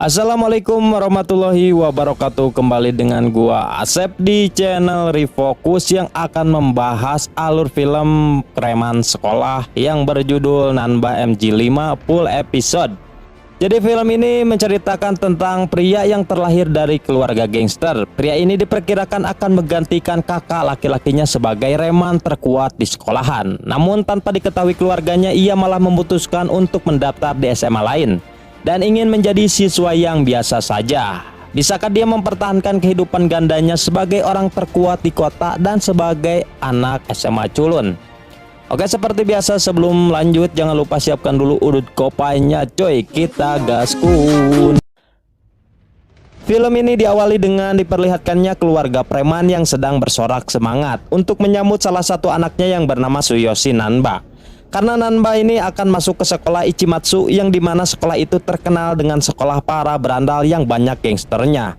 Assalamualaikum warahmatullahi wabarakatuh. Kembali dengan gua Asep di channel Refocus yang akan membahas alur film preman sekolah yang berjudul Nanba MG5 full episode. Jadi film ini menceritakan tentang pria yang terlahir dari keluarga gangster. Pria ini diperkirakan akan menggantikan kakak laki-lakinya sebagai reman terkuat di sekolahan. Namun tanpa diketahui keluarganya, ia malah memutuskan untuk mendaftar di SMA lain dan ingin menjadi siswa yang biasa saja. Bisakah dia mempertahankan kehidupan gandanya sebagai orang terkuat di kota dan sebagai anak SMA culun? Oke, seperti biasa sebelum lanjut jangan lupa siapkan dulu urut kopainya coy, kita gaskun. Film ini diawali dengan diperlihatkannya keluarga preman yang sedang bersorak semangat untuk menyambut salah satu anaknya yang bernama Tsuyoshi Nanba. Karena Nanba ini akan masuk ke sekolah Ichimatsu yang dimana sekolah itu terkenal dengan sekolah para berandal yang banyak gangsternya.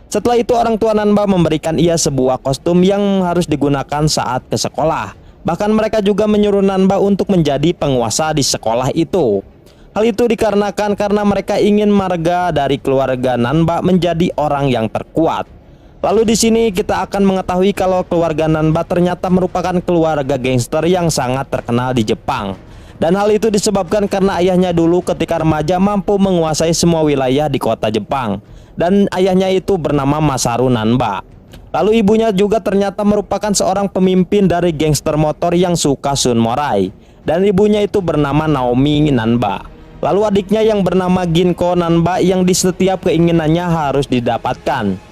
Setelah itu orang tua Nanba memberikan ia sebuah kostum yang harus digunakan saat ke sekolah. Bahkan mereka juga menyuruh Nanba untuk menjadi penguasa di sekolah itu. Hal itu dikarenakan karena mereka ingin marga dari keluarga Nanba menjadi orang yang terkuat. Lalu di sini kita akan mengetahui kalau keluarga Nanba ternyata merupakan keluarga gangster yang sangat terkenal di Jepang. Dan hal itu disebabkan karena ayahnya dulu ketika remaja mampu menguasai semua wilayah di kota Jepang. Dan ayahnya itu bernama Masaru Nanba. Lalu ibunya juga ternyata merupakan seorang pemimpin dari gangster motor yang suka sunmorai. Dan ibunya itu bernama Naomi Nanba. Lalu adiknya yang bernama Ginko Nanba yang di setiap keinginannya harus didapatkan.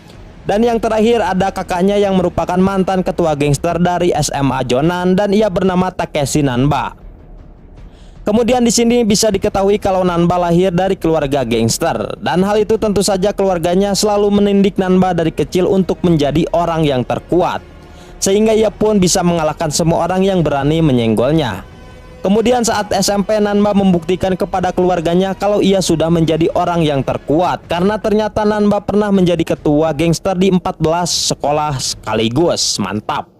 Dan yang terakhir ada kakaknya yang merupakan mantan ketua gangster dari SMA Jonan dan ia bernama Takeshi Nanba. Kemudian di sini bisa diketahui kalau Nanba lahir dari keluarga gangster dan hal itu tentu saja keluarganya selalu menindik Nanba dari kecil untuk menjadi orang yang terkuat. Sehingga ia pun bisa mengalahkan semua orang yang berani menyenggolnya. Kemudian saat SMP Nanba membuktikan kepada keluarganya kalau ia sudah menjadi orang yang terkuat karena ternyata Nanba pernah menjadi ketua gangster di 14 sekolah sekaligus. Mantap.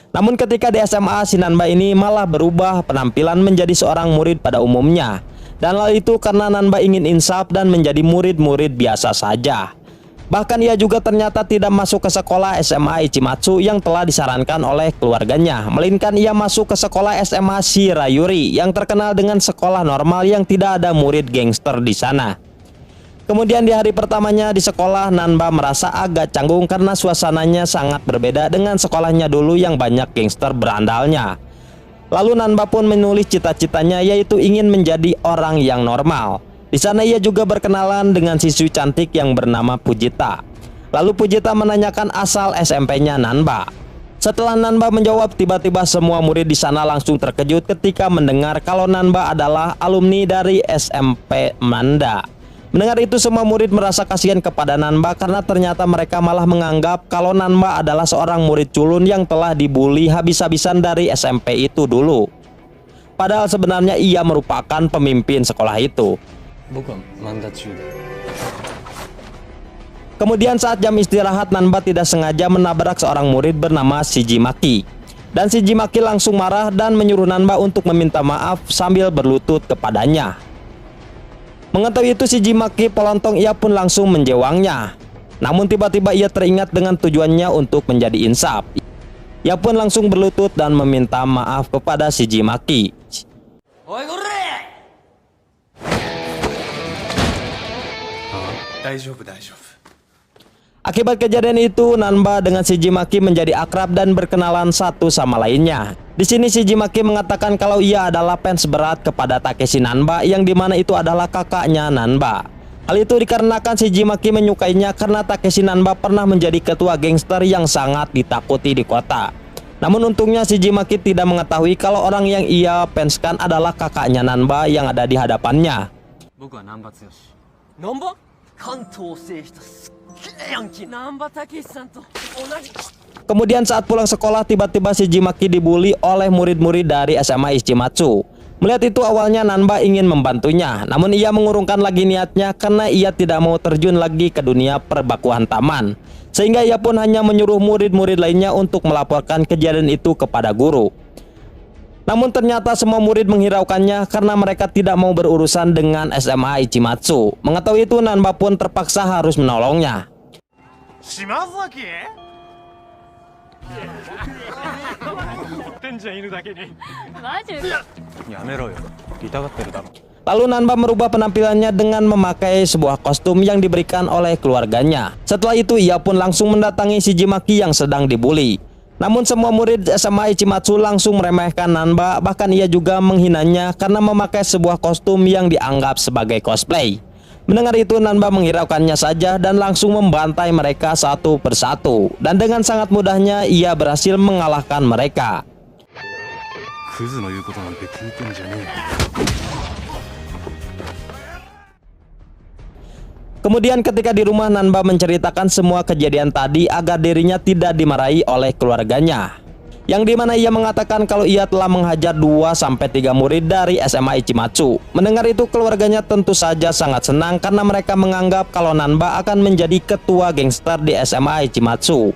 Namun ketika di SMA si Nanba ini malah berubah penampilan menjadi seorang murid pada umumnya. Dan hal itu karena Nanba ingin insaf dan menjadi murid-murid biasa saja. Bahkan ia juga ternyata tidak masuk ke sekolah SMA Ichimatsu yang telah disarankan oleh keluarganya, melainkan ia masuk ke sekolah SMA Shirayuri yang terkenal dengan sekolah normal yang tidak ada murid gangster di sana. Kemudian di hari pertamanya di sekolah, Nanba merasa agak canggung karena suasananya sangat berbeda dengan sekolahnya dulu yang banyak gangster berandalnya. Lalu Nanba pun menulis cita-citanya yaitu ingin menjadi orang yang normal. Di sana ia juga berkenalan dengan siswi cantik yang bernama Fujita. Lalu Fujita menanyakan asal SMP-nya Nanba. Setelah Nanba menjawab, tiba-tiba semua murid di sana langsung terkejut ketika mendengar kalau Nanba adalah alumni dari SMP Manda. Mendengar itu semua murid merasa kasihan kepada Nanba karena ternyata mereka malah menganggap kalau Nanba adalah seorang murid culun yang telah dibully habis-habisan dari SMP itu dulu. Padahal sebenarnya ia merupakan pemimpin sekolah itu. Kemudian saat jam istirahat, Nanba tidak sengaja menabrak seorang murid bernama Shiji Maki. Dan Shiji Maki langsung marah dan menyuruh Nanba untuk meminta maaf sambil berlutut kepadanya. Mengetahui itu Shiji Maki pelontong, ia pun langsung menjewangnya. Namun tiba-tiba ia teringat dengan tujuannya untuk menjadi insaf. Ia pun langsung berlutut dan meminta maaf kepada Shiji Maki. Akibat kejadian itu, Nanba dengan Shiji Maki menjadi akrab dan berkenalan satu sama lainnya. Di sini Shiji Maki mengatakan kalau ia adalah fans berat kepada Takeshi Nanba yang dimana itu adalah kakaknya Nanba. Hal itu dikarenakan Shiji Maki menyukainya karena Takeshi Nanba pernah menjadi ketua gangster yang sangat ditakuti di kota. Namun untungnya Shiji Maki tidak mengetahui kalau orang yang ia fanskan adalah kakaknya Nanba yang ada di hadapannya. Kemudian saat pulang sekolah, tiba-tiba Shijimaki dibully oleh murid-murid dari SMA Ichimatsu. Melihat itu awalnya Nanba ingin membantunya, namun ia mengurungkan lagi niatnya karena ia tidak mau terjun lagi ke dunia perbaku hantaman. Sehingga ia pun hanya menyuruh murid-murid lainnya untuk melaporkan kejadian itu kepada guru. Namun ternyata semua murid menghiraukannya karena mereka tidak mau berurusan dengan SMA Ichimatsu. Mengetahui itu Nanba pun terpaksa harus menolongnya. Shimazaki? Lalu Nanba merubah penampilannya dengan memakai sebuah kostum yang diberikan oleh keluarganya. Setelah itu ia pun langsung mendatangi Shijimaki yang sedang dibully. Namun semua murid SMA Ichimatsu langsung meremehkan Nanba, bahkan ia juga menghinanya karena memakai sebuah kostum yang dianggap sebagai cosplay. Mendengar itu Nanba menghiraukannya saja dan langsung membantai mereka satu persatu. Dan dengan sangat mudahnya ia berhasil mengalahkan mereka. Kemudian ketika di rumah Nanba menceritakan semua kejadian tadi agar dirinya tidak dimarahi oleh keluarganya. Yang dimana ia mengatakan kalau ia telah menghajar 2-3 murid dari SMA Ichimatsu. Mendengar itu keluarganya tentu saja sangat senang karena mereka menganggap kalau Nanba akan menjadi ketua gangster di SMA Ichimatsu.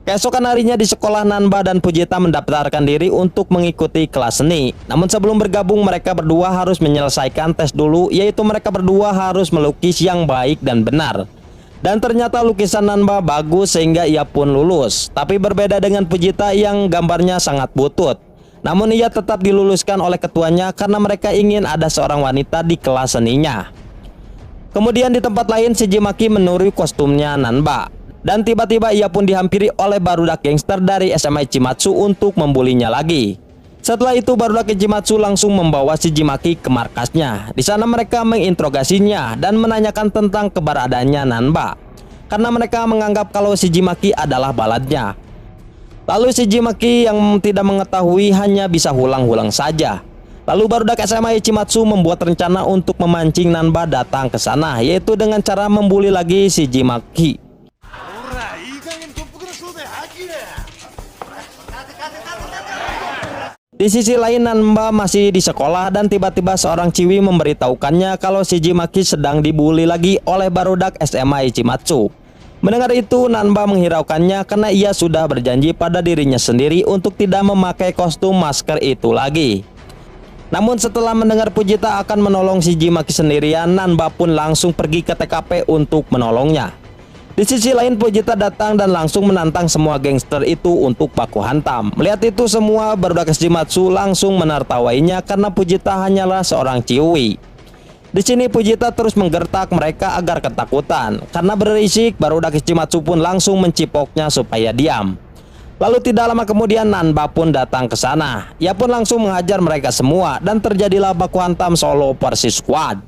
Keesokan harinya di sekolah Nanba dan Fujita mendaftarkan diri untuk mengikuti kelas seni. Namun sebelum bergabung mereka berdua harus menyelesaikan tes dulu, yaitu mereka berdua harus melukis yang baik dan benar. Dan ternyata lukisan Nanba bagus sehingga ia pun lulus. Tapi berbeda dengan Fujita yang gambarnya sangat butut. Namun ia tetap diluluskan oleh ketuanya karena mereka ingin ada seorang wanita di kelas seninya. Kemudian di tempat lain Shijimaki meniru kostumnya Nanba. Dan tiba-tiba ia pun dihampiri oleh barudak gangster dari SMA Ichimatsu untuk membulinya lagi. Setelah itu barudak Ichimatsu langsung membawa Shijimaki ke markasnya. Di sana mereka menginterogasinya dan menanyakan tentang keberadaannya Nanba, karena mereka menganggap kalau Shijimaki adalah baladnya. Lalu Shijimaki yang tidak mengetahui hanya bisa hulang-hulang saja. Lalu barudak SMA Ichimatsu membuat rencana untuk memancing Nanba datang ke sana, yaitu dengan cara membuli lagi Shijimaki. Di sisi lain Nanba masih di sekolah dan tiba-tiba seorang ciwi memberitahukannya kalau Shijimaki sedang dibully lagi oleh barudak SMA Ichimatsu. Mendengar itu Nanba menghiraukannya karena ia sudah berjanji pada dirinya sendiri untuk tidak memakai kostum masker itu lagi. Namun setelah mendengar Fujita akan menolong Shijimaki sendirian, Nanba pun langsung pergi ke TKP untuk menolongnya. Di sisi lain Fujita datang dan langsung menantang semua gangster itu untuk baku hantam. Melihat itu semua barudak Shimatsu langsung menertawainya karena Fujita hanyalah seorang ciwi. Di sini Fujita terus menggertak mereka agar ketakutan. Karena berisik, barudak Shimatsu pun langsung mencipoknya supaya diam. Lalu tidak lama kemudian Nanba pun datang ke sana. Ia pun langsung menghajar mereka semua dan terjadilah baku hantam solo versus squad.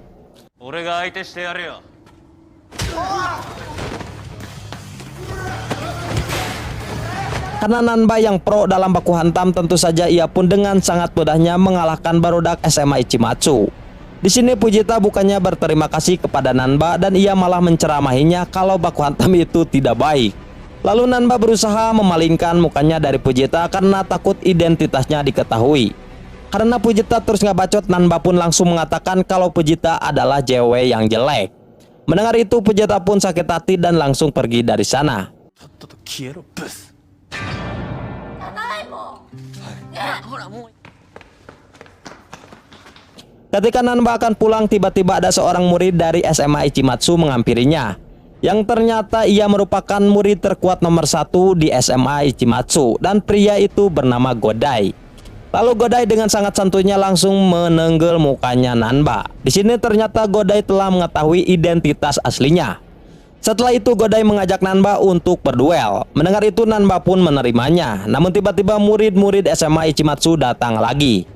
Karena Nanba yang pro dalam baku hantam, tentu saja ia pun dengan sangat mudahnya mengalahkan barudak SMA Ichimatsu. Di sini Fujita bukannya berterima kasih kepada Nanba dan ia malah menceramahinya kalau baku hantam itu tidak baik. Lalu Nanba berusaha memalingkan mukanya dari Fujita karena takut identitasnya diketahui. Karena Fujita terus ngabacot, Nanba pun langsung mengatakan kalau Fujita adalah cewek yang jelek. Mendengar itu Fujita pun sakit hati dan langsung pergi dari sana. Ketika Nanba akan pulang, tiba-tiba ada seorang murid dari SMA Ichimatsu menghampirinya. Yang ternyata ia merupakan murid terkuat nomor 1 di SMA Ichimatsu dan pria itu bernama Godai. Lalu Godai dengan sangat santuinya langsung menenggel mukanya Nanba. Di sini ternyata Godai telah mengetahui identitas aslinya. Setelah itu Godai mengajak Nanba untuk berduel. Mendengar itu Nanba pun menerimanya. Namun tiba-tiba murid-murid SMA Ichimatsu datang lagi.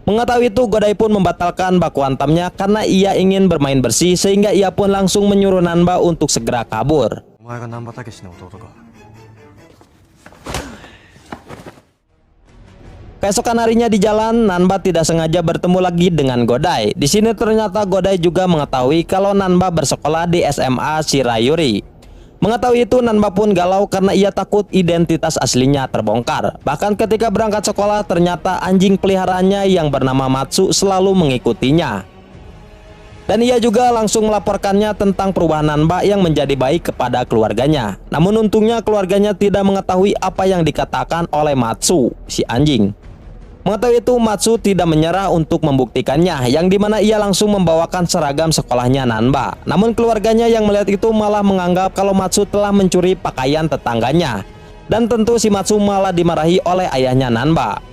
Mengetahui itu Godai pun membatalkan baku hantamnya karena ia ingin bermain bersih, sehingga ia pun langsung menyuruh Nanba untuk segera kabur. Keesokan harinya di jalan, Nanba tidak sengaja bertemu lagi dengan Godai. Di sini ternyata Godai juga mengetahui kalau Nanba bersekolah di SMA Shirayuri. Mengetahui itu, Nanba pun galau karena ia takut identitas aslinya terbongkar. Bahkan ketika berangkat sekolah, ternyata anjing peliharaannya yang bernama Matsu selalu mengikutinya. Dan ia juga langsung melaporkannya tentang perubahan Nanba yang menjadi baik kepada keluarganya. Namun untungnya keluarganya tidak mengetahui apa yang dikatakan oleh Matsu, si anjing. Mengetahui itu, Matsu tidak menyerah untuk membuktikannya, yang dimana ia langsung membawakan seragam sekolahnya Nanba. Namun keluarganya yang melihat itu malah menganggap kalau Matsu telah mencuri pakaian tetangganya. Dan tentu si Matsu malah dimarahi oleh ayahnya Nanba.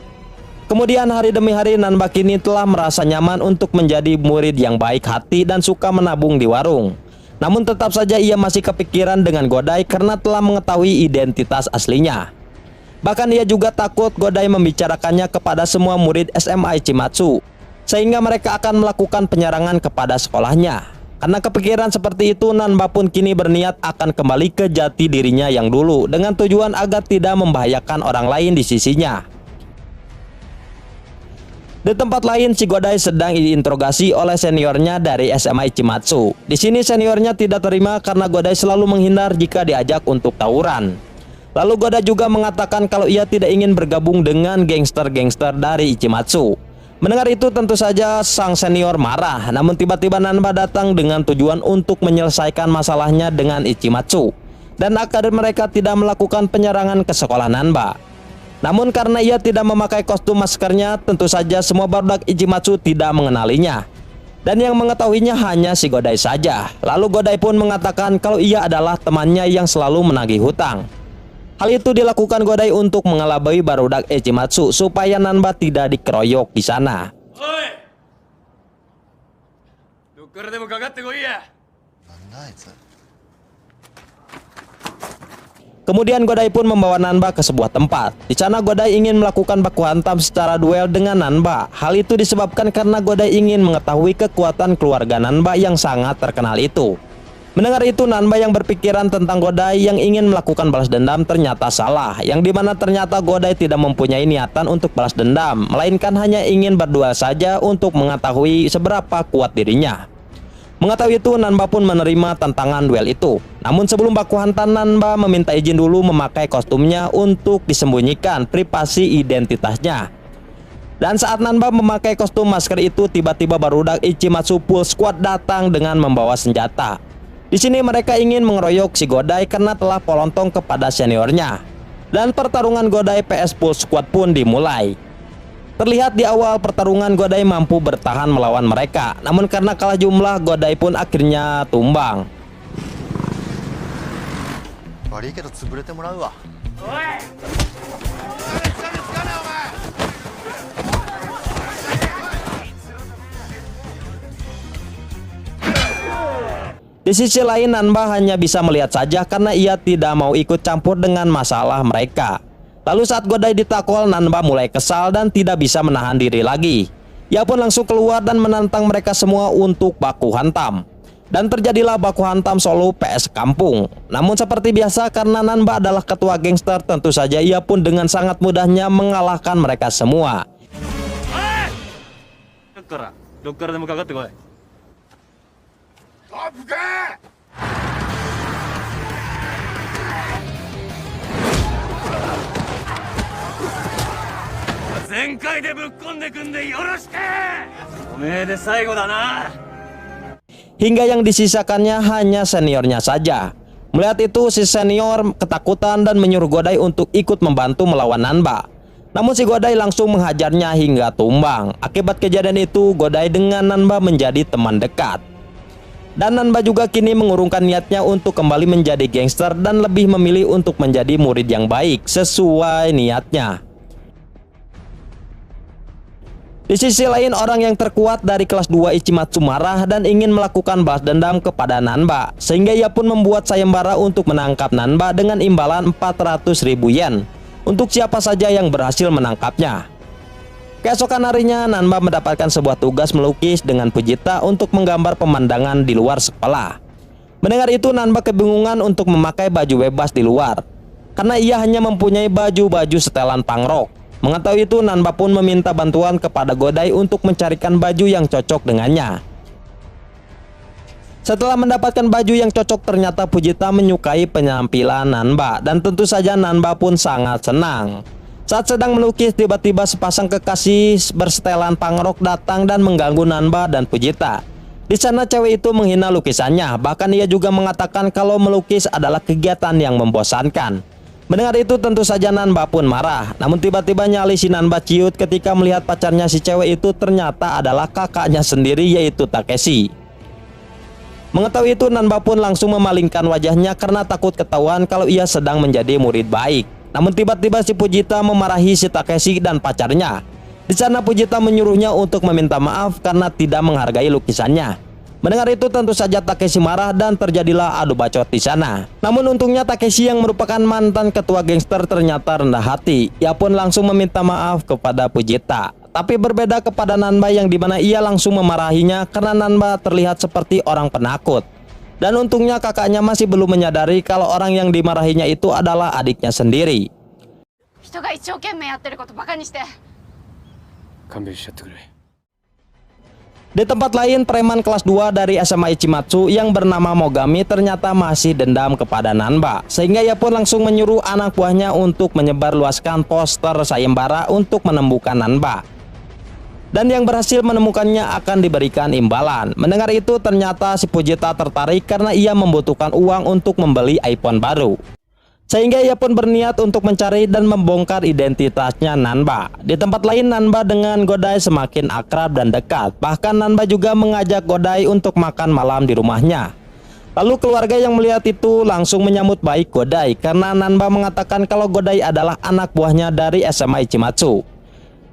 Kemudian hari demi hari Nanba kini telah merasa nyaman untuk menjadi murid yang baik hati dan suka menabung di warung. Namun tetap saja ia masih kepikiran dengan Godai karena telah mengetahui identitas aslinya. Bahkan ia juga takut Godai membicarakannya kepada semua murid SMA Ichimatsu, sehingga mereka akan melakukan penyerangan kepada sekolahnya. Karena kepikiran seperti itu, Nanba pun kini berniat akan kembali ke jati dirinya yang dulu, dengan tujuan agar tidak membahayakan orang lain di sisinya. Di tempat lain, si Godai sedang diinterogasi oleh seniornya dari SMA Ichimatsu. Di sini seniornya tidak terima karena Godai selalu menghindar jika diajak untuk tawuran. Lalu Godai juga mengatakan kalau ia tidak ingin bergabung dengan gangster-gangster dari Ichimatsu. Mendengar itu tentu saja sang senior marah, namun tiba-tiba Nanba datang dengan tujuan untuk menyelesaikan masalahnya dengan Ichimatsu, dan agar mereka tidak melakukan penyerangan ke sekolah Nanba. Namun karena ia tidak memakai kostum maskernya, tentu saja semua barudak Ichimatsu tidak mengenalinya. Dan yang mengetahuinya hanya si Godai saja. Lalu Godai pun mengatakan kalau ia adalah temannya yang selalu menagih hutang. Hal itu dilakukan Godai untuk mengelabui barudak Ichimatsu supaya Nanba tidak dikeroyok di sana. Kemudian Godai pun membawa Nanba ke sebuah tempat. Di sana Godai ingin melakukan baku hantam secara duel dengan Nanba. Hal itu disebabkan karena Godai ingin mengetahui kekuatan keluarga Nanba yang sangat terkenal itu. Mendengar itu, Nanba yang berpikiran tentang Godai yang ingin melakukan balas dendam ternyata salah, yang dimana ternyata Godai tidak mempunyai niatan untuk balas dendam, melainkan hanya ingin berduel saja untuk mengetahui seberapa kuat dirinya. Mengetahui itu, Nanba pun menerima tantangan duel itu. Namun sebelum baku hantam, Nanba meminta izin dulu memakai kostumnya untuk disembunyikan privasi identitasnya. Dan saat Nanba memakai kostum masker itu, tiba-tiba barudak Ichimatsu Full Squad datang dengan membawa senjata. Di sini mereka ingin mengeroyok si Godai karena telah polontong kepada seniornya. Dan pertarungan Godai PS Full Squad pun dimulai. Terlihat di awal pertarungan Godai mampu bertahan melawan mereka. Namun karena kalah jumlah, Godai pun akhirnya tumbang. Di sisi lain, Nanba hanya bisa melihat saja karena ia tidak mau ikut campur dengan masalah mereka. Lalu saat Godai ditakol, Nanba mulai kesal dan tidak bisa menahan diri lagi. Ia pun langsung keluar dan menantang mereka semua untuk baku hantam. Dan terjadilah baku hantam solo PS kampung. Namun seperti biasa, karena Nanba adalah ketua gangster, tentu saja ia pun dengan sangat mudahnya mengalahkan mereka semua. Hingga yang disisakannya hanya seniornya saja. Melihat itu, si senior ketakutan dan menyuruh Godai untuk ikut membantu melawan Nanba. Namun si Godai langsung menghajarnya hingga tumbang. Akibat kejadian itu, Godai dengan Nanba menjadi teman dekat. Dan Nanba juga kini mengurungkan niatnya untuk kembali menjadi gangster dan lebih memilih untuk menjadi murid yang baik sesuai niatnya. Di sisi lain, orang yang terkuat dari kelas 2 Ichimatsu marah dan ingin melakukan balas dendam kepada Nanba, sehingga ia pun membuat sayembara untuk menangkap Nanba dengan imbalan 400.000 yen untuk siapa saja yang berhasil menangkapnya. Keesokan harinya, Nanba mendapatkan sebuah tugas melukis dengan Fujita untuk menggambar pemandangan di luar sekolah. Mendengar itu, Nanba kebingungan untuk memakai baju bebas di luar, karena ia hanya mempunyai baju-baju setelan pangrok. Mengetahui itu, Nanba pun meminta bantuan kepada Godai untuk mencarikan baju yang cocok dengannya. Setelah mendapatkan baju yang cocok, ternyata Fujita menyukai penampilan Nanba dan tentu saja Nanba pun sangat senang. Saat sedang melukis, tiba-tiba sepasang kekasih bersetelan pangrok datang dan mengganggu Nanba dan Fujita. Di sana cewek itu menghina lukisannya, bahkan ia juga mengatakan kalau melukis adalah kegiatan yang membosankan. Mendengar itu tentu saja Nanba pun marah, namun tiba-tiba nyali si Nanba ciut ketika melihat pacarnya si cewek itu ternyata adalah kakaknya sendiri, yaitu Takeshi. Mengetahui itu, Nanba pun langsung memalingkan wajahnya karena takut ketahuan kalau ia sedang menjadi murid baik. Namun tiba-tiba si Fujita memarahi si Takeshi dan pacarnya. Di sana Fujita menyuruhnya untuk meminta maaf karena tidak menghargai lukisannya. Mendengar itu tentu saja Takeshi marah dan terjadilah adu bacot di sana. Namun untungnya Takeshi yang merupakan mantan ketua gangster ternyata rendah hati. Ia pun langsung meminta maaf kepada Fujita. Tapi berbeda kepada Nanba yang dimana ia langsung memarahinya karena Nanba terlihat seperti orang penakut. Dan untungnya kakaknya masih belum menyadari kalau orang yang dimarahinya itu adalah adiknya sendiri. Di tempat lain, preman kelas 2 dari SMA Ichimatsu yang bernama Mogami ternyata masih dendam kepada Nanba, sehingga ia pun langsung menyuruh anak buahnya untuk menyebarluaskan poster sayembara untuk menemukan Nanba. Dan yang berhasil menemukannya akan diberikan imbalan. Mendengar itu ternyata si Fujita tertarik karena ia membutuhkan uang untuk membeli iPhone baru. Sehingga ia pun berniat untuk mencari dan membongkar identitasnya Nanba. Di tempat lain, Nanba dengan Godai semakin akrab dan dekat. Bahkan Nanba juga mengajak Godai untuk makan malam di rumahnya. Lalu keluarga yang melihat itu langsung menyambut baik Godai karena Nanba mengatakan kalau Godai adalah anak buahnya dari SMA Ichimatsu.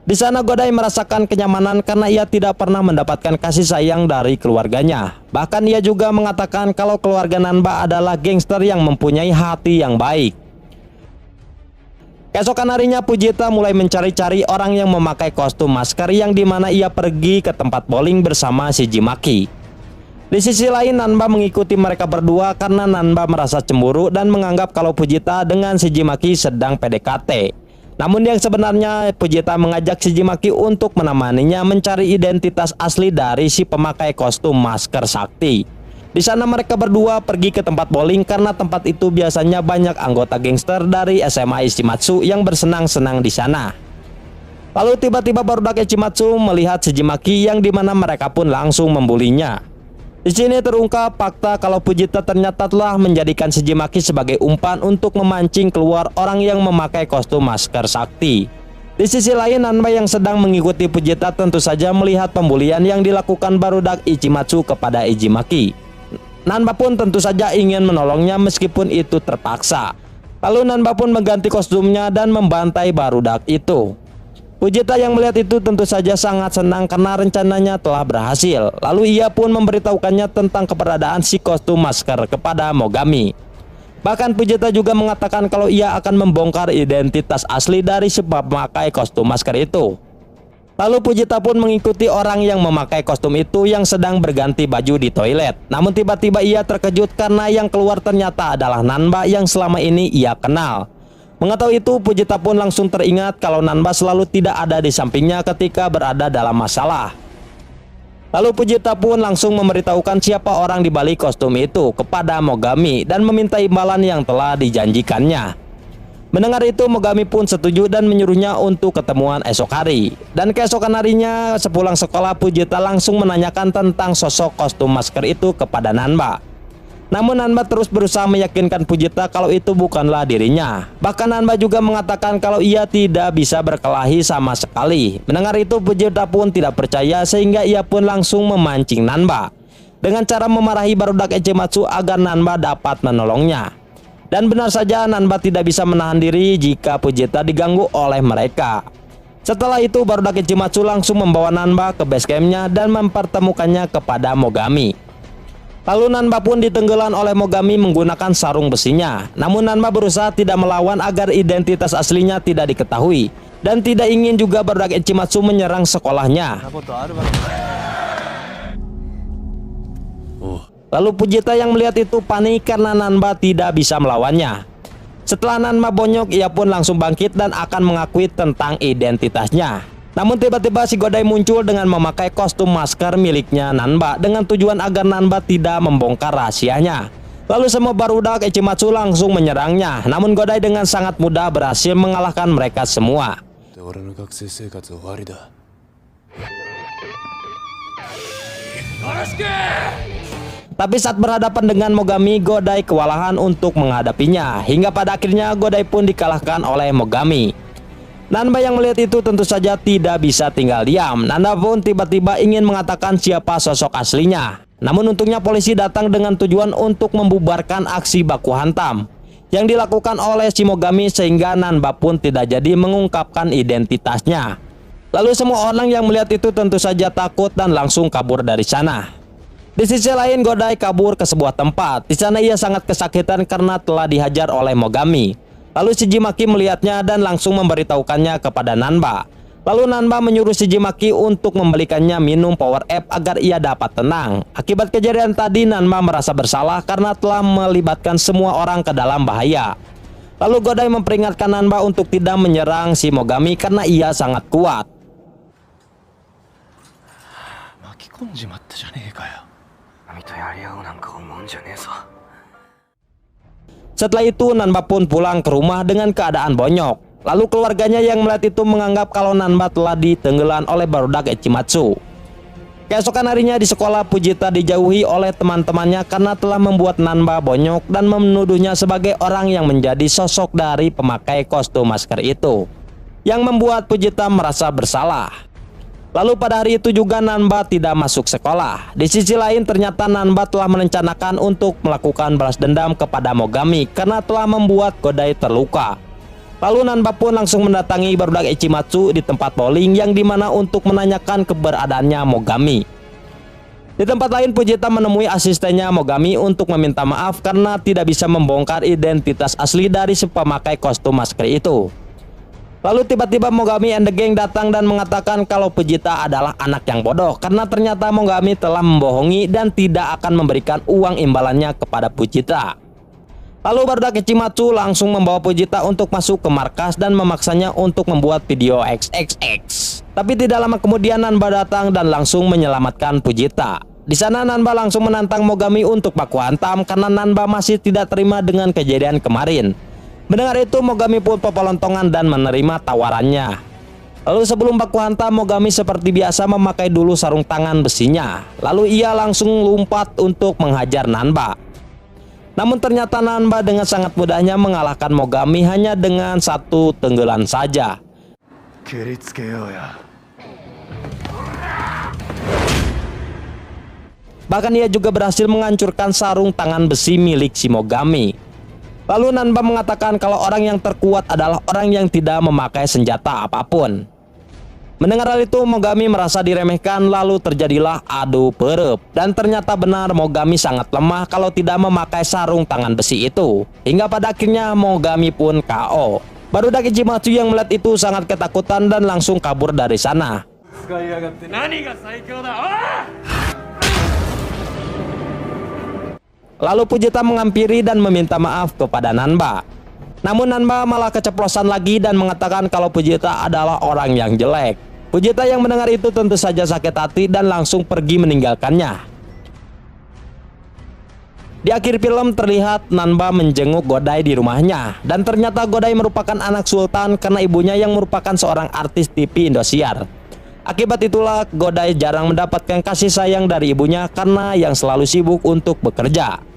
Di sana Godai merasakan kenyamanan karena ia tidak pernah mendapatkan kasih sayang dari keluarganya. Bahkan ia juga mengatakan kalau keluarga Nanba adalah gangster yang mempunyai hati yang baik. Keesokan harinya Fujita mulai mencari-cari orang yang memakai kostum masker yang dimana ia pergi ke tempat bowling bersama Shijimaki. Di sisi lain, Nanba mengikuti mereka berdua karena Nanba merasa cemburu dan menganggap kalau Fujita dengan Shijimaki sedang PDKT. Namun yang sebenarnya Fujita mengajak Shijimaki untuk menemaninya mencari identitas asli dari si pemakai kostum masker sakti. Di sana mereka berdua pergi ke tempat bowling karena tempat itu biasanya banyak anggota gangster dari SMA Ichimatsu yang bersenang-senang di sana. Lalu tiba-tiba barudak Ichimatsu melihat Shijimaki yang dimana mereka pun langsung membulinya. Di sini terungkap fakta kalau Fujita ternyata telah menjadikan Shijimaki sebagai umpan untuk memancing keluar orang yang memakai kostum masker sakti. Di sisi lain, Nanba yang sedang mengikuti Fujita tentu saja melihat pembulian yang dilakukan barudak Ichimatsu kepada Izimaki. Nanba pun tentu saja ingin menolongnya meskipun itu terpaksa. Lalu Nanba pun mengganti kostumnya dan membantai barudak itu. Fujita yang melihat itu tentu saja sangat senang karena rencananya telah berhasil. Lalu ia pun memberitahukannya tentang keberadaan si kostum masker kepada Mogami. Bahkan Fujita juga mengatakan kalau ia akan membongkar identitas asli dari si pemakai kostum masker itu. Lalu Fujita pun mengikuti orang yang memakai kostum itu yang sedang berganti baju di toilet. Namun tiba-tiba ia terkejut karena yang keluar ternyata adalah Nanba yang selama ini ia kenal. Mengetahui itu, Fujita pun langsung teringat kalau Nanba selalu tidak ada di sampingnya ketika berada dalam masalah. Lalu Fujita pun langsung memberitahukan siapa orang di balik kostum itu kepada Mogami dan meminta imbalan yang telah dijanjikannya. Mendengar itu, Mogami pun setuju dan menyuruhnya untuk ketemuan esok hari. Dan keesokan harinya sepulang sekolah, Fujita langsung menanyakan tentang sosok kostum masker itu kepada Nanba. Namun Nanba terus berusaha meyakinkan Fujita kalau itu bukanlah dirinya. Bahkan Nanba juga mengatakan kalau ia tidak bisa berkelahi sama sekali. Mendengar itu Fujita pun tidak percaya sehingga ia pun langsung memancing Nanba dengan cara memarahi barudak Ichimatsu agar Nanba dapat menolongnya. Dan benar saja Nanba tidak bisa menahan diri jika Fujita diganggu oleh mereka. Setelah itu barudak Ichimatsu langsung membawa Nanba ke base campnya dan mempertemukannya kepada Mogami. Lalu Nanba pun ditenggelam oleh Mogami menggunakan sarung besinya. Namun Nanba berusaha tidak melawan agar identitas aslinya tidak diketahui. Dan tidak ingin juga barudak Ichimatsu menyerang sekolahnya. Lalu Fujita yang melihat itu panik karena Nanba tidak bisa melawannya. Setelah Nanba bonyok, ia pun langsung bangkit dan akan mengakui tentang identitasnya. Namun tiba-tiba si Godai muncul dengan memakai kostum masker miliknya Nanba dengan tujuan agar Nanba tidak membongkar rahasianya. Lalu semua barudak Ichimatsu langsung menyerangnya, namun Godai dengan sangat mudah berhasil mengalahkan mereka semua. Tapi saat berhadapan dengan Mogami, Godai kewalahan untuk menghadapinya, hingga pada akhirnya Godai pun dikalahkan oleh Mogami. Nanba yang melihat itu tentu saja tidak bisa tinggal diam. Nanba pun tiba-tiba ingin mengatakan siapa sosok aslinya. Namun untungnya polisi datang dengan tujuan untuk membubarkan aksi baku hantam yang dilakukan oleh si Mogami, sehingga Nanba pun tidak jadi mengungkapkan identitasnya. Lalu semua orang yang melihat itu tentu saja takut dan langsung kabur dari sana. Di sisi lain, Godai kabur ke sebuah tempat. Di sana ia sangat kesakitan karena telah dihajar oleh Mogami. Lalu si Jimaki melihatnya dan langsung memberitahukannya kepada Nanba. Lalu Nanba menyuruh si Jimaki untuk membelikannya minum power up agar ia dapat tenang. Akibat kejadian tadi, Nanba merasa bersalah karena telah melibatkan semua orang ke dalam bahaya. Lalu Godai memperingatkan Nanba untuk tidak menyerang si Mogami karena ia sangat kuat. Setelah itu Nanba pun pulang ke rumah dengan keadaan bonyok. Lalu keluarganya yang melihat itu menganggap kalau Nanba telah ditenggelam oleh barudak Ichimatsu. Keesokan harinya di sekolah, Fujita dijauhi oleh teman-temannya karena telah membuat Nanba bonyok dan menuduhnya sebagai orang yang menjadi sosok dari pemakai kostum masker itu, yang membuat Fujita merasa bersalah. Lalu pada hari itu juga Nanba tidak masuk sekolah. Di sisi lain, ternyata Nanba telah merencanakan untuk melakukan balas dendam kepada Mogami karena telah membuat Godai terluka. Lalu Nanba pun langsung mendatangi barudak Ichimatsu di tempat bowling yang dimana untuk menanyakan keberadaannya Mogami. Di tempat lain, Fujita menemui asistennya Mogami untuk meminta maaf karena tidak bisa membongkar identitas asli dari si pemakai kostum masker itu. Lalu tiba-tiba Mogami and the Gang datang dan mengatakan kalau Fujita adalah anak yang bodoh karena ternyata Mogami telah membohongi dan tidak akan memberikan uang imbalannya kepada Fujita. Lalu barudak Ichimatsu langsung membawa Fujita untuk masuk ke markas dan memaksanya untuk membuat video XXX. Tapi tidak lama kemudian Nanba datang dan langsung menyelamatkan Fujita. Di sana Nanba langsung menantang Mogami untuk baku hantam karena Nanba masih tidak terima dengan kejadian kemarin. Mendengar itu, Mogami pun popolontongan dan menerima tawarannya. Lalu sebelum baku hantam, Mogami seperti biasa memakai dulu sarung tangan besinya. Lalu ia langsung lompat untuk menghajar Nanba. Namun ternyata Nanba dengan sangat mudahnya mengalahkan Mogami hanya dengan satu tenggelan saja. Bahkan ia juga berhasil menghancurkan sarung tangan besi milik si Mogami. Lalu Nanba mengatakan kalau orang yang terkuat adalah orang yang tidak memakai senjata apapun. Mendengar hal itu, Mogami merasa diremehkan, lalu terjadilah adu perep. Dan ternyata benar Mogami sangat lemah kalau tidak memakai sarung tangan besi itu. Hingga pada akhirnya Mogami pun KO. Barudak Ichimatsu yang melihat itu sangat ketakutan dan langsung kabur dari sana. Lalu Fujita menghampiri dan meminta maaf kepada Nanba. Namun Nanba malah keceplosan lagi dan mengatakan kalau Fujita adalah orang yang jelek. Fujita yang mendengar itu tentu saja sakit hati dan langsung pergi meninggalkannya. Di akhir film terlihat Nanba menjenguk Godai di rumahnya. Dan ternyata Godai merupakan anak sultan karena ibunya yang merupakan seorang artis TV Indosiar. Akibat itulah Godai jarang mendapatkan kasih sayang dari ibunya karena yang selalu sibuk untuk bekerja.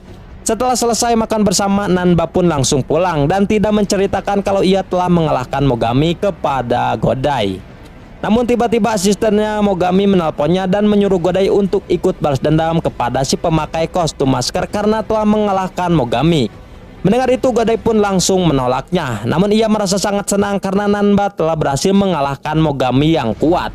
Setelah selesai makan bersama, Nanba pun langsung pulang dan tidak menceritakan kalau ia telah mengalahkan Mogami kepada Godai. Namun tiba-tiba asistennya Mogami menelponnya dan menyuruh Godai untuk ikut balas dendam kepada si pemakai kostum masker karena telah mengalahkan Mogami. Mendengar itu, Godai pun langsung menolaknya. Namun ia merasa sangat senang karena Nanba telah berhasil mengalahkan Mogami yang kuat.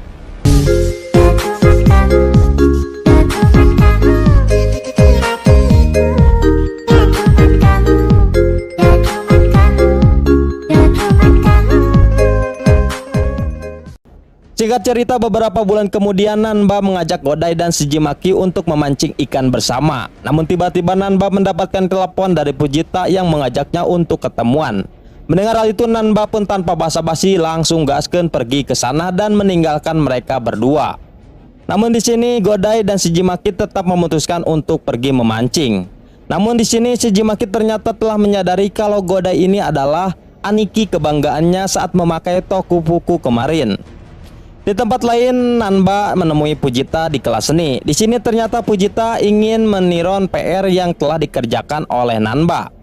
Singkat cerita, beberapa bulan kemudian Nanba mengajak Godai dan Shijimaki untuk memancing ikan bersama. Namun tiba-tiba Nanba mendapatkan telepon dari Fujita yang mengajaknya untuk ketemuan. Mendengar hal itu, Nanba pun tanpa basa-basi langsung gaskeun pergi ke sana dan meninggalkan mereka berdua. Namun di sini Godai dan Shijimaki tetap memutuskan untuk pergi memancing. Namun di sini Shijimaki ternyata telah menyadari kalau Godai ini adalah aniki kebanggaannya saat memakai tokufuku kemarin. Di tempat lain, Nanba menemui Fujita di kelas seni. Di sini ternyata Fujita ingin meniron PR yang telah dikerjakan oleh Nanba.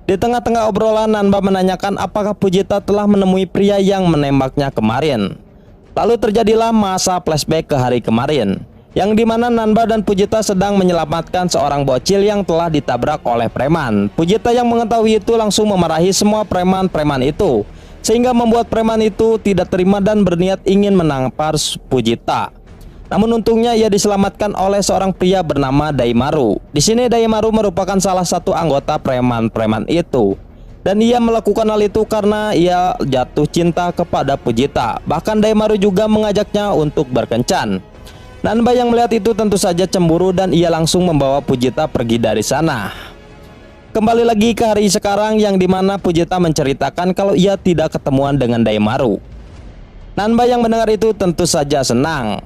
Di tengah-tengah obrolan, Nanba menanyakan apakah Fujita telah menemui pria yang menembaknya kemarin. Lalu terjadilah masa flashback ke hari kemarin, yang dimana Nanba dan Fujita sedang menyelamatkan seorang bocil yang telah ditabrak oleh preman. Fujita yang mengetahui itu langsung memarahi semua preman-preman itu, sehingga membuat preman itu tidak terima dan berniat ingin menampar Fujita. Namun untungnya ia diselamatkan oleh seorang pria bernama Daimaru. Di sini Daimaru merupakan salah satu anggota preman-preman itu, dan ia melakukan hal itu karena ia jatuh cinta kepada Fujita. Bahkan Daimaru juga mengajaknya untuk berkencan. Nanba yang melihat itu tentu saja cemburu dan ia langsung membawa Fujita pergi dari sana. Kembali lagi ke hari sekarang, yang dimana Fujita menceritakan kalau ia tidak ketemuan dengan Daimaru. Nanba yang mendengar itu tentu saja senang.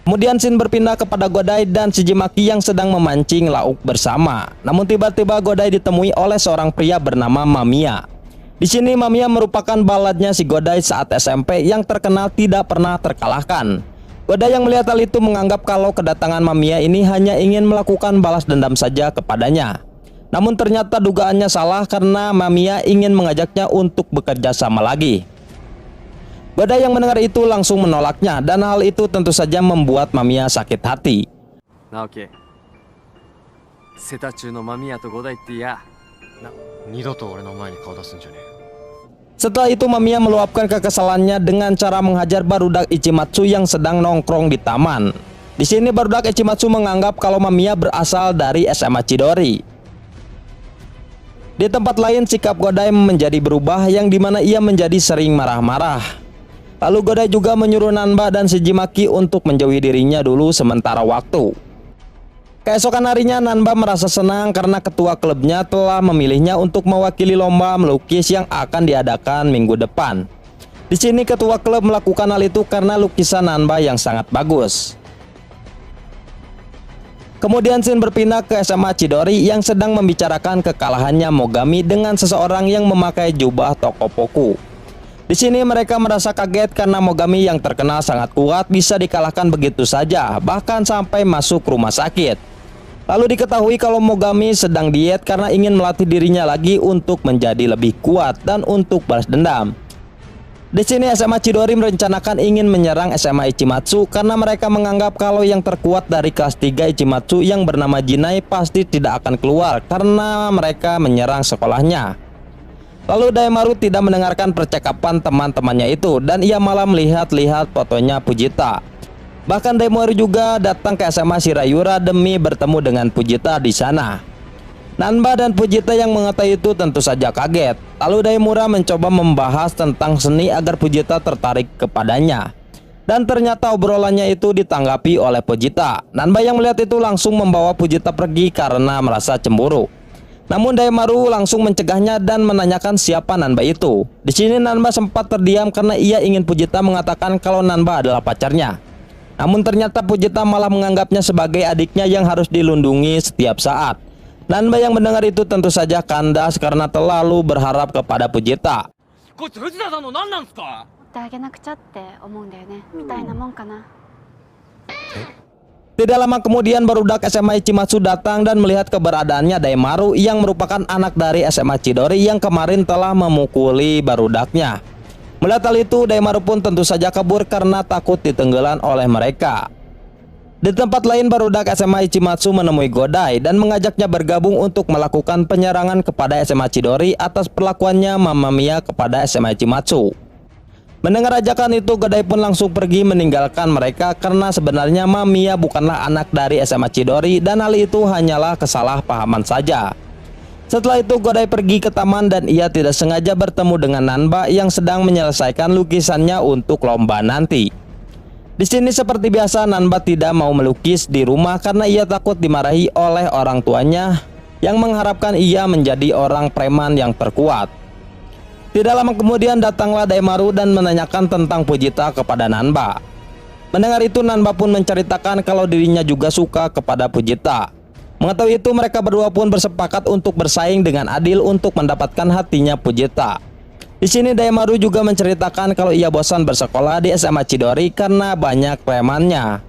Kemudian scene berpindah kepada Godai dan Shijimaki yang sedang memancing lauk bersama. Namun tiba-tiba Godai ditemui oleh seorang pria bernama Mamiya. Di sini Mamiya merupakan baladnya si Godai saat SMP yang terkenal tidak pernah terkalahkan. Godai yang melihat hal itu menganggap kalau kedatangan Mamiya ini hanya ingin melakukan balas dendam saja kepadanya. Namun ternyata dugaannya salah karena Mamiya ingin mengajaknya untuk bekerja sama lagi. Godai yang mendengar itu langsung menolaknya, dan hal itu tentu saja membuat Mamiya sakit hati. Naoki, Setachu no Mamiya to Godaiってや、二度と俺の前に顔出すんじゃねえ。 Setelah itu Mamiya meluapkan kekesalannya dengan cara menghajar barudak Ichimatsu yang sedang nongkrong di taman. Di sini barudak Ichimatsu menganggap kalau Mamiya berasal dari SMA Chidori. Di tempat lain sikap Godai menjadi berubah, yang dimana ia menjadi sering marah-marah. Lalu Godai juga menyuruh Nanba dan Shijimaki untuk menjauhi dirinya dulu sementara waktu. Keesokan harinya Nanba merasa senang karena ketua klubnya telah memilihnya untuk mewakili lomba melukis yang akan diadakan minggu depan. Di sini ketua klub melakukan hal itu karena lukisan Nanba yang sangat bagus. Kemudian scene berpindah ke SMA Chidori yang sedang membicarakan kekalahannya Mogami dengan seseorang yang memakai jubah tokopoku. Di sini mereka merasa kaget karena Mogami yang terkenal sangat kuat bisa dikalahkan begitu saja, bahkan sampai masuk rumah sakit. Lalu diketahui kalau Mogami sedang diet karena ingin melatih dirinya lagi untuk menjadi lebih kuat dan untuk balas dendam. Di sini SMA Chidori merencanakan ingin menyerang SMA Ichimatsu karena mereka menganggap kalau yang terkuat dari kelas 3 Ichimatsu yang bernama Jinai pasti tidak akan keluar karena mereka menyerang sekolahnya. Lalu Daimaru tidak mendengarkan percakapan teman-temannya itu dan ia malah melihat-lihat fotonya Fujita. Bahkan Daimaru juga datang ke SMA Shirayura demi bertemu dengan Fujita di sana. Nanba dan Fujita yang mengetahui itu tentu saja kaget. Lalu Daimura mencoba membahas tentang seni agar Fujita tertarik kepadanya. Dan ternyata obrolannya itu ditanggapi oleh Fujita. Nanba yang melihat itu langsung membawa Fujita pergi karena merasa cemburu. Namun Daimaru langsung mencegahnya dan menanyakan siapa Nanba itu. Di sini Nanba sempat terdiam karena ia ingin Fujita mengatakan kalau Nanba adalah pacarnya. Namun ternyata Fujita malah menganggapnya sebagai adiknya yang harus dilindungi setiap saat. Nanba yang mendengar itu tentu saja kandas karena terlalu berharap kepada Fujita. Tidak lama kemudian barudak SMA Ichimatsu datang dan melihat keberadaannya Daimaru yang merupakan anak dari SMA Chidori yang kemarin telah memukuli barudaknya. Melihat hal itu, Daimaru pun tentu saja kabur karena takut ditenggelam oleh mereka. Di tempat lain, barudak SMA Ichimatsu menemui Godai dan mengajaknya bergabung untuk melakukan penyerangan kepada SMA Chidori atas perlakuannya Mamiya kepada SMA Ichimatsu. Mendengar ajakan itu, Godai pun langsung pergi meninggalkan mereka karena sebenarnya Mamiya bukanlah anak dari SMA Chidori dan hal itu hanyalah kesalahpahaman saja. Setelah itu Godai pergi ke taman dan ia tidak sengaja bertemu dengan Nanba yang sedang menyelesaikan lukisannya untuk lomba nanti. Di sini seperti biasa Nanba tidak mau melukis di rumah karena ia takut dimarahi oleh orang tuanya yang mengharapkan ia menjadi orang preman yang terkuat. Tidak lama kemudian datanglah Daimaru dan menanyakan tentang Fujita kepada Nanba. Mendengar itu Nanba pun menceritakan kalau dirinya juga suka kepada Fujita. Mengetahui itu mereka berdua pun bersepakat untuk bersaing dengan adil untuk mendapatkan hatinya Fujita. Di sini Daimaru juga menceritakan kalau ia bosan bersekolah di SMA Chidori karena banyak premannya.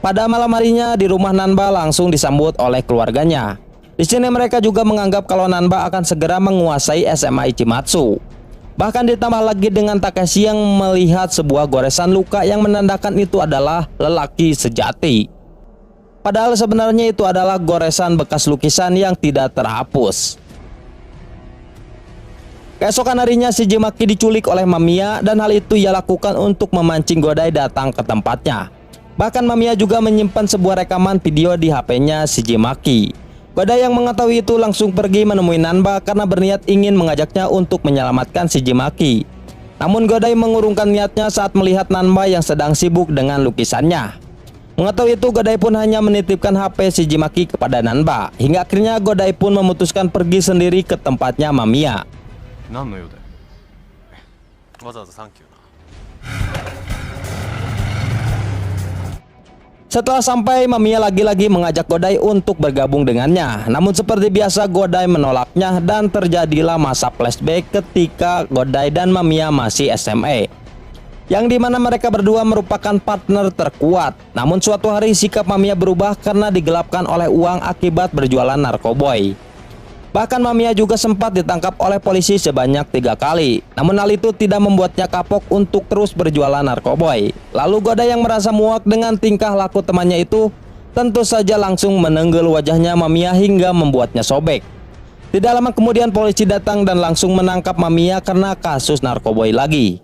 Pada malam harinya di rumah Nanba langsung disambut oleh keluarganya. Di sini mereka juga menganggap kalau Nanba akan segera menguasai SMA Ichimatsu. Bahkan ditambah lagi dengan Takeshi yang melihat sebuah goresan luka yang menandakan itu adalah lelaki sejati. Padahal sebenarnya itu adalah goresan bekas lukisan yang tidak terhapus. Keesokan harinya Shiji Maki diculik oleh Mamiya dan hal itu ia lakukan untuk memancing Godai datang ke tempatnya. Bahkan Mamiya juga menyimpan sebuah rekaman video di HP-nya Shiji Maki. Godai yang mengetahui itu langsung pergi menemui Nanba karena berniat ingin mengajaknya untuk menyelamatkan Shiji Maki. Namun Godai mengurungkan niatnya saat melihat Nanba yang sedang sibuk dengan lukisannya. Mengetahui itu Godai pun hanya menitipkan HP Shiji Maki kepada Nanba. Hingga akhirnya Godai pun memutuskan pergi sendiri ke tempatnya Mamiya. 何の用だよわざわざサンキューな Setelah sampai, Mamiya lagi-lagi mengajak Godai untuk bergabung dengannya. Namun seperti biasa Godai menolaknya dan terjadilah masa flashback ketika Godai dan Mamiya masih SMA. Yang dimana mereka berdua merupakan partner terkuat. Namun suatu hari sikap Mamiya berubah karena digelapkan oleh uang akibat berjualan narkoboy. Bahkan Mamiya juga sempat ditangkap oleh polisi sebanyak 3 kali. Namun hal itu tidak membuatnya kapok untuk terus berjualan narkoboy. Lalu Godai yang merasa muak dengan tingkah laku temannya itu tentu saja langsung menenggel wajahnya Mamiya hingga membuatnya sobek. Tidak lama kemudian polisi datang dan langsung menangkap Mamiya karena kasus narkoboy lagi.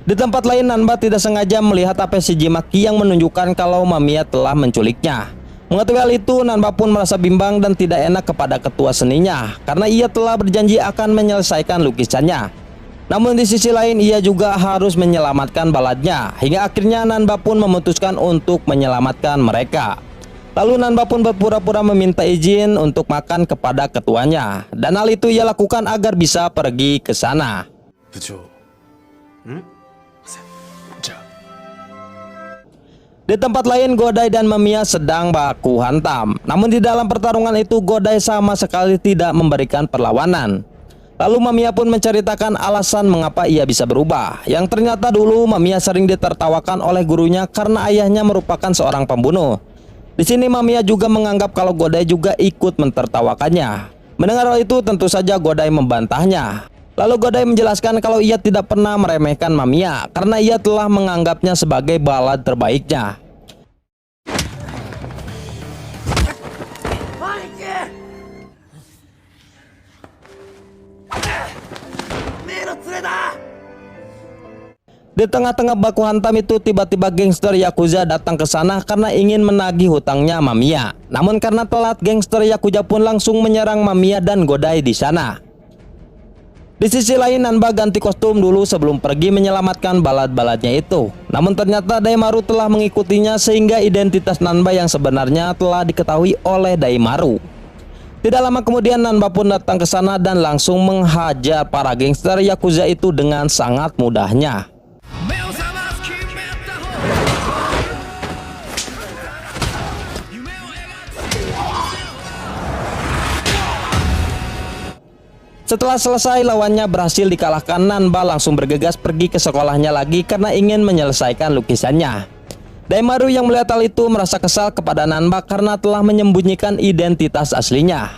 Di tempat lain Nanba tidak sengaja melihat HP Shiji Maki yang menunjukkan kalau Mamiya telah menculiknya. Mengetahui hal itu Nanba pun merasa bimbang dan tidak enak kepada ketua seninya karena ia telah berjanji akan menyelesaikan lukisannya. Namun di sisi lain ia juga harus menyelamatkan baladnya. Hingga akhirnya Nanba pun memutuskan untuk menyelamatkan mereka. Lalu Nanba pun berpura-pura meminta izin untuk makan kepada ketuanya. Dan hal itu ia lakukan agar bisa pergi ke sana. Di tempat lain Godai dan Mamiya sedang baku hantam. Namun di dalam pertarungan itu Godai sama sekali tidak memberikan perlawanan. Lalu Mamiya pun menceritakan alasan mengapa ia bisa berubah. Yang ternyata dulu Mamiya sering ditertawakan oleh gurunya karena ayahnya merupakan seorang pembunuh. Di sini Mamiya juga menganggap kalau Godai juga ikut mentertawakannya. Mendengar hal itu tentu saja Godai membantahnya. Lalu Godai menjelaskan kalau ia tidak pernah meremehkan Mamiya karena ia telah menganggapnya sebagai balad terbaiknya. Di tengah-tengah baku hantam itu tiba-tiba gangster Yakuza datang ke sana karena ingin menagih hutangnya Mamiya. Namun karena telat, gangster Yakuza pun langsung menyerang Mamiya dan Godai di sana. Di sisi lain Nanba ganti kostum dulu sebelum pergi menyelamatkan balad-baladnya itu. Namun ternyata Daimaru telah mengikutinya sehingga identitas Nanba yang sebenarnya telah diketahui oleh Daimaru. Tidak lama kemudian Nanba pun datang ke sana dan langsung menghajar para gangster Yakuza itu dengan sangat mudahnya. Setelah selesai lawannya berhasil dikalahkan, Nanba langsung bergegas pergi ke sekolahnya lagi karena ingin menyelesaikan lukisannya. Daimaru yang melihat hal itu merasa kesal kepada Nanba karena telah menyembunyikan identitas aslinya.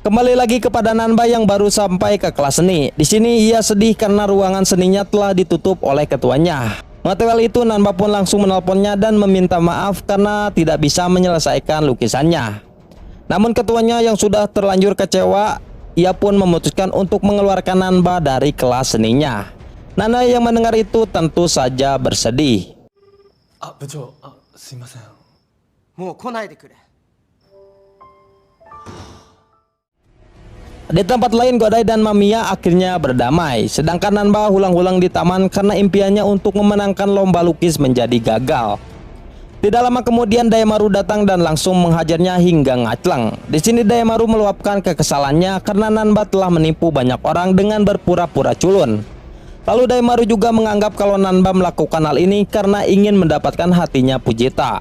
Kembali lagi kepada Nanba yang baru sampai ke kelas seni. Di sini ia sedih karena ruangan seninya telah ditutup oleh ketuanya. Mengetahui hal itu Nanba pun langsung menelponnya dan meminta maaf karena tidak bisa menyelesaikan lukisannya. Namun ketuanya yang sudah terlanjur kecewa, ia pun memutuskan untuk mengeluarkan Nanba dari kelas seninya. Nana yang mendengar itu tentu saja bersedih. Di tempat lain Godai dan Mamiya akhirnya berdamai. Sedangkan Nanba hulang-hulang di taman karena impiannya untuk memenangkan lomba lukis menjadi gagal. Tidak lama kemudian Daimaru datang dan langsung menghajarnya hingga ngaclang. Di sini Daimaru meluapkan kekesalannya karena Nanba telah menipu banyak orang dengan berpura-pura culun. Lalu Daimaru juga menganggap kalau Nanba melakukan hal ini karena ingin mendapatkan hatinya Fujita.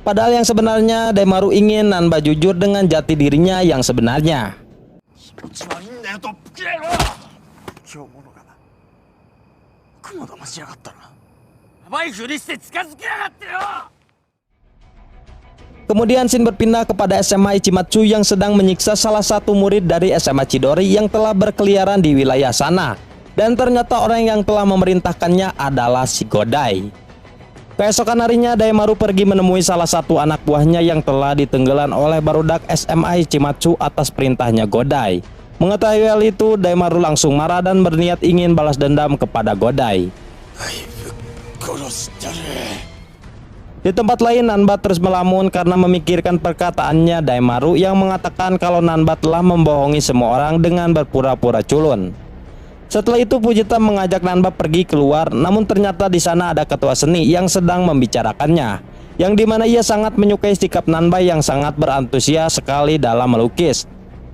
Padahal yang sebenarnya Daimaru ingin Nanba jujur dengan jati dirinya yang sebenarnya. Kemudian Shin berpindah kepada SMA Ichimatsu yang sedang menyiksa salah satu murid dari SMA Chidori yang telah berkeliaran di wilayah sana. Dan ternyata orang yang telah memerintahkannya adalah si Godai. Keesokan harinya Daimaru pergi menemui salah satu anak buahnya yang telah ditenggelam oleh barudak SMA Ichimatsu atas perintahnya Godai. Mengetahui hal itu, Daimaru langsung marah dan berniat ingin balas dendam kepada Godai. Di tempat lain, Nanba terus melamun karena memikirkan perkataannya Daimaru yang mengatakan kalau Nanba telah membohongi semua orang dengan berpura-pura culun. Setelah itu Fujita mengajak Nanba pergi keluar, namun ternyata di sana ada ketua seni yang sedang membicarakannya, yang dimana ia sangat menyukai sikap Nanba yang sangat berantusias sekali dalam melukis.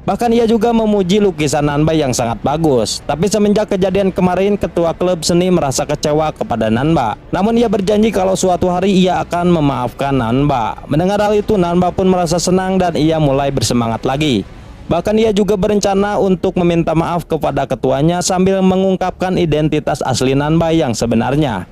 Bahkan ia juga memuji lukisan Nanba yang sangat bagus. Tapi semenjak kejadian kemarin, ketua klub seni merasa kecewa kepada Nanba. Namun ia berjanji kalau suatu hari ia akan memaafkan Nanba. Mendengar hal itu, Nanba pun merasa senang dan ia mulai bersemangat lagi. Bahkan ia juga berencana untuk meminta maaf kepada ketuanya sambil mengungkapkan identitas asli Nanba yang sebenarnya.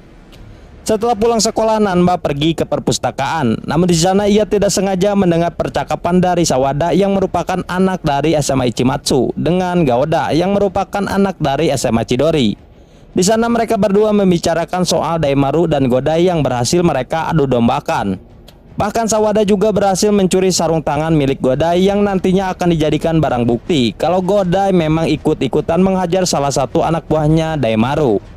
Setelah pulang sekolah, Nanba pergi ke perpustakaan. Namun di sana ia tidak sengaja mendengar percakapan dari Sawada yang merupakan anak dari SMA Ichimatsu dengan Gaoda yang merupakan anak dari SMA Chidori. Di sana mereka berdua membicarakan soal Daimaru dan Godai yang berhasil mereka adu dombakan. Bahkan Sawada juga berhasil mencuri sarung tangan milik Godai yang nantinya akan dijadikan barang bukti kalau Godai memang ikut-ikutan menghajar salah satu anak buahnya Daimaru.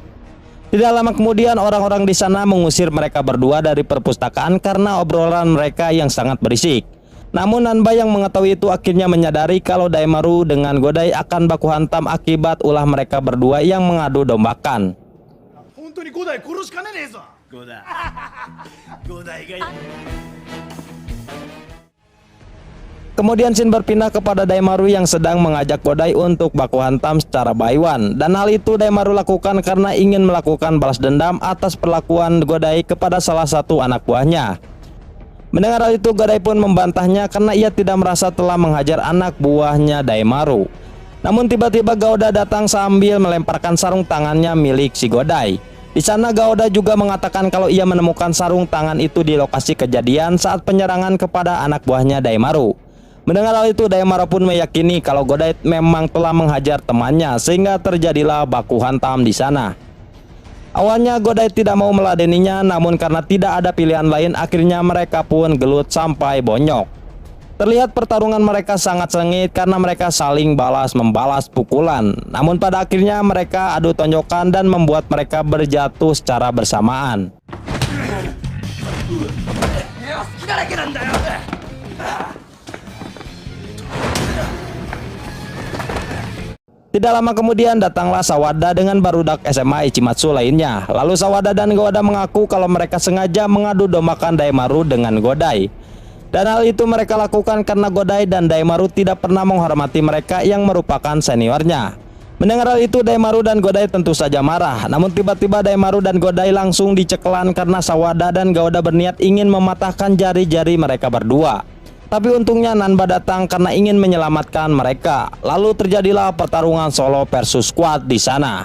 Tidak lama kemudian orang-orang di sana mengusir mereka berdua dari perpustakaan karena obrolan mereka yang sangat berisik. Namun Nanba yang mengetahui itu akhirnya menyadari kalau Daimaru dengan Godai akan baku hantam akibat ulah mereka berdua yang mengadu dombakan. Kemudian Shin berpindah kepada Daimaru yang sedang mengajak Godai untuk baku hantam secara baiwan. Dan hal itu Daimaru lakukan karena ingin melakukan balas dendam atas perlakuan Godai kepada salah satu anak buahnya. Mendengar hal itu, Godai pun membantahnya karena ia tidak merasa telah menghajar anak buahnya Daimaru. Namun tiba-tiba Gaoda datang sambil melemparkan sarung tangannya milik si Godai. Di sana Gaoda juga mengatakan kalau ia menemukan sarung tangan itu di lokasi kejadian saat penyerangan kepada anak buahnya Daimaru. Mendengar hal itu, Daimaru pun meyakini kalau Godai memang telah menghajar temannya sehingga terjadilah baku hantam di sana. Awalnya Godai tidak mau meladeninya, namun karena tidak ada pilihan lain akhirnya mereka pun gelut sampai bonyok. Terlihat pertarungan mereka sangat sengit karena mereka saling balas-membalas pukulan. Namun pada akhirnya mereka adu tonjokan dan membuat mereka berjatuh secara bersamaan. Tidak lama kemudian datanglah Sawada dengan barudak SMA Ichimatsu lainnya. Lalu Sawada dan Gaoda mengaku kalau mereka sengaja mengadu dombakan Daimaru dengan Godai. Dan hal itu mereka lakukan karena Godai dan Daimaru tidak pernah menghormati mereka yang merupakan seniornya. Mendengar hal itu, Daimaru dan Godai tentu saja marah. Namun tiba-tiba Daimaru dan Godai langsung diceklan karena Sawada dan Gaoda berniat ingin mematahkan jari-jari mereka berdua. Tapi untungnya Nanba datang karena ingin menyelamatkan mereka. Lalu terjadilah pertarungan solo versus squad di sana.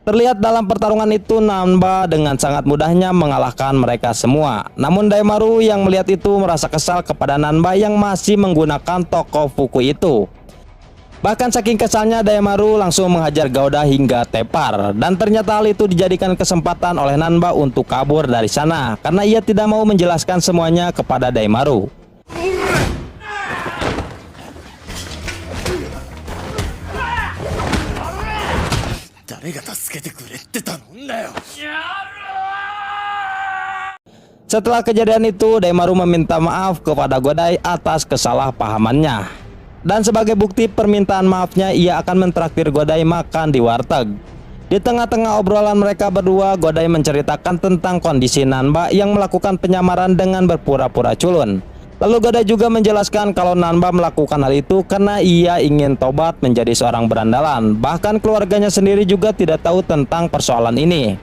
Terlihat dalam pertarungan itu Nanba dengan sangat mudahnya mengalahkan mereka semua. Namun Daimaru yang melihat itu merasa kesal kepada Nanba yang masih menggunakan toko fuku itu. Bahkan saking kesalnya Daimaru langsung menghajar Gaoda hingga tepar. Dan ternyata hal itu dijadikan kesempatan oleh Nanba untuk kabur dari sana karena ia tidak mau menjelaskan semuanya kepada Daimaru. Setelah kejadian itu, Daimaru meminta maaf kepada Godai atas kesalahpahamannya. Dan sebagai bukti permintaan maafnya, ia akan mentraktir Godai makan di warteg. Di tengah-tengah obrolan mereka berdua, Godai menceritakan tentang kondisi Nanba yang melakukan penyamaran dengan berpura-pura culun. Lalu Godai juga menjelaskan kalau Nanba melakukan hal itu karena ia ingin tobat menjadi seorang berandalan. Bahkan keluarganya sendiri juga tidak tahu tentang persoalan ini.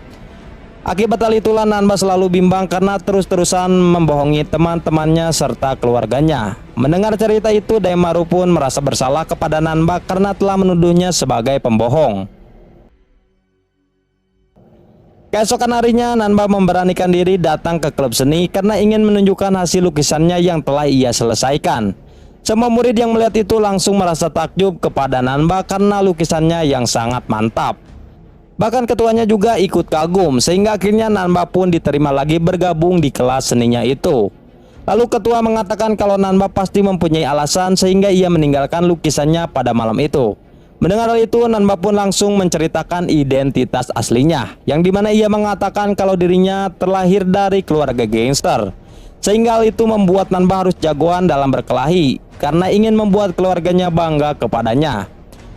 Akibat hal itulah Nanba selalu bimbang karena terus-terusan membohongi teman-temannya serta keluarganya. Mendengar cerita itu, Daimaru pun merasa bersalah kepada Nanba karena telah menuduhnya sebagai pembohong. Keesokan harinya, Nanba memberanikan diri datang ke klub seni karena ingin menunjukkan hasil lukisannya yang telah ia selesaikan. Semua murid yang melihat itu langsung merasa takjub kepada Nanba karena lukisannya yang sangat mantap. Bahkan ketuanya juga ikut kagum, sehingga akhirnya Nanba pun diterima lagi bergabung di kelas seninya itu. Lalu ketua mengatakan kalau Nanba pasti mempunyai alasan sehingga ia meninggalkan lukisannya pada malam itu. Mendengar hal itu, Nanba pun langsung menceritakan identitas aslinya, yang dimana ia mengatakan kalau dirinya terlahir dari keluarga gangster. Sehingga hal itu membuat Nanba harus jagoan dalam berkelahi, karena ingin membuat keluarganya bangga kepadanya.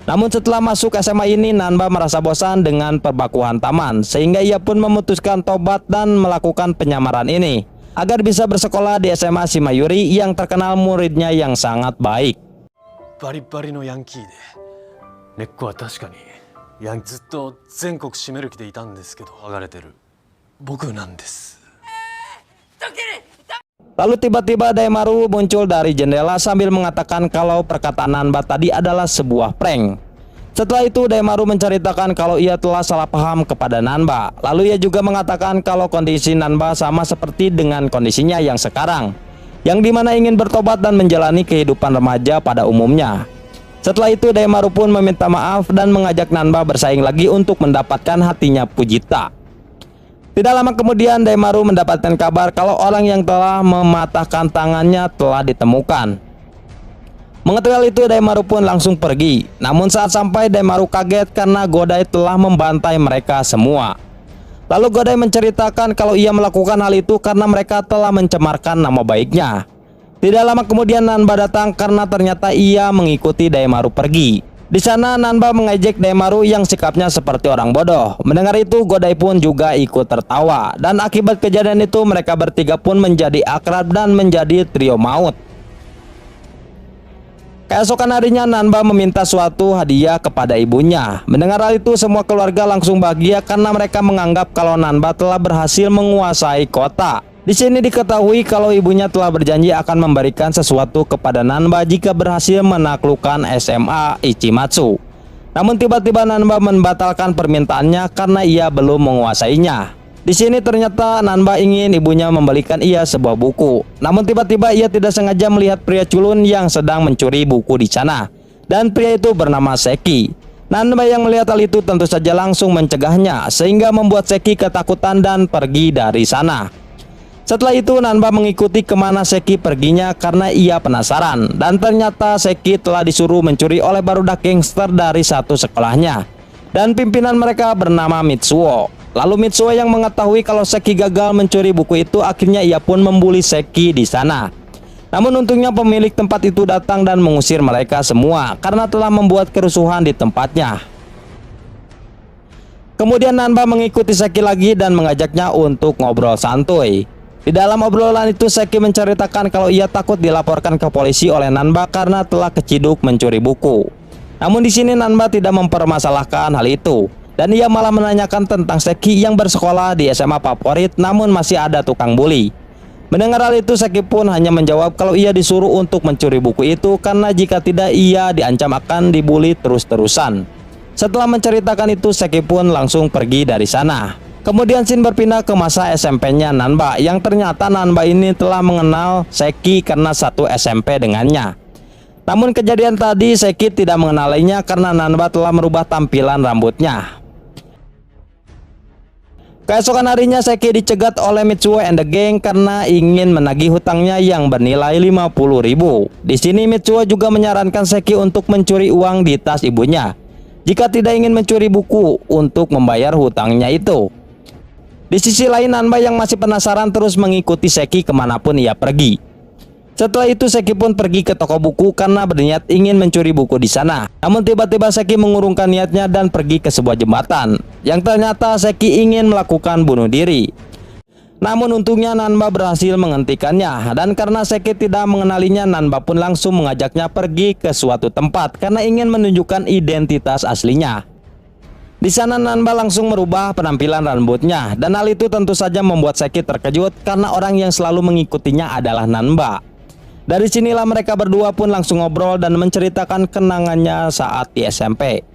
Namun setelah masuk SMA ini, Nanba merasa bosan dengan perbakuan taman, sehingga ia pun memutuskan tobat dan melakukan penyamaran ini, agar bisa bersekolah di SMA Shimayuri yang terkenal muridnya yang sangat baik. バリバリのヤンキーで根っこは確かにずっと全国締める気でいたんですけど剥がれてる僕なんです。 Lalu tiba-tiba Daimaru muncul dari jendela sambil mengatakan kalau perkataan Nanba tadi adalah sebuah prank. Setelah itu Daimaru menceritakan kalau ia telah salah paham kepada Nanba. Lalu ia juga mengatakan kalau kondisi Nanba sama seperti dengan kondisinya yang sekarang, yang dimana ingin bertobat dan menjalani kehidupan remaja pada umumnya. Setelah itu Daimaru pun meminta maaf dan mengajak Nanba bersaing lagi untuk mendapatkan hatinya Fujita. Tidak lama kemudian Daimaru mendapatkan kabar kalau orang yang telah mematahkan tangannya telah ditemukan. Mengetahui hal itu Daimaru pun langsung pergi. Namun saat sampai Daimaru kaget karena Godai telah membantai mereka semua. Lalu Godai menceritakan kalau ia melakukan hal itu karena mereka telah mencemarkan nama baiknya. Tidak lama kemudian Nanba datang karena ternyata ia mengikuti Daimaru pergi. Di sana Nanba mengejek Daimaru yang sikapnya seperti orang bodoh. Mendengar itu Godai pun juga ikut tertawa. Dan akibat kejadian itu mereka bertiga pun menjadi akrab dan menjadi trio maut. Keesokan harinya Nanba meminta suatu hadiah kepada ibunya. Mendengar hal itu semua keluarga langsung bahagia karena mereka menganggap kalau Nanba telah berhasil menguasai kota. Di sini diketahui kalau ibunya telah berjanji akan memberikan sesuatu kepada Nanba jika berhasil menaklukkan SMA Ichimatsu. Namun tiba-tiba Nanba membatalkan permintaannya karena ia belum menguasainya. Di sini ternyata Nanba ingin ibunya membelikan ia sebuah buku. Namun tiba-tiba ia tidak sengaja melihat pria culun yang sedang mencuri buku di sana. Dan pria itu bernama Seki. Nanba yang melihat hal itu tentu saja langsung mencegahnya, sehingga membuat Seki ketakutan dan pergi dari sana. Setelah itu Nanba mengikuti kemana Seki perginya karena ia penasaran. Dan ternyata Seki telah disuruh mencuri oleh barudak gangster dari satu sekolahnya. Dan pimpinan mereka bernama Mitsuo. Lalu Mitsuo yang mengetahui kalau Seki gagal mencuri buku itu, akhirnya ia pun membuli Seki di sana. Namun untungnya pemilik tempat itu datang dan mengusir mereka semua karena telah membuat kerusuhan di tempatnya. Kemudian Nanba mengikuti Seki lagi dan mengajaknya untuk ngobrol santuy. Di dalam obrolan itu Seki menceritakan kalau ia takut dilaporkan ke polisi oleh Nanba karena telah keciduk mencuri buku. Namun di sini Nanba tidak mempermasalahkan hal itu. Dan ia malah menanyakan tentang Seki yang bersekolah di SMA favorit namun masih ada tukang bully. Mendengar hal itu Seki pun hanya menjawab kalau ia disuruh untuk mencuri buku itu karena jika tidak ia diancam akan dibully terus-terusan. Setelah menceritakan itu Seki pun langsung pergi dari sana. Kemudian scene berpindah ke masa SMP-nya Nanba, yang ternyata Nanba ini telah mengenal Seki karena satu SMP dengannya. Namun kejadian tadi Seki tidak mengenalinya karena Nanba telah merubah tampilan rambutnya. Keesokan harinya Seki dicegat oleh Mitsuo and the gang karena ingin menagih hutangnya yang bernilai 50.000. Di sini Mitsuo juga menyarankan Seki untuk mencuri uang di tas ibunya jika tidak ingin mencuri buku untuk membayar hutangnya itu. Di sisi lain Nanba yang masih penasaran terus mengikuti Seki kemanapun ia pergi. Setelah itu Seki pun pergi ke toko buku karena berniat ingin mencuri buku di sana. Namun tiba-tiba Seki mengurungkan niatnya dan pergi ke sebuah jembatan yang ternyata Seki ingin melakukan bunuh diri. Namun untungnya Nanba berhasil menghentikannya, dan karena Seki tidak mengenalinya, Nanba pun langsung mengajaknya pergi ke suatu tempat karena ingin menunjukkan identitas aslinya. Di sana Nanba langsung merubah penampilan rambutnya, dan hal itu tentu saja membuat Seki terkejut karena orang yang selalu mengikutinya adalah Nanba. Dari sinilah mereka berdua pun langsung ngobrol dan menceritakan kenangannya saat di SMP.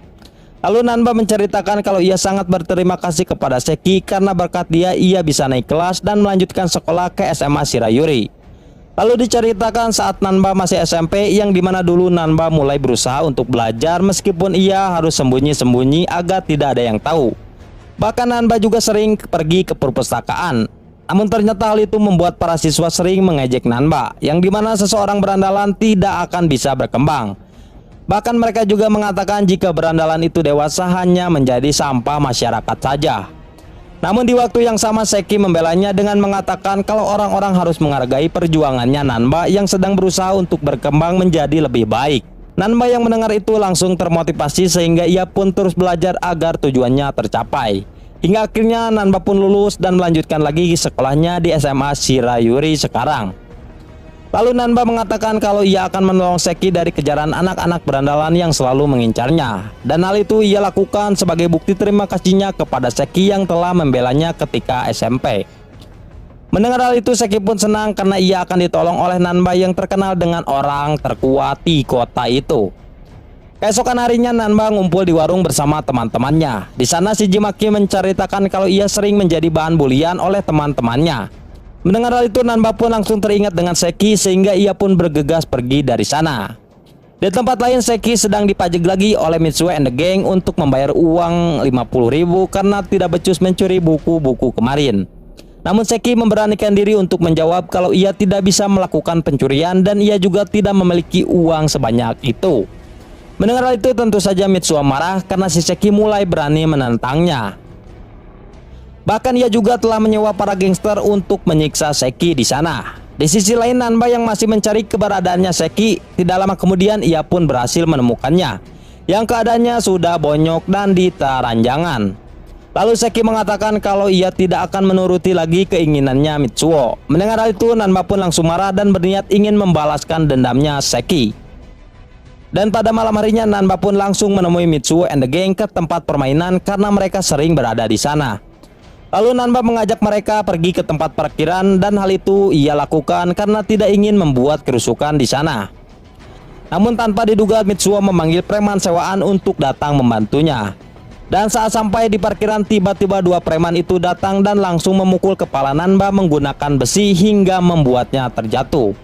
Lalu Nanba menceritakan kalau ia sangat berterima kasih kepada Seki karena berkat dia ia bisa naik kelas dan melanjutkan sekolah ke SMA Shirayuri. Lalu diceritakan saat Nanba masih SMP, yang dimana dulu Nanba mulai berusaha untuk belajar meskipun ia harus sembunyi-sembunyi agar tidak ada yang tahu. Bahkan Nanba juga sering pergi ke perpustakaan. Namun ternyata hal itu membuat para siswa sering mengejek Nanba, yang dimana seseorang berandalan tidak akan bisa berkembang. Bahkan mereka juga mengatakan jika berandalan itu dewasa hanya menjadi sampah masyarakat saja. Namun di waktu yang sama Seki membelanya dengan mengatakan kalau orang-orang harus menghargai perjuangannya Nanba yang sedang berusaha untuk berkembang menjadi lebih baik. Nanba yang mendengar itu langsung termotivasi sehingga ia pun terus belajar agar tujuannya tercapai. Hingga akhirnya Nanba pun lulus dan melanjutkan lagi sekolahnya di SMA Shirayuri sekarang. Lalu Nanba mengatakan kalau ia akan menolong Seki dari kejaran anak-anak berandalan yang selalu mengincarnya. Dan hal itu ia lakukan sebagai bukti terima kasihnya kepada Seki yang telah membelanya ketika SMP. Mendengar hal itu Seki pun senang karena ia akan ditolong oleh Nanba yang terkenal dengan orang terkuat di kota itu. Keesokan harinya Nanba ngumpul di warung bersama teman-temannya. Di sana Shijimaki menceritakan kalau ia sering menjadi bahan bulian oleh teman-temannya. Mendengar hal itu Nanba pun langsung teringat dengan Seki sehingga ia pun bergegas pergi dari sana. Di tempat lain Seki sedang dipajak lagi oleh Mitsuo and the Gang untuk membayar uang 50.000 karena tidak becus mencuri buku-buku kemarin. Namun Seki memberanikan diri untuk menjawab kalau ia tidak bisa melakukan pencurian dan ia juga tidak memiliki uang sebanyak itu. Mendengar hal itu tentu saja Mitsuo marah karena si Seki mulai berani menentangnya. Bahkan ia juga telah menyewa para gangster untuk menyiksa Seki di sana. Di sisi lain Nanba yang masih mencari keberadaannya Seki, tidak lama kemudian ia pun berhasil menemukannya, yang keadaannya sudah bonyok dan diteranjangan. Lalu Seki mengatakan kalau ia tidak akan menuruti lagi keinginannya Mitsuo. Mendengar hal itu Nanba pun langsung marah dan berniat ingin membalaskan dendamnya Seki. Dan pada malam harinya Nanba pun langsung menemui Mitsuo and the Gang ke tempat permainan karena mereka sering berada di sana. Lalu Nanba mengajak mereka pergi ke tempat parkiran dan hal itu ia lakukan karena tidak ingin membuat kerusukan di sana. Namun tanpa diduga Mitsuo memanggil preman sewaan untuk datang membantunya. Dan saat sampai di parkiran tiba-tiba dua preman itu datang dan langsung memukul kepala Nanba menggunakan besi hingga membuatnya terjatuh.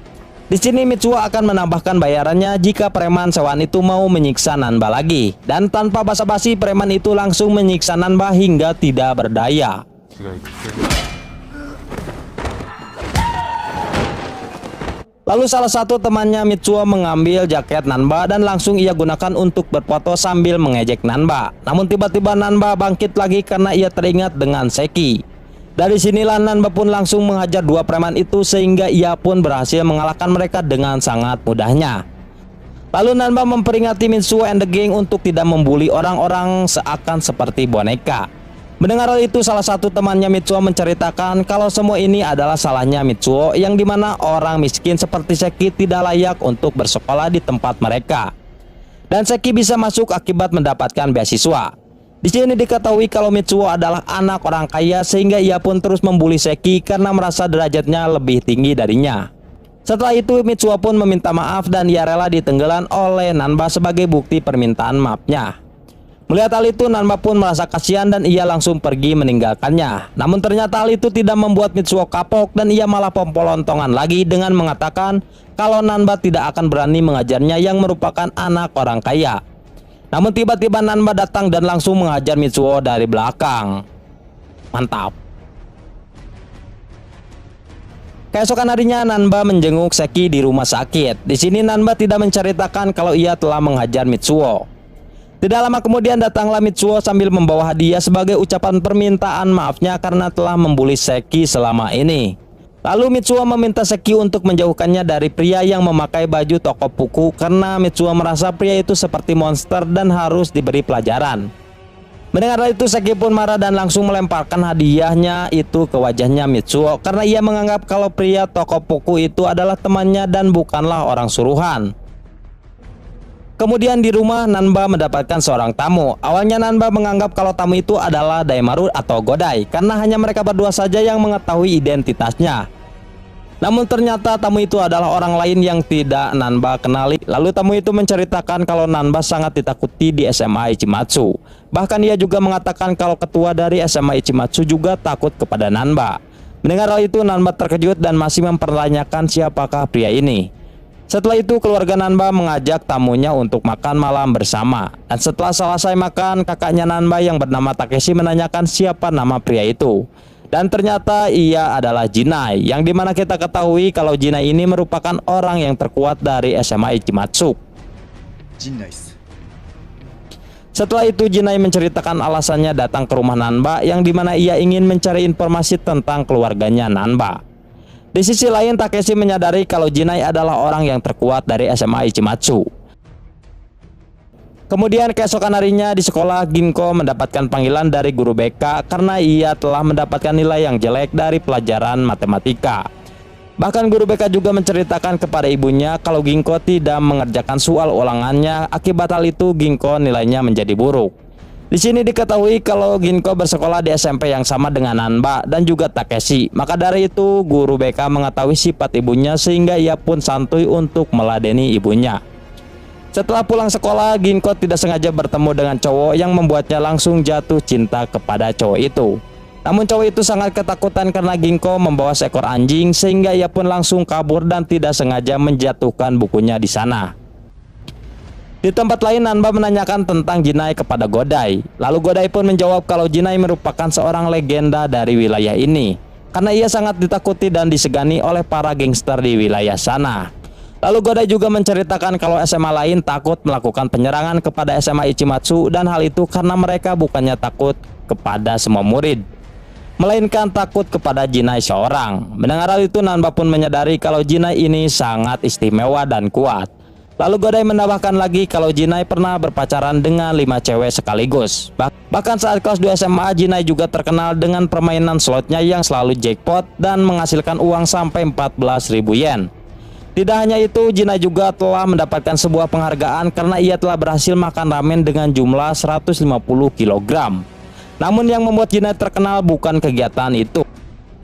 Di sini Mitsuo akan menambahkan bayarannya jika preman sewaan itu mau menyiksa Nanba lagi. Dan tanpa basa-basi preman itu langsung menyiksa Nanba hingga tidak berdaya. Lalu salah satu temannya Mitsuo mengambil jaket Nanba dan langsung ia gunakan untuk berfoto sambil mengejek Nanba. Namun tiba-tiba Nanba bangkit lagi karena ia teringat dengan Seki. Dari sinilah Nanba pun langsung menghajar dua preman itu sehingga ia pun berhasil mengalahkan mereka dengan sangat mudahnya. Lalu Nanba memperingati Mitsuo and the Gang untuk tidak membuli orang-orang seakan seperti boneka. Mendengar hal itu salah satu temannya Mitsuo menceritakan kalau semua ini adalah salahnya Mitsuo, yang dimana orang miskin seperti Seki tidak layak untuk bersekolah di tempat mereka. Dan Seki bisa masuk akibat mendapatkan beasiswa. Di sini diketahui kalau Mitsuo adalah anak orang kaya sehingga ia pun terus membuli Seki karena merasa derajatnya lebih tinggi darinya. Setelah itu Mitsuo pun meminta maaf dan ia rela ditenggelam oleh Nanba sebagai bukti permintaan maafnya. Melihat hal itu Nanba pun merasa kasihan dan ia langsung pergi meninggalkannya. Namun ternyata hal itu tidak membuat Mitsuo kapok dan ia malah pompolontongan lagi dengan mengatakan kalau Nanba tidak akan berani mengajarnya yang merupakan anak orang kaya. Namun tiba-tiba Nanba datang dan langsung menghajar Mitsuo dari belakang. Mantap. Keesokan harinya Nanba menjenguk Seki di rumah sakit. Di sini Nanba tidak menceritakan kalau ia telah menghajar Mitsuo. Tidak lama kemudian datanglah Mitsuo sambil membawa hadiah sebagai ucapan permintaan maafnya karena telah membuli Seki selama ini. Lalu Mitsuo meminta Sekio untuk menjauhkannya dari pria yang memakai baju toko buku karena Mitsuo merasa pria itu seperti monster dan harus diberi pelajaran. Mendengar hal itu, Sekio pun marah dan langsung melemparkan hadiahnya itu ke wajahnya Mitsuo karena ia menganggap kalau pria toko buku itu adalah temannya dan bukanlah orang suruhan. Kemudian di rumah, Nanba mendapatkan seorang tamu. Awalnya Nanba menganggap kalau tamu itu adalah Daimaru atau Godai karena hanya mereka berdua saja yang mengetahui identitasnya. Namun ternyata tamu itu adalah orang lain yang tidak Nanba kenali. Lalu tamu itu menceritakan kalau Nanba sangat ditakuti di SMA Ichimatsu. Bahkan ia juga mengatakan kalau ketua dari SMA Ichimatsu juga takut kepada Nanba. Mendengar hal itu, Nanba terkejut dan masih mempertanyakan siapakah pria ini. Setelah itu keluarga Nanba mengajak tamunya untuk makan malam bersama. Dan setelah selesai makan, kakaknya Nanba yang bernama Takeshi menanyakan siapa nama pria itu. Dan ternyata ia adalah Jinai, yang dimana kita ketahui kalau Jinai ini merupakan orang yang terkuat dari SMA Ichimatsu. Setelah itu Jinai menceritakan alasannya datang ke rumah Nanba, yang dimana ia ingin mencari informasi tentang keluarganya Nanba. Di sisi lain, Takeshi menyadari kalau Jinai adalah orang yang terkuat dari SMA Ichimatsu. Kemudian keesokan harinya di sekolah, Ginko mendapatkan panggilan dari guru BK karena ia telah mendapatkan nilai yang jelek dari pelajaran matematika. Bahkan guru BK juga menceritakan kepada ibunya kalau Ginko tidak mengerjakan soal ulangannya. Akibat hal itu Ginko nilainya menjadi buruk. Di sini diketahui kalau Ginko bersekolah di SMP yang sama dengan Nanba dan juga Takeshi. Maka dari itu guru BK mengetahui sifat ibunya sehingga ia pun santuy untuk meladeni ibunya. Setelah pulang sekolah, Ginko tidak sengaja bertemu dengan cowok yang membuatnya langsung jatuh cinta kepada cowok itu. Namun cowok itu sangat ketakutan karena Ginko membawa seekor anjing sehingga ia pun langsung kabur dan tidak sengaja menjatuhkan bukunya di sana. Di tempat lain, Nanba menanyakan tentang Jinai kepada Godai. Lalu Godai pun menjawab kalau Jinai merupakan seorang legenda dari wilayah ini karena ia sangat ditakuti dan disegani oleh para gangster di wilayah sana. Lalu Godai juga menceritakan kalau SMA lain takut melakukan penyerangan kepada SMA Ichimatsu dan hal itu karena mereka bukannya takut kepada semua murid, melainkan takut kepada Jinai seorang. Mendengar hal itu, Nanba pun menyadari kalau Jinai ini sangat istimewa dan kuat. Lalu Godai menambahkan lagi kalau Jinai pernah berpacaran dengan 5 cewek sekaligus. Bahkan saat kelas 2 SMA, Jinai juga terkenal dengan permainan slotnya yang selalu jackpot dan menghasilkan uang sampai 14.000 yen. Tidak hanya itu, Jinai juga telah mendapatkan sebuah penghargaan karena ia telah berhasil makan ramen dengan jumlah 150 kg. Namun yang membuat Jinai terkenal bukan kegiatan itu,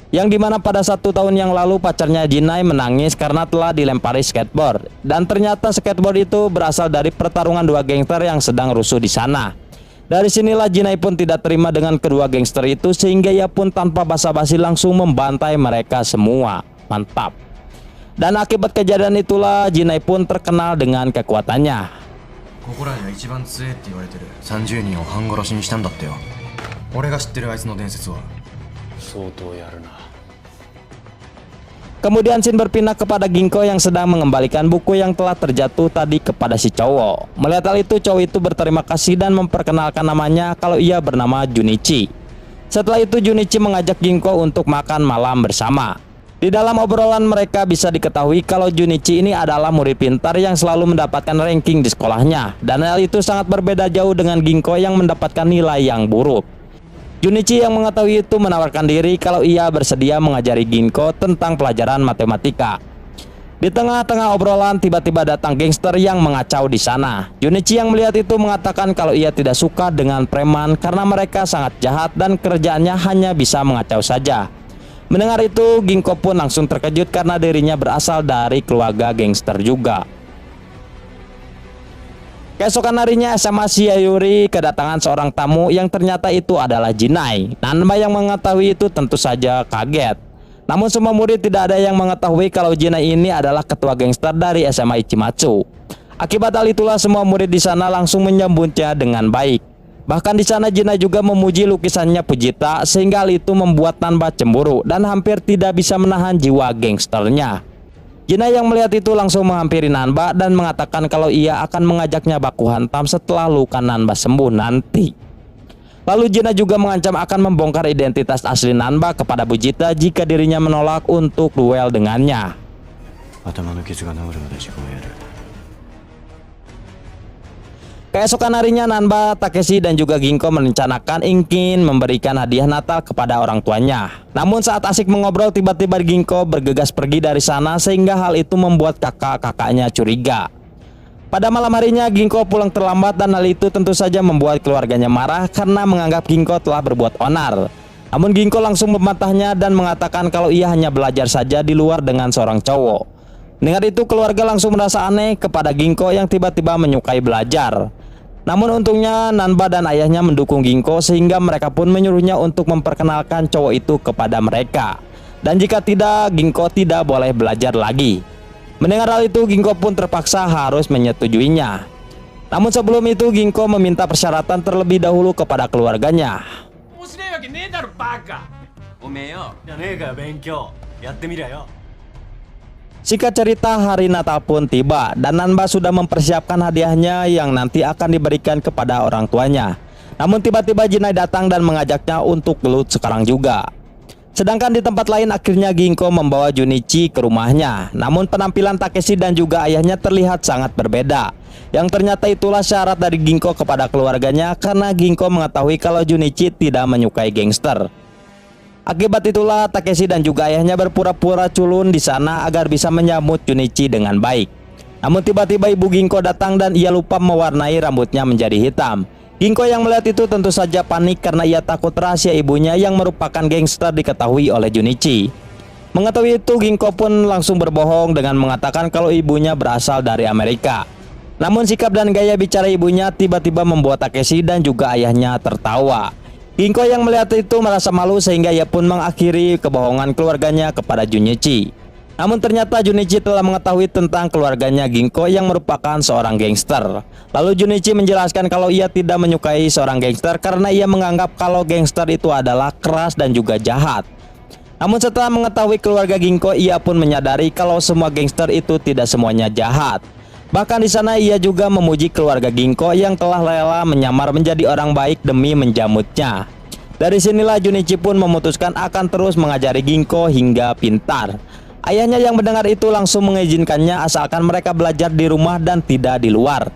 yang dimana pada 1 tahun yang lalu pacarnya Jinai menangis karena telah dilempari skateboard. Dan ternyata skateboard itu berasal dari pertarungan 2 gangster yang sedang rusuh di sana. Dari sinilah Jinai pun tidak terima dengan kedua gangster itu sehingga ia pun tanpa basa-basi langsung membantai mereka semua. Mantap. Dan akibat kejadian itulah Jinai pun terkenal dengan kekuatannya. ここらには一番強いって言われてる30人を半殺しにしたんだってよ。俺が知ってるあいつの伝説は。相当やるな。 Kemudian Shin berpindah kepada Ginko yang sedang mengembalikan buku yang telah terjatuh tadi kepada si cowok. Melihat hal itu, cowok itu berterima kasih dan memperkenalkan namanya kalau ia bernama Junichi. Setelah itu Junichi mengajak Ginko untuk makan malam bersama. Di dalam obrolan mereka bisa diketahui kalau Junichi ini adalah murid pintar yang selalu mendapatkan ranking di sekolahnya. Dan hal itu sangat berbeda jauh dengan Ginko yang mendapatkan nilai yang buruk. Junichi yang mengetahui itu menawarkan diri kalau ia bersedia mengajari Ginko tentang pelajaran matematika. Di tengah-tengah obrolan tiba-tiba datang gangster yang mengacau di sana. Junichi yang melihat itu mengatakan kalau ia tidak suka dengan preman karena mereka sangat jahat dan kerjaannya hanya bisa mengacau saja. Mendengar itu, Ginko pun langsung terkejut karena dirinya berasal dari keluarga gangster juga. Keesokan harinya SMA Shiayuri kedatangan seorang tamu yang ternyata itu adalah Jinai. Nanba yang mengetahui itu tentu saja kaget. Namun semua murid tidak ada yang mengetahui kalau Jinai ini adalah ketua gangster dari SMA Ichimatsu. Akibat hal itulah semua murid di sana langsung menyambutnya dengan baik. Bahkan di sana Jinai juga memuji lukisannya Fujita sehingga hal itu membuat Nanba cemburu dan hampir tidak bisa menahan jiwa gangsternya. Jinai yang melihat itu langsung menghampiri Nanba dan mengatakan kalau ia akan mengajaknya baku hantam setelah luka Nanba sembuh nanti. Lalu Jinai juga mengancam akan membongkar identitas asli Nanba kepada Bujita jika dirinya menolak untuk duel dengannya. Keesokan harinya Nanba, Takeshi, dan juga Ginko merencanakan ingin memberikan hadiah Natal kepada orang tuanya. Namun saat asik mengobrol, tiba-tiba Ginko bergegas pergi dari sana sehingga hal itu membuat kakak-kakaknya curiga. Pada malam harinya Ginko pulang terlambat dan hal itu tentu saja membuat keluarganya marah karena menganggap Ginko telah berbuat onar. Namun Ginko langsung membantahnya dan mengatakan kalau ia hanya belajar saja di luar dengan seorang cowok. Dengar itu keluarga langsung merasa aneh kepada Ginko yang tiba-tiba menyukai belajar. Namun untungnya Nanba dan ayahnya mendukung Ginko sehingga mereka pun menyuruhnya untuk memperkenalkan cowok itu kepada mereka. Dan jika tidak, Ginko tidak boleh belajar lagi. Mendengar hal itu, Ginko pun terpaksa harus menyetujuinya. Namun sebelum itu, Ginko meminta persyaratan terlebih dahulu kepada keluarganya. Singkat cerita, hari Natal pun tiba dan Nanba sudah mempersiapkan hadiahnya yang nanti akan diberikan kepada orang tuanya. Namun tiba-tiba Jinai datang dan mengajaknya untuk gelut sekarang juga. Sedangkan di tempat lain akhirnya Ginko membawa Junichi ke rumahnya. Namun penampilan Takeshi dan juga ayahnya terlihat sangat berbeda. Yang ternyata itulah syarat dari Ginko kepada keluarganya karena Ginko mengetahui kalau Junichi tidak menyukai gangster. Akibat itulah Takeshi dan juga ayahnya berpura-pura culun di sana agar bisa menyambut Junichi dengan baik. Namun tiba-tiba ibu Ginko datang dan ia lupa mewarnai rambutnya menjadi hitam. Ginko yang melihat itu tentu saja panik karena ia takut rahasia ibunya yang merupakan gangster diketahui oleh Junichi. Mengetahui itu, Ginko pun langsung berbohong dengan mengatakan kalau ibunya berasal dari Amerika. Namun sikap dan gaya bicara ibunya tiba-tiba membuat Takeshi dan juga ayahnya tertawa. Ginko yang melihat itu merasa malu sehingga ia pun mengakhiri kebohongan keluarganya kepada Junichi. Namun ternyata Junichi telah mengetahui tentang keluarganya Ginko yang merupakan seorang gangster. Lalu Junichi menjelaskan kalau ia tidak menyukai seorang gangster karena ia menganggap kalau gangster itu adalah keras dan juga jahat. Namun setelah mengetahui keluarga Ginko, ia pun menyadari kalau semua gangster itu tidak semuanya jahat. Bahkan di sana ia juga memuji keluarga Ginko yang telah rela menyamar menjadi orang baik demi menjamutnya. Dari sinilah Junichi pun memutuskan akan terus mengajari Ginko hingga pintar. Ayahnya yang mendengar itu langsung mengizinkannya asalkan mereka belajar di rumah dan tidak di luar.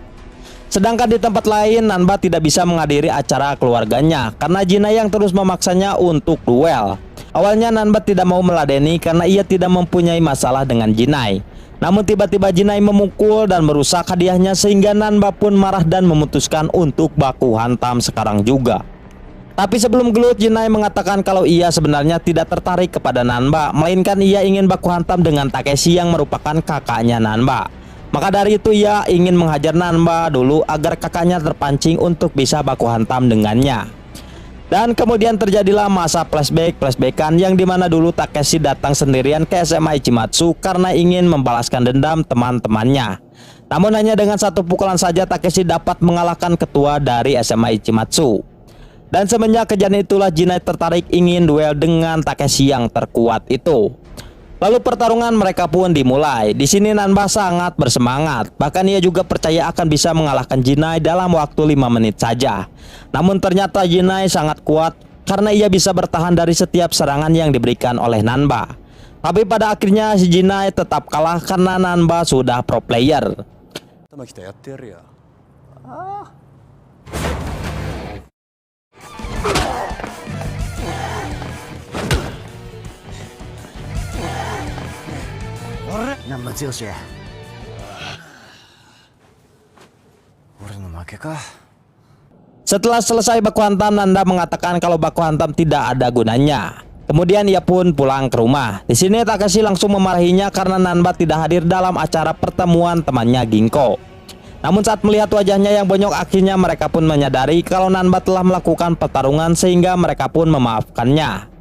Sedangkan di tempat lain, Nanba tidak bisa menghadiri acara keluarganya karena Jinai yang terus memaksanya untuk duel. Awalnya Nanba tidak mau meladeni karena ia tidak mempunyai masalah dengan Jinai. Namun tiba-tiba Jinai memukul dan merusak hadiahnya sehingga Nanba pun marah dan memutuskan untuk baku hantam sekarang juga. Tapi sebelum gelut, Jinai mengatakan kalau ia sebenarnya tidak tertarik kepada Nanba, melainkan ia ingin baku hantam dengan Takeshi yang merupakan kakaknya Nanba. Maka dari itu ia ingin menghajar Nanba dulu agar kakaknya terpancing untuk bisa baku hantam dengannya. Dan kemudian terjadilah masa flashbackan yang dimana dulu Takeshi datang sendirian ke SMA Ichimatsu karena ingin membalaskan dendam teman-temannya. Namun hanya dengan satu pukulan saja Takeshi dapat mengalahkan ketua dari SMA Ichimatsu. Dan semenjak kejadian itulah Jinai tertarik ingin duel dengan Takeshi yang terkuat itu. Lalu pertarungan mereka pun dimulai. Di sini Nanba sangat bersemangat. Bahkan ia juga percaya akan bisa mengalahkan Jinai dalam waktu 5 menit saja. Namun ternyata Jinai sangat kuat karena ia bisa bertahan dari setiap serangan yang diberikan oleh Nanba. Tapi pada akhirnya si Jinai tetap kalah karena Nanba sudah pro player. Setelah selesai baku hantam, Nanda mengatakan kalau baku hantam tidak ada gunanya. Kemudian ia pun pulang ke rumah. Di sini Takeshi langsung memarahinya karena Nanba tidak hadir dalam acara pertemuan temannya Ginko. Namun saat melihat wajahnya yang bonyok, akhirnya mereka pun menyadari kalau Nanba telah melakukan pertarungan sehingga mereka pun memaafkannya.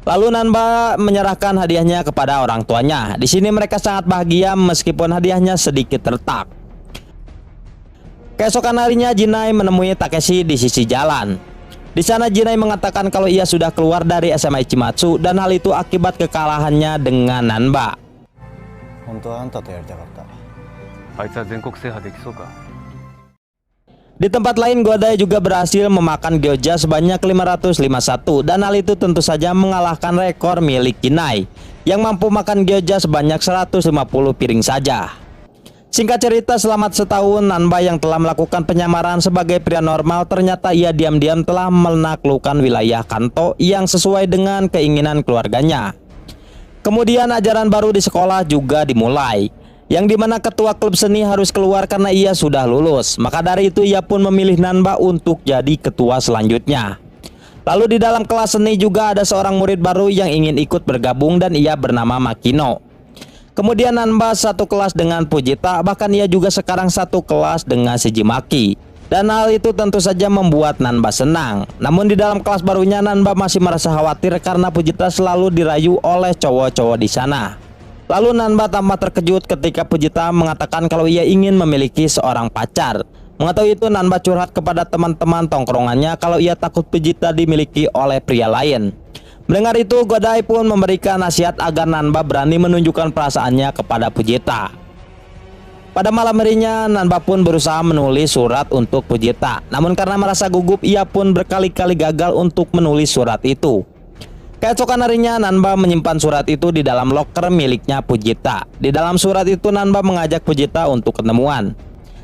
Lalu Nanba menyerahkan hadiahnya kepada orang tuanya. Di sini mereka sangat bahagia meskipun hadiahnya sedikit retak. Keesokan harinya Jinai menemui Takeshi di sisi jalan. Di sana Jinai mengatakan kalau ia sudah keluar dari SMA Ichimatsu dan hal itu akibat kekalahannya dengan Nanba. Di tempat lain, Godai juga berhasil memakan gyoza sebanyak 551 dan hal itu tentu saja mengalahkan rekor milik Kinai yang mampu makan gyoza sebanyak 150 piring saja. Singkat cerita, selamat setahun Nanba yang telah melakukan penyamaran sebagai pria normal. Ternyata ia diam-diam telah menaklukkan wilayah Kanto yang sesuai dengan keinginan keluarganya. Kemudian ajaran baru di sekolah juga dimulai, yang dimana ketua klub seni harus keluar karena ia sudah lulus. Maka dari itu ia pun memilih Nanba untuk jadi ketua selanjutnya. Lalu di dalam kelas seni juga ada seorang murid baru yang ingin ikut bergabung dan ia bernama Makino. Kemudian Nanba satu kelas dengan Fujita, bahkan ia juga sekarang satu kelas dengan Shijimaki. Dan hal itu tentu saja membuat Nanba senang. Namun di dalam kelas barunya Nanba masih merasa khawatir karena Fujita selalu dirayu oleh cowok-cowok di sana. Lalu Nanba tampak terkejut ketika Fujita mengatakan kalau ia ingin memiliki seorang pacar. Mengetahui itu, Nanba curhat kepada teman-teman tongkrongannya kalau ia takut Fujita dimiliki oleh pria lain. Mendengar itu, Godai pun memberikan nasihat agar Nanba berani menunjukkan perasaannya kepada Fujita. Pada malam harinya, Nanba pun berusaha menulis surat untuk Fujita. Namun karena merasa gugup, ia pun berkali-kali gagal untuk menulis surat itu. Keesokan harinya, Nanba menyimpan surat itu di dalam loker miliknya Fujita. Di dalam surat itu, Nanba mengajak Fujita untuk ketemuan.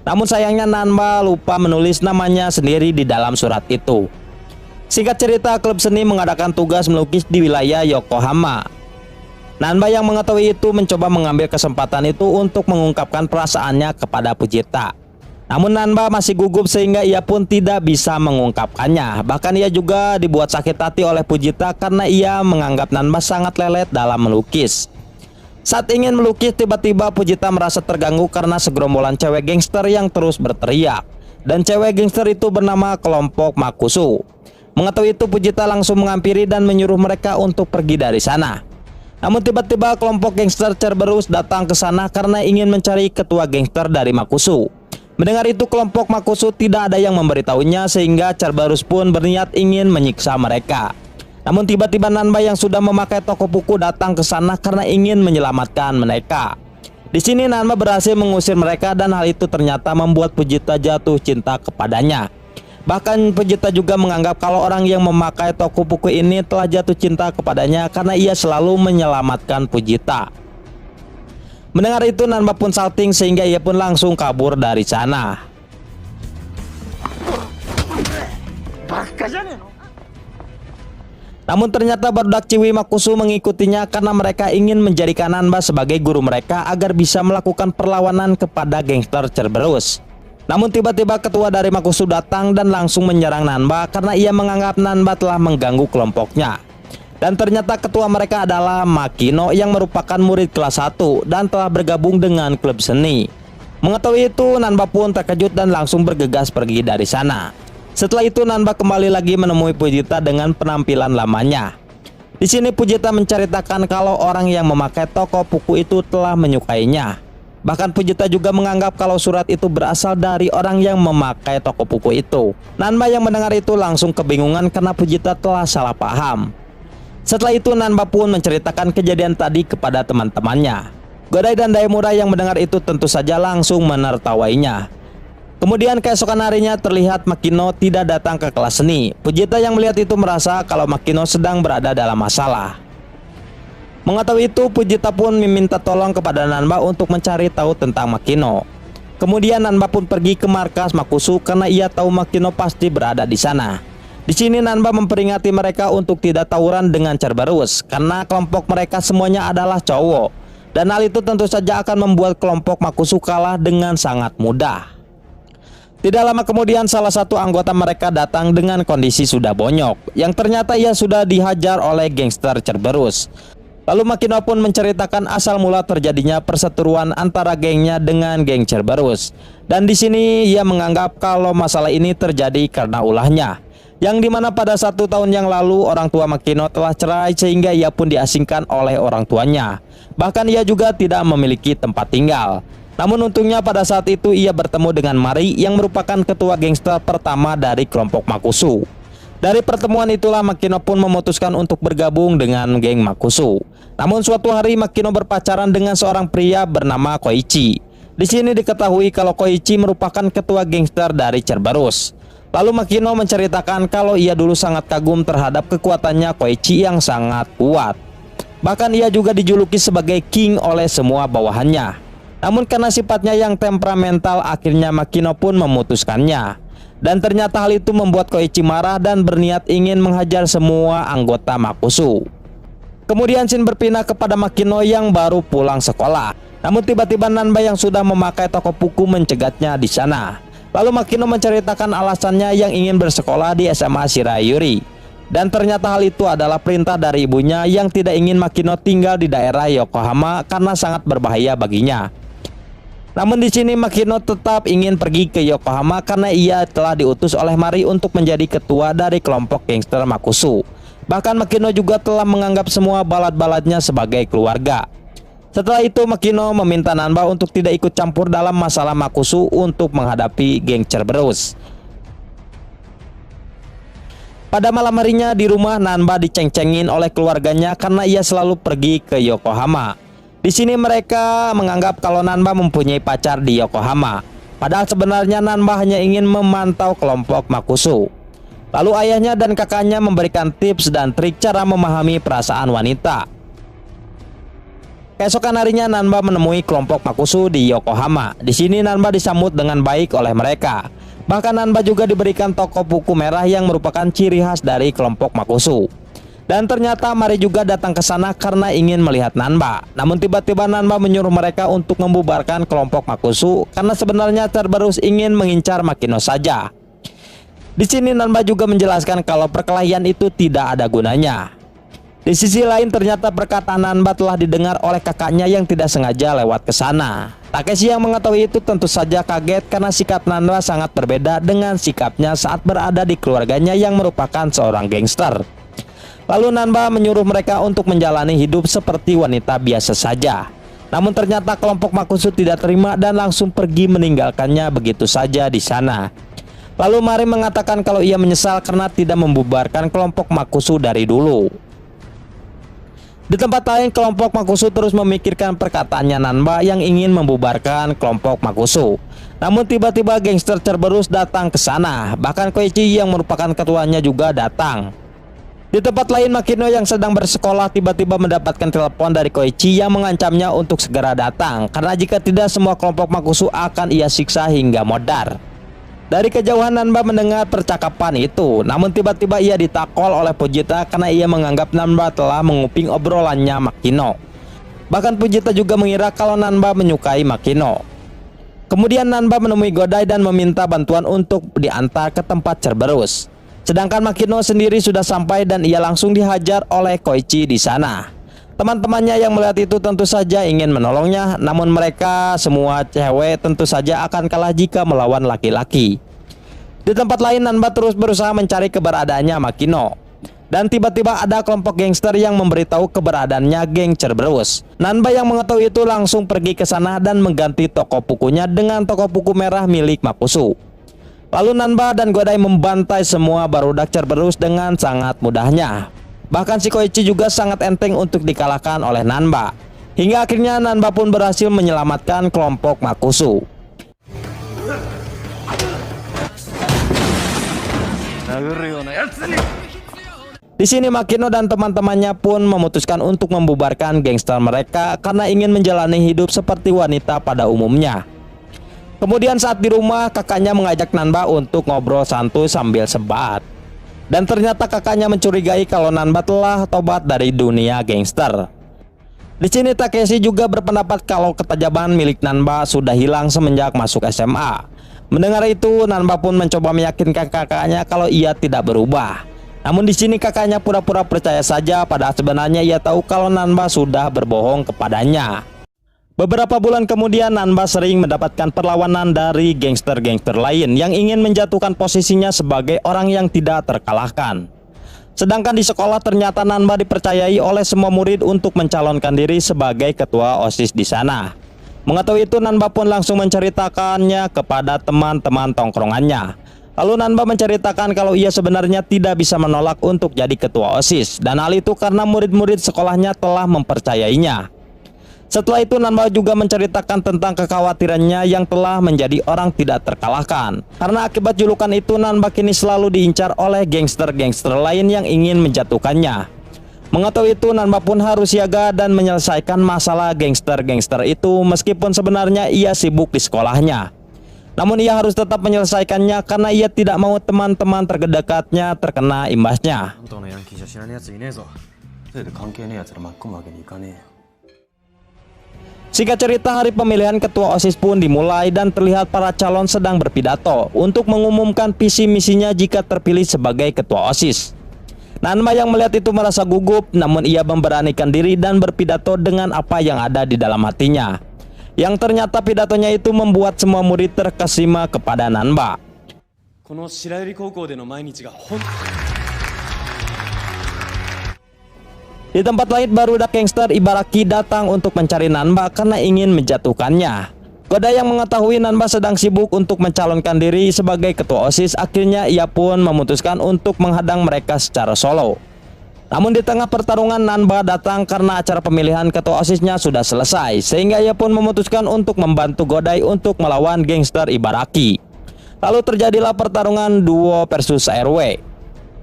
Namun sayangnya Nanba lupa menulis namanya sendiri di dalam surat itu. Singkat cerita, klub seni mengadakan tugas melukis di wilayah Yokohama. Nanba yang mengetahui itu mencoba mengambil kesempatan itu untuk mengungkapkan perasaannya kepada Fujita. Namun Nanba masih gugup sehingga ia pun tidak bisa mengungkapkannya. Bahkan ia juga dibuat sakit hati oleh Fujita karena ia menganggap Nanba sangat lelet dalam melukis. Saat ingin melukis, tiba-tiba Fujita merasa terganggu karena segerombolan cewek gangster yang terus berteriak. Dan cewek gangster itu bernama kelompok Makusu. Mengetahui itu, Fujita langsung menghampiri dan menyuruh mereka untuk pergi dari sana. Namun tiba-tiba kelompok gangster Cerberus datang ke sana karena ingin mencari ketua gangster dari Makusu. Mendengar itu, kelompok Makusu tidak ada yang memberitahunya sehingga Cerberus pun berniat ingin menyiksa mereka. Namun tiba-tiba Nanba yang sudah memakai toko buku datang ke sana karena ingin menyelamatkan mereka. Di sini Nanba berhasil mengusir mereka dan hal itu ternyata membuat Fujita jatuh cinta kepadanya. Bahkan Fujita juga menganggap kalau orang yang memakai toko buku ini telah jatuh cinta kepadanya karena ia selalu menyelamatkan Fujita. Mendengar itu, Nanba pun salting sehingga ia pun langsung kabur dari sana. Namun ternyata barudak Ciwi Makusu mengikutinya karena mereka ingin menjadikan Nanba sebagai guru mereka agar bisa melakukan perlawanan kepada gangster Cerberus. Namun tiba-tiba ketua dari Makusu datang dan langsung menyerang Nanba karena ia menganggap Nanba telah mengganggu kelompoknya. Dan ternyata ketua mereka adalah Makino yang merupakan murid kelas 1 dan telah bergabung dengan klub seni. Mengetahui itu, Nanba pun terkejut dan langsung bergegas pergi dari sana. Setelah itu Nanba kembali lagi menemui Fujita dengan penampilan lamanya. Di sini Fujita menceritakan kalau orang yang memakai toko buku itu telah menyukainya. Bahkan Fujita juga menganggap kalau surat itu berasal dari orang yang memakai toko buku itu. Nanba yang mendengar itu langsung kebingungan karena Fujita telah salah paham. Setelah itu Nanba pun menceritakan kejadian tadi kepada teman-temannya. Godai dan Daimura yang mendengar itu tentu saja langsung menertawainya. Kemudian keesokan harinya terlihat Makino tidak datang ke kelas seni. Fujita yang melihat itu merasa kalau Makino sedang berada dalam masalah. Mengetahui itu, Fujita pun meminta tolong kepada Nanba untuk mencari tahu tentang Makino. Kemudian Nanba pun pergi ke markas Makusu karena ia tahu Makino pasti berada di sana. Di sini Nanba memperingati mereka untuk tidak tawuran dengan Cerberus karena kelompok mereka semuanya adalah cowok. Dan hal itu tentu saja akan membuat kelompok Makusu kalah dengan sangat mudah. Tidak lama kemudian salah satu anggota mereka datang dengan kondisi sudah bonyok, yang ternyata ia sudah dihajar oleh gangster Cerberus. Lalu Makino pun menceritakan asal mula terjadinya perseteruan antara gengnya dengan geng Cerberus. Dan di sini ia menganggap kalau masalah ini terjadi karena ulahnya, yang dimana pada 1 tahun yang lalu orang tua Makino telah cerai sehingga ia pun diasingkan oleh orang tuanya. Bahkan ia juga tidak memiliki tempat tinggal. Namun untungnya pada saat itu ia bertemu dengan Mari yang merupakan ketua gangster pertama dari kelompok Makusu. Dari pertemuan itulah Makino pun memutuskan untuk bergabung dengan geng Makusu. Namun suatu hari Makino berpacaran dengan seorang pria bernama Koichi. Di sini diketahui kalau Koichi merupakan ketua gangster dari Cerberus. Lalu Makino menceritakan kalau ia dulu sangat kagum terhadap kekuatannya Koichi yang sangat kuat. Bahkan ia juga dijuluki sebagai king oleh semua bawahannya. Namun karena sifatnya yang temperamental, akhirnya Makino pun memutuskannya. Dan ternyata hal itu membuat Koichi marah dan berniat ingin menghajar semua anggota Makusu. Kemudian Shin berpindah kepada Makino yang baru pulang sekolah. Namun tiba-tiba Nanba yang sudah memakai toko buku mencegatnya di sana. Lalu Makino menceritakan alasannya yang ingin bersekolah di SMA Shirayuri. Dan ternyata hal itu adalah perintah dari ibunya yang tidak ingin Makino tinggal di daerah Yokohama karena sangat berbahaya baginya. Namun di sini Makino tetap ingin pergi ke Yokohama karena ia telah diutus oleh Mari untuk menjadi ketua dari kelompok gangster Makusu. Bahkan Makino juga telah menganggap semua balad-baladnya sebagai keluarga. Setelah itu Makino meminta Nanba untuk tidak ikut campur dalam masalah Makusu untuk menghadapi geng Cerberus. Pada malam harinya di rumah, Nanba diceng-cengin oleh keluarganya karena ia selalu pergi ke Yokohama. Di sini mereka menganggap kalau Nanba mempunyai pacar di Yokohama. Padahal sebenarnya Nanba hanya ingin memantau kelompok Makusu. Lalu ayahnya dan kakaknya memberikan tips dan trik cara memahami perasaan wanita. Keesokan harinya Nanba menemui kelompok Makusu di Yokohama. Di sini Nanba disambut dengan baik oleh mereka. Bahkan Nanba juga diberikan toko buku merah yang merupakan ciri khas dari kelompok Makusu. Dan ternyata Mari juga datang ke sana karena ingin melihat Nanba. Namun tiba-tiba Nanba menyuruh mereka untuk membubarkan kelompok Makusu karena sebenarnya Cerberus ingin mengincar Makino saja. Di sini Nanba juga menjelaskan kalau perkelahian itu tidak ada gunanya. Di sisi lain ternyata perkataan Nanba telah didengar oleh kakaknya yang tidak sengaja lewat ke sana. Takeshi yang mengetahui itu tentu saja kaget karena sikap Nanba sangat berbeda dengan sikapnya saat berada di keluarganya yang merupakan seorang gangster. Lalu Nanba menyuruh mereka untuk menjalani hidup seperti wanita biasa saja. Namun ternyata kelompok Makusu tidak terima dan langsung pergi meninggalkannya begitu saja di sana. Lalu Mari mengatakan kalau ia menyesal karena tidak membubarkan kelompok Makusu dari dulu. Di tempat lain, kelompok Makusu terus memikirkan perkataannya Nanba yang ingin membubarkan kelompok Makusu. Namun tiba-tiba gangster Cerberus datang ke sana. Bahkan Koichi yang merupakan ketuanya juga datang. Di tempat lain, Makino yang sedang bersekolah tiba-tiba mendapatkan telepon dari Koichi yang mengancamnya untuk segera datang karena jika tidak semua kelompok Makusu akan ia siksa hingga modar. Dari kejauhan Nanba mendengar percakapan itu, namun tiba-tiba ia ditakol oleh Fujita karena ia menganggap Nanba telah menguping obrolannya Makino. Bahkan Fujita juga mengira kalau Nanba menyukai Makino. Kemudian Nanba menemui Godai dan meminta bantuan untuk diantar ke tempat Cerberus. Sedangkan Makino sendiri sudah sampai dan ia langsung dihajar oleh Koichi di sana. Teman-temannya yang melihat itu tentu saja ingin menolongnya, namun mereka semua cewek tentu saja akan kalah jika melawan laki-laki. Di tempat lain, Nanba terus berusaha mencari keberadaannya Makino. Dan tiba-tiba ada kelompok gangster yang memberitahu keberadaannya geng Cerberus. Nanba yang mengetahui itu langsung pergi ke sana dan mengganti toko bukunya dengan toko buku merah milik Makusu. Lalu Nanba dan Godai membantai semua barudak Cerberus dengan sangat mudahnya. Bahkan si Koichi juga sangat enteng untuk dikalahkan oleh Nanba. Hingga akhirnya Nanba pun berhasil menyelamatkan kelompok Makusu. Di sini Makino dan teman-temannya pun memutuskan untuk membubarkan gangster mereka karena ingin menjalani hidup seperti wanita pada umumnya. Kemudian saat di rumah, kakaknya mengajak Nanba untuk ngobrol santuy sambil sebat. Dan ternyata kakaknya mencurigai kalau Nanba telah tobat dari dunia gangster. Di sini Takeshi juga berpendapat kalau ketajaman milik Nanba sudah hilang semenjak masuk SMA. Mendengar itu, Nanba pun mencoba meyakinkan kakaknya kalau ia tidak berubah. Namun di sini kakaknya pura-pura percaya saja, padahal sebenarnya ia tahu kalau Nanba sudah berbohong kepadanya. Beberapa bulan kemudian, Nanba sering mendapatkan perlawanan dari gangster-gangster lain yang ingin menjatuhkan posisinya sebagai orang yang tidak terkalahkan. Sedangkan di sekolah ternyata Nanba dipercayai oleh semua murid untuk mencalonkan diri sebagai ketua OSIS di sana. Mengetahui itu, Nanba pun langsung menceritakannya kepada teman-teman tongkrongannya. Lalu Nanba menceritakan kalau ia sebenarnya tidak bisa menolak untuk jadi ketua OSIS, dan hal itu karena murid-murid sekolahnya telah mempercayainya. Setelah itu Nanba juga menceritakan tentang kekhawatirannya yang telah menjadi orang tidak terkalahkan. Karena akibat julukan itu Nanba kini selalu diincar oleh gangster-gangster lain yang ingin menjatuhkannya. Mengetahui itu Nanba pun harus siaga dan menyelesaikan masalah gangster-gangster itu meskipun sebenarnya ia sibuk di sekolahnya. Namun ia harus tetap menyelesaikannya karena ia tidak mau teman-teman terdekatnya terkena imbasnya. Singkat cerita, hari pemilihan ketua OSIS pun dimulai dan terlihat para calon sedang berpidato untuk mengumumkan visi misinya jika terpilih sebagai ketua OSIS. Nanba yang melihat itu merasa gugup, namun ia memberanikan diri dan berpidato dengan apa yang ada di dalam hatinya. Yang ternyata pidatonya itu membuat semua murid terkesima kepada Nanba. Di tempat lain, barudak gangster Ibaraki datang untuk mencari Nanba karena ingin menjatuhkannya. Godai yang mengetahui Nanba sedang sibuk untuk mencalonkan diri sebagai ketua OSIS, akhirnya ia pun memutuskan untuk menghadang mereka secara solo. Namun di tengah pertarungan Nanba datang karena acara pemilihan ketua OSISnya sudah selesai, sehingga ia pun memutuskan untuk membantu Godai untuk melawan gangster Ibaraki. Lalu terjadilah pertarungan duo versus RW.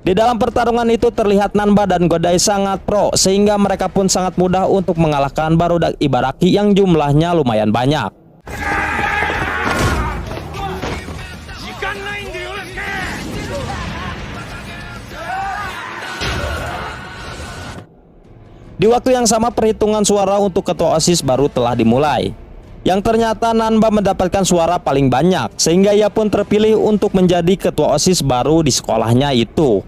Di dalam pertarungan itu terlihat Nanba dan Godai sangat pro, sehingga mereka pun sangat mudah untuk mengalahkan barudak Ibaraki yang jumlahnya lumayan banyak. Di waktu yang sama perhitungan suara untuk ketua OSIS baru telah dimulai. Yang ternyata Nanba mendapatkan suara paling banyak, sehingga ia pun terpilih untuk menjadi ketua OSIS baru di sekolahnya itu.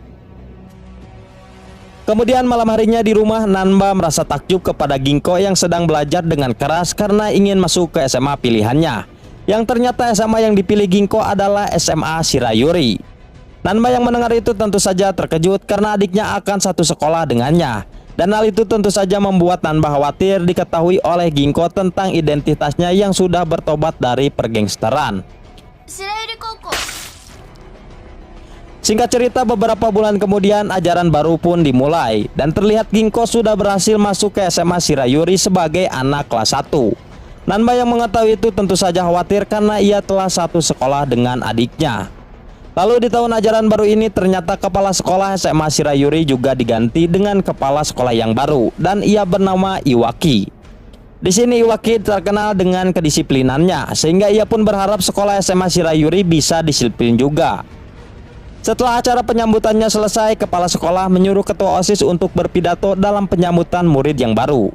Kemudian malam harinya di rumah, Nanba merasa takjub kepada Ginko yang sedang belajar dengan keras karena ingin masuk ke SMA pilihannya. Yang ternyata SMA yang dipilih Ginko adalah SMA Shirayuri. Nanba yang mendengar itu tentu saja terkejut karena adiknya akan satu sekolah dengannya. Dan hal itu tentu saja membuat Nanba khawatir diketahui oleh Ginko tentang identitasnya yang sudah bertobat dari pergangsteran. Singkat cerita, beberapa bulan kemudian ajaran baru pun dimulai dan terlihat Ginko sudah berhasil masuk ke SMA Shirayuri sebagai anak kelas 1. Nanba yang mengetahui itu tentu saja khawatir karena ia telah satu sekolah dengan adiknya. Lalu di tahun ajaran baru ini ternyata kepala sekolah SMA Shirayuri juga diganti dengan kepala sekolah yang baru dan ia bernama Iwaki. Di sini Iwaki terkenal dengan kedisiplinannya sehingga ia pun berharap sekolah SMA Shirayuri bisa disiplin juga. Setelah acara penyambutannya selesai, kepala sekolah menyuruh ketua OSIS untuk berpidato dalam penyambutan murid yang baru.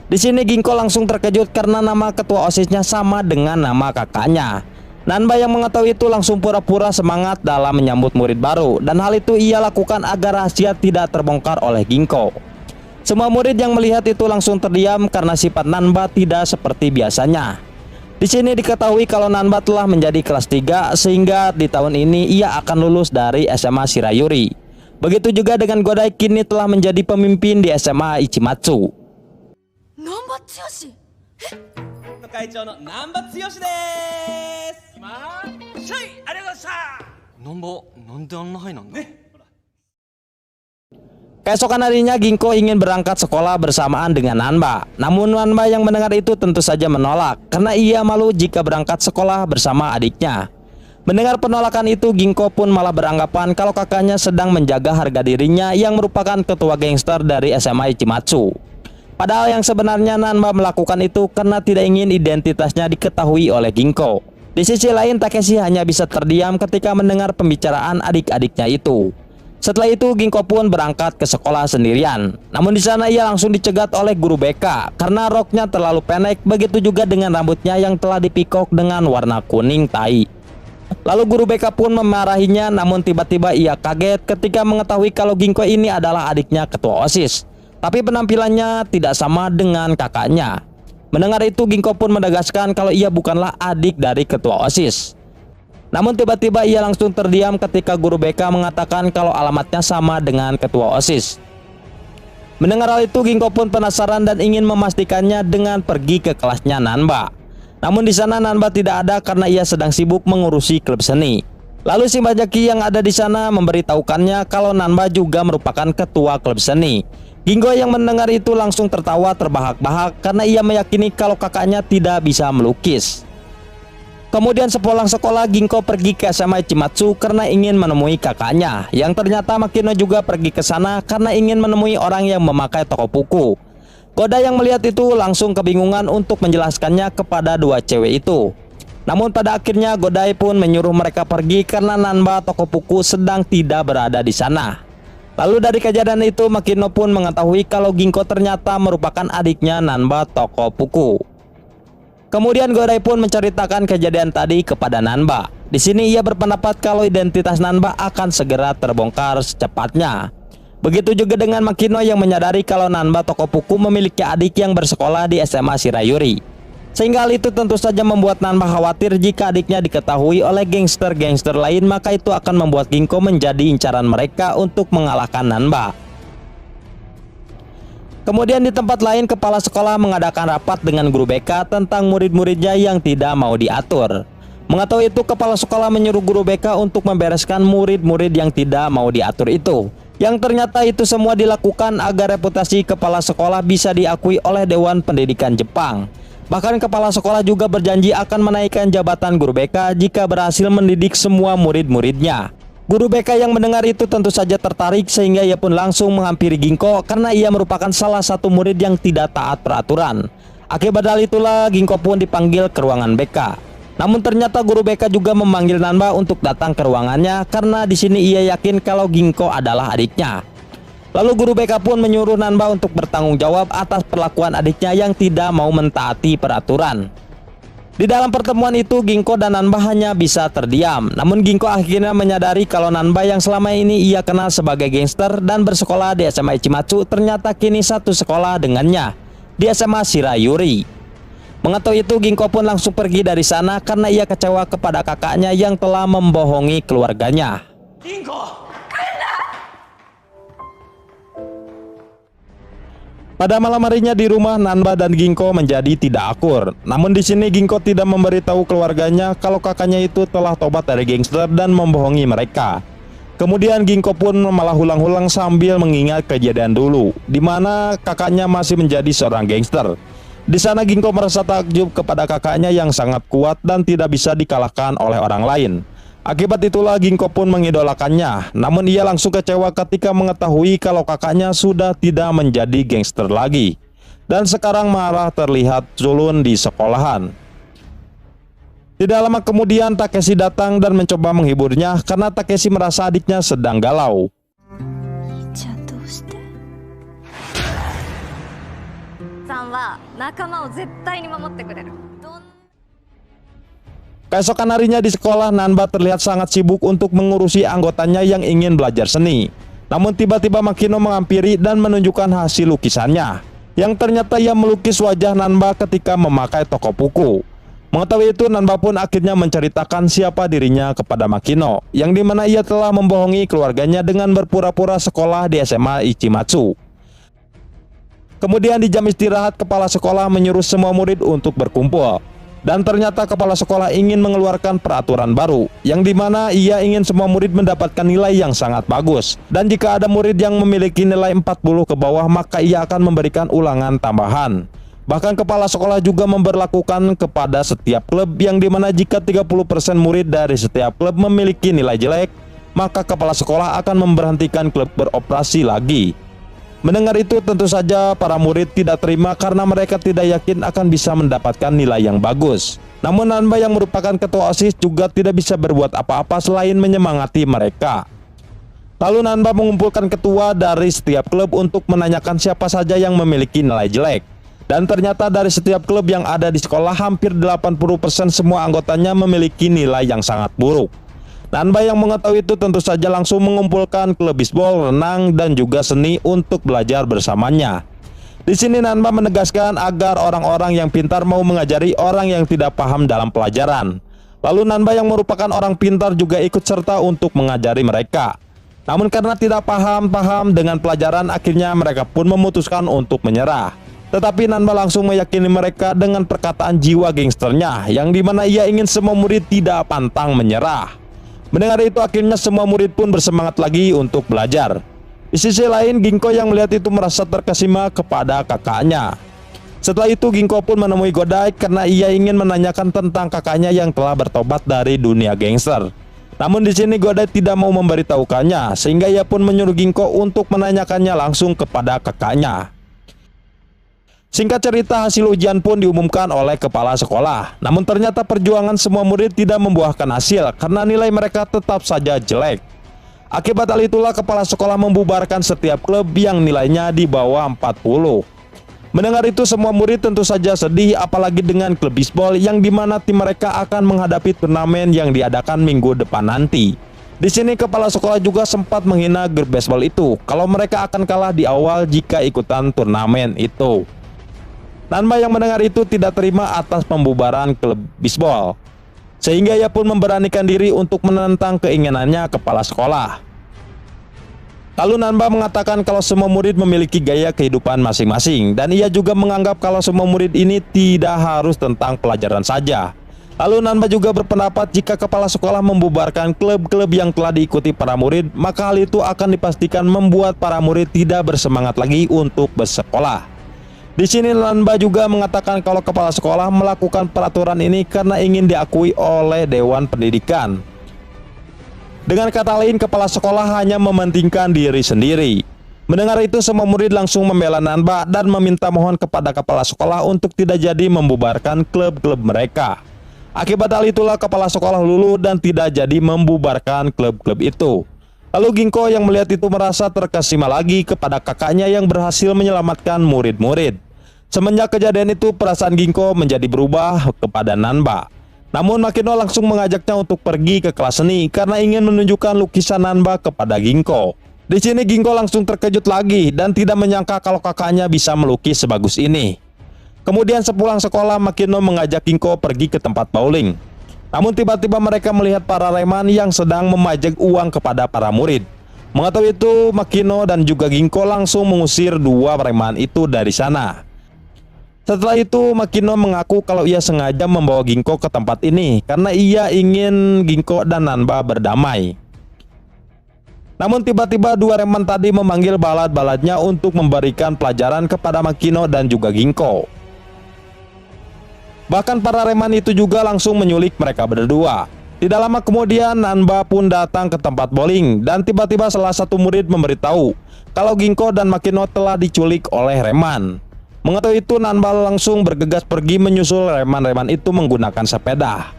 Di sini Ginko langsung terkejut karena nama ketua OSISnya sama dengan nama kakaknya. Nanba yang mengetahui itu langsung pura-pura semangat dalam menyambut murid baru dan hal itu ia lakukan agar rahasia tidak terbongkar oleh Ginko. Semua murid yang melihat itu langsung terdiam karena sifat Nanba tidak seperti biasanya. Di sini diketahui kalau Nanba telah menjadi kelas 3 sehingga di tahun ini ia akan lulus dari SMA Shirayuri. Begitu juga dengan Godai, kini telah menjadi pemimpin di SMA Ichimatsu. Nanba Tsuyoshi. Keesokan harinya Ginko ingin berangkat sekolah bersamaan dengan Nanba. Namun Nanba yang mendengar itu tentu saja menolak karena ia malu jika berangkat sekolah bersama adiknya. Mendengar penolakan itu, Ginko pun malah beranggapan kalau kakaknya sedang menjaga harga dirinya yang merupakan ketua gangster dari SMA Ichimatsu. Padahal yang sebenarnya Nanba melakukan itu karena tidak ingin identitasnya diketahui oleh Ginko. Di sisi lain, Takeshi hanya bisa terdiam ketika mendengar pembicaraan adik-adiknya itu. Setelah itu Ginko pun berangkat ke sekolah sendirian. Namun di sana ia langsung dicegat oleh guru BK karena roknya terlalu pendek, begitu juga dengan rambutnya yang telah dipikok dengan warna kuning tai. Lalu guru BK pun memarahinya, namun tiba-tiba ia kaget ketika mengetahui kalau Ginko ini adalah adiknya ketua OSIS. Tapi penampilannya tidak sama dengan kakaknya. Mendengar itu Ginko pun menegaskan kalau ia bukanlah adik dari ketua OSIS. Namun tiba-tiba ia langsung terdiam ketika guru BK mengatakan kalau alamatnya sama dengan ketua OSIS. Mendengar hal itu Ginko pun penasaran dan ingin memastikannya dengan pergi ke kelasnya Nanba. Namun di sana Nanba tidak ada karena ia sedang sibuk mengurusi klub seni. Lalu si Bajaki yang ada di sana memberitahukannya kalau Nanba juga merupakan ketua klub seni. Ginko yang mendengar itu langsung tertawa terbahak-bahak karena ia meyakini kalau kakaknya tidak bisa melukis. Kemudian sepulang sekolah, Ginko pergi ke SMA Ichimatsu karena ingin menemui kakaknya. Yang ternyata Makino juga pergi ke sana karena ingin menemui orang yang memakai toko buku. Godai yang melihat itu langsung kebingungan untuk menjelaskannya kepada dua cewek itu. Namun pada akhirnya Godai pun menyuruh mereka pergi karena Nanba toko buku sedang tidak berada di sana. Lalu dari kejadian itu Makino pun mengetahui kalau Ginko ternyata merupakan adiknya Nanba toko buku. Kemudian Godai pun menceritakan kejadian tadi kepada Nanba. Di sini ia berpendapat kalau identitas Nanba akan segera terbongkar secepatnya. Begitu juga dengan Makino yang menyadari kalau Nanba toko buku memiliki adik yang bersekolah di SMA Shirayuri. Sehingga hal itu tentu saja membuat Nanba khawatir jika adiknya diketahui oleh gangster-gangster lain, maka itu akan membuat Ginko menjadi incaran mereka untuk mengalahkan Nanba. Kemudian di tempat lain, kepala sekolah mengadakan rapat dengan guru BK tentang murid-muridnya yang tidak mau diatur. Mengetahui itu, kepala sekolah menyuruh guru BK untuk membereskan murid-murid yang tidak mau diatur itu. Yang ternyata itu semua dilakukan agar reputasi kepala sekolah bisa diakui oleh Dewan Pendidikan Jepang. Bahkan kepala sekolah juga berjanji akan menaikkan jabatan guru BK jika berhasil mendidik semua murid-muridnya. Guru BK yang mendengar itu tentu saja tertarik sehingga ia pun langsung menghampiri Ginko karena ia merupakan salah satu murid yang tidak taat peraturan. Akibat hal itulah Ginko pun dipanggil ke ruangan BK. Namun ternyata guru BK juga memanggil Nanba untuk datang ke ruangannya karena di sini ia yakin kalau Ginko adalah adiknya. Lalu guru BK pun menyuruh Nanba untuk bertanggung jawab atas perlakuan adiknya yang tidak mau mentaati peraturan. Di dalam pertemuan itu Ginko dan Nanba hanya bisa terdiam. Namun Ginko akhirnya menyadari kalau Nanba yang selama ini ia kenal sebagai gangster dan bersekolah di SMA Ichimatsu ternyata kini satu sekolah dengannya di SMA Shirayuri. Mengetahui itu Ginko pun langsung pergi dari sana karena ia kecewa kepada kakaknya yang telah membohongi keluarganya. Ginko! Pada malam harinya di rumah, Nanba dan Ginko menjadi tidak akur. Namun di sini Ginko tidak memberitahu keluarganya kalau kakaknya itu telah tobat dari gangster dan membohongi mereka. Kemudian Ginko pun malah ulang-ulang sambil mengingat kejadian dulu, di mana kakaknya masih menjadi seorang gangster. Di sana Ginko merasa takjub kepada kakaknya yang sangat kuat dan tidak bisa dikalahkan oleh orang lain. Akibat itulah Ginko pun mengidolakannya. Namun ia langsung kecewa ketika mengetahui kalau kakaknya sudah tidak menjadi gangster lagi dan sekarang malah terlihat culun di sekolahan. Tidak lama kemudian Takeshi datang dan mencoba menghiburnya karena Takeshi merasa adiknya sedang galau. Keesokan harinya di sekolah, Nanba terlihat sangat sibuk untuk mengurusi anggotanya yang ingin belajar seni. Namun tiba-tiba Makino menghampiri dan menunjukkan hasil lukisannya, yang ternyata ia melukis wajah Nanba ketika memakai toko buku. Mengetahui itu, Nanba pun akhirnya menceritakan siapa dirinya kepada Makino, yang dimana ia telah membohongi keluarganya dengan berpura-pura sekolah di SMA Ichimatsu. Kemudian di jam istirahat, kepala sekolah menyuruh semua murid untuk berkumpul. Dan ternyata kepala sekolah ingin mengeluarkan peraturan baru, yang dimana ia ingin semua murid mendapatkan nilai yang sangat bagus. Dan jika ada murid yang memiliki nilai 40 ke bawah, maka ia akan memberikan ulangan tambahan. Bahkan kepala sekolah juga memberlakukan kepada setiap klub, yang dimana jika 30% murid dari setiap klub memiliki nilai jelek, maka kepala sekolah akan memberhentikan klub beroperasi lagi. Mendengar itu tentu saja para murid tidak terima karena mereka tidak yakin akan bisa mendapatkan nilai yang bagus. Namun Nanba yang merupakan ketua OSIS juga tidak bisa berbuat apa-apa selain menyemangati mereka. Lalu Nanba mengumpulkan ketua dari setiap klub untuk menanyakan siapa saja yang memiliki nilai jelek. Dan ternyata dari setiap klub yang ada di sekolah, hampir 80% semua anggotanya memiliki nilai yang sangat buruk. Nanba yang mengetahui itu tentu saja langsung mengumpulkan klub bisbol, renang, dan juga seni untuk belajar bersamanya. Di sini Nanba menegaskan agar orang-orang yang pintar mau mengajari orang yang tidak paham dalam pelajaran. Lalu Nanba yang merupakan orang pintar juga ikut serta untuk mengajari mereka. Namun karena tidak paham dengan pelajaran, akhirnya mereka pun memutuskan untuk menyerah. Tetapi Nanba langsung meyakini mereka dengan perkataan jiwa gangsternya, yang dimana ia ingin semua murid tidak pantang menyerah. Mendengar itu akhirnya semua murid pun bersemangat lagi untuk belajar. Di sisi lain, Ginko yang melihat itu merasa terkesima kepada kakaknya. Setelah itu Ginko pun menemui Godai karena ia ingin menanyakan tentang kakaknya yang telah bertobat dari dunia gangster. Namun di sini Godai tidak mau memberitahukannya, sehingga ia pun menyuruh Ginko untuk menanyakannya langsung kepada kakaknya. Singkat cerita, hasil ujian pun diumumkan oleh kepala sekolah. Namun ternyata perjuangan semua murid tidak membuahkan hasil karena nilai mereka tetap saja jelek. Akibat hal itulah kepala sekolah membubarkan setiap klub yang nilainya di bawah 40. Mendengar itu semua murid tentu saja sedih, apalagi dengan klub bisbol yang dimana tim mereka akan menghadapi turnamen yang diadakan minggu depan nanti. Di sini kepala sekolah juga sempat menghina grup baseball itu kalau mereka akan kalah di awal jika ikutan turnamen itu. Nanba yang mendengar itu tidak terima atas pembubaran klub bisbol, sehingga ia pun memberanikan diri untuk menentang keinginannya kepala sekolah. Lalu Nanba mengatakan kalau semua murid memiliki gaya kehidupan masing-masing, dan ia juga menganggap kalau semua murid ini tidak harus tentang pelajaran saja. Lalu Nanba juga berpendapat jika kepala sekolah membubarkan klub-klub yang telah diikuti para murid, maka hal itu akan dipastikan membuat para murid tidak bersemangat lagi untuk bersekolah. Di sini Nanba juga mengatakan kalau kepala sekolah melakukan peraturan ini karena ingin diakui oleh Dewan Pendidikan. Dengan kata lain, kepala sekolah hanya mementingkan diri sendiri. Mendengar itu semua murid langsung membela Nanba dan meminta mohon kepada kepala sekolah untuk tidak jadi membubarkan klub-klub mereka. Akibat hal itulah kepala sekolah luluh dan tidak jadi membubarkan klub-klub itu. Lalu Ginko yang melihat itu merasa terkesima lagi kepada kakaknya yang berhasil menyelamatkan murid-murid. Semenjak kejadian itu perasaan Ginko menjadi berubah kepada Nanba. Namun Makino langsung mengajaknya untuk pergi ke kelas seni karena ingin menunjukkan lukisan Nanba kepada Ginko. Di sini Ginko langsung terkejut lagi dan tidak menyangka kalau kakaknya bisa melukis sebagus ini. Kemudian sepulang sekolah Makino mengajak Ginko pergi ke tempat bowling. Namun tiba-tiba mereka melihat para reman yang sedang memajak uang kepada para murid. Mengetahui itu Makino dan juga Ginko langsung mengusir dua reman itu dari sana. Setelah itu Makino mengaku kalau ia sengaja membawa Ginko ke tempat ini karena ia ingin Ginko dan Nanba berdamai. Namun tiba-tiba dua reman tadi memanggil balad-baladnya untuk memberikan pelajaran kepada Makino dan juga Ginko. Bahkan para reman itu juga langsung menyulik mereka berdua. Tidak lama kemudian Nanba pun datang ke tempat bowling dan tiba-tiba salah satu murid memberitahu kalau Ginko dan Makino telah diculik oleh reman. Mengetahui itu Nanba langsung bergegas pergi menyusul reman-reman itu menggunakan sepeda.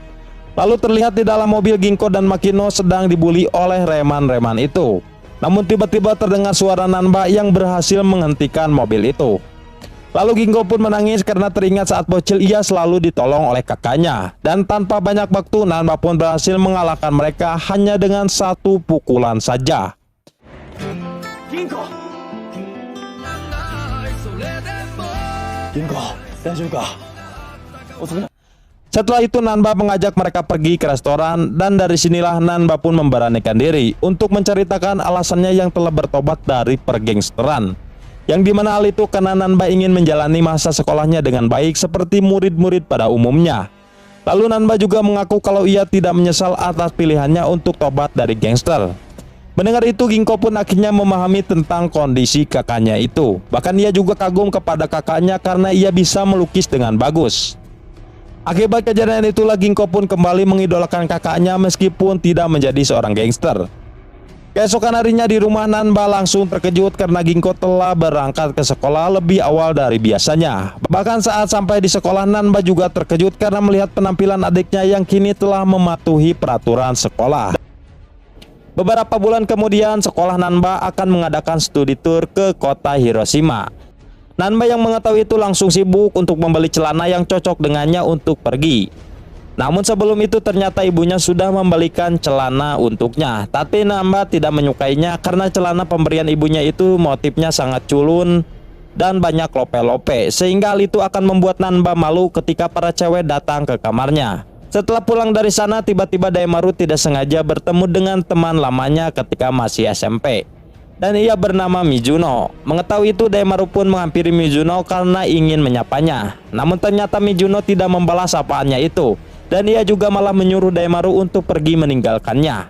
Lalu terlihat di dalam mobil Ginko dan Makino sedang dibully oleh reman-reman itu. Namun tiba-tiba terdengar suara Nanba yang berhasil menghentikan mobil itu. Lalu Ginko pun menangis karena teringat saat bocil ia selalu ditolong oleh kakaknya. Dan tanpa banyak waktu Nanba pun berhasil mengalahkan mereka hanya dengan satu pukulan saja. Ginko! Setelah itu Nanba mengajak mereka pergi ke restoran dan dari sinilah Nanba pun memberanikan diri untuk menceritakan alasannya yang telah bertobat dari pergangsteran. Yang dimana hal itu karena Nanba ingin menjalani masa sekolahnya dengan baik seperti murid-murid pada umumnya. Lalu Nanba juga mengaku kalau ia tidak menyesal atas pilihannya untuk tobat dari gangster. Mendengar itu Ginko pun akhirnya memahami tentang kondisi kakaknya itu. Bahkan ia juga kagum kepada kakaknya karena ia bisa melukis dengan bagus. Akibat kejadian itulah Ginko pun kembali mengidolakan kakaknya meskipun tidak menjadi seorang gangster. Keesokan harinya di rumah Nanba langsung terkejut karena Ginko telah berangkat ke sekolah lebih awal dari biasanya. Bahkan saat sampai di sekolah Nanba juga terkejut karena melihat penampilan adiknya yang kini telah mematuhi peraturan sekolah. Beberapa bulan kemudian sekolah Nanba akan mengadakan studi tour ke kota Hiroshima. Nanba yang mengetahui itu langsung sibuk untuk membeli celana yang cocok dengannya untuk pergi. Namun sebelum itu ternyata ibunya sudah membelikan celana untuknya. Tapi Nanba tidak menyukainya karena celana pemberian ibunya itu motifnya sangat culun dan banyak lope-lope, sehingga hal itu akan membuat Nanba malu ketika para cewek datang ke kamarnya. Setelah pulang dari sana tiba-tiba Daimaru tidak sengaja bertemu dengan teman lamanya ketika masih SMP. Dan ia bernama Mizuno. Mengetahui itu Daimaru pun menghampiri Mizuno karena ingin menyapanya. Namun ternyata Mizuno tidak membalas sapaannya itu. Dan ia juga malah menyuruh Daimaru untuk pergi meninggalkannya.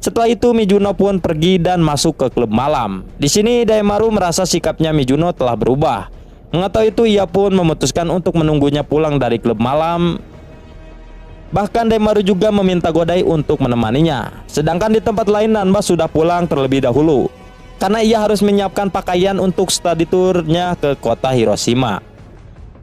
Setelah itu Mizuno pun pergi dan masuk ke klub malam. Di sini Daimaru merasa sikapnya Mizuno telah berubah. Mengetahui itu ia pun memutuskan untuk menunggunya pulang dari klub malam. Bahkan Daimaru juga meminta Godai untuk menemaninya. Sedangkan di tempat lain Nanba sudah pulang terlebih dahulu karena ia harus menyiapkan pakaian untuk study tour-nya ke kota Hiroshima.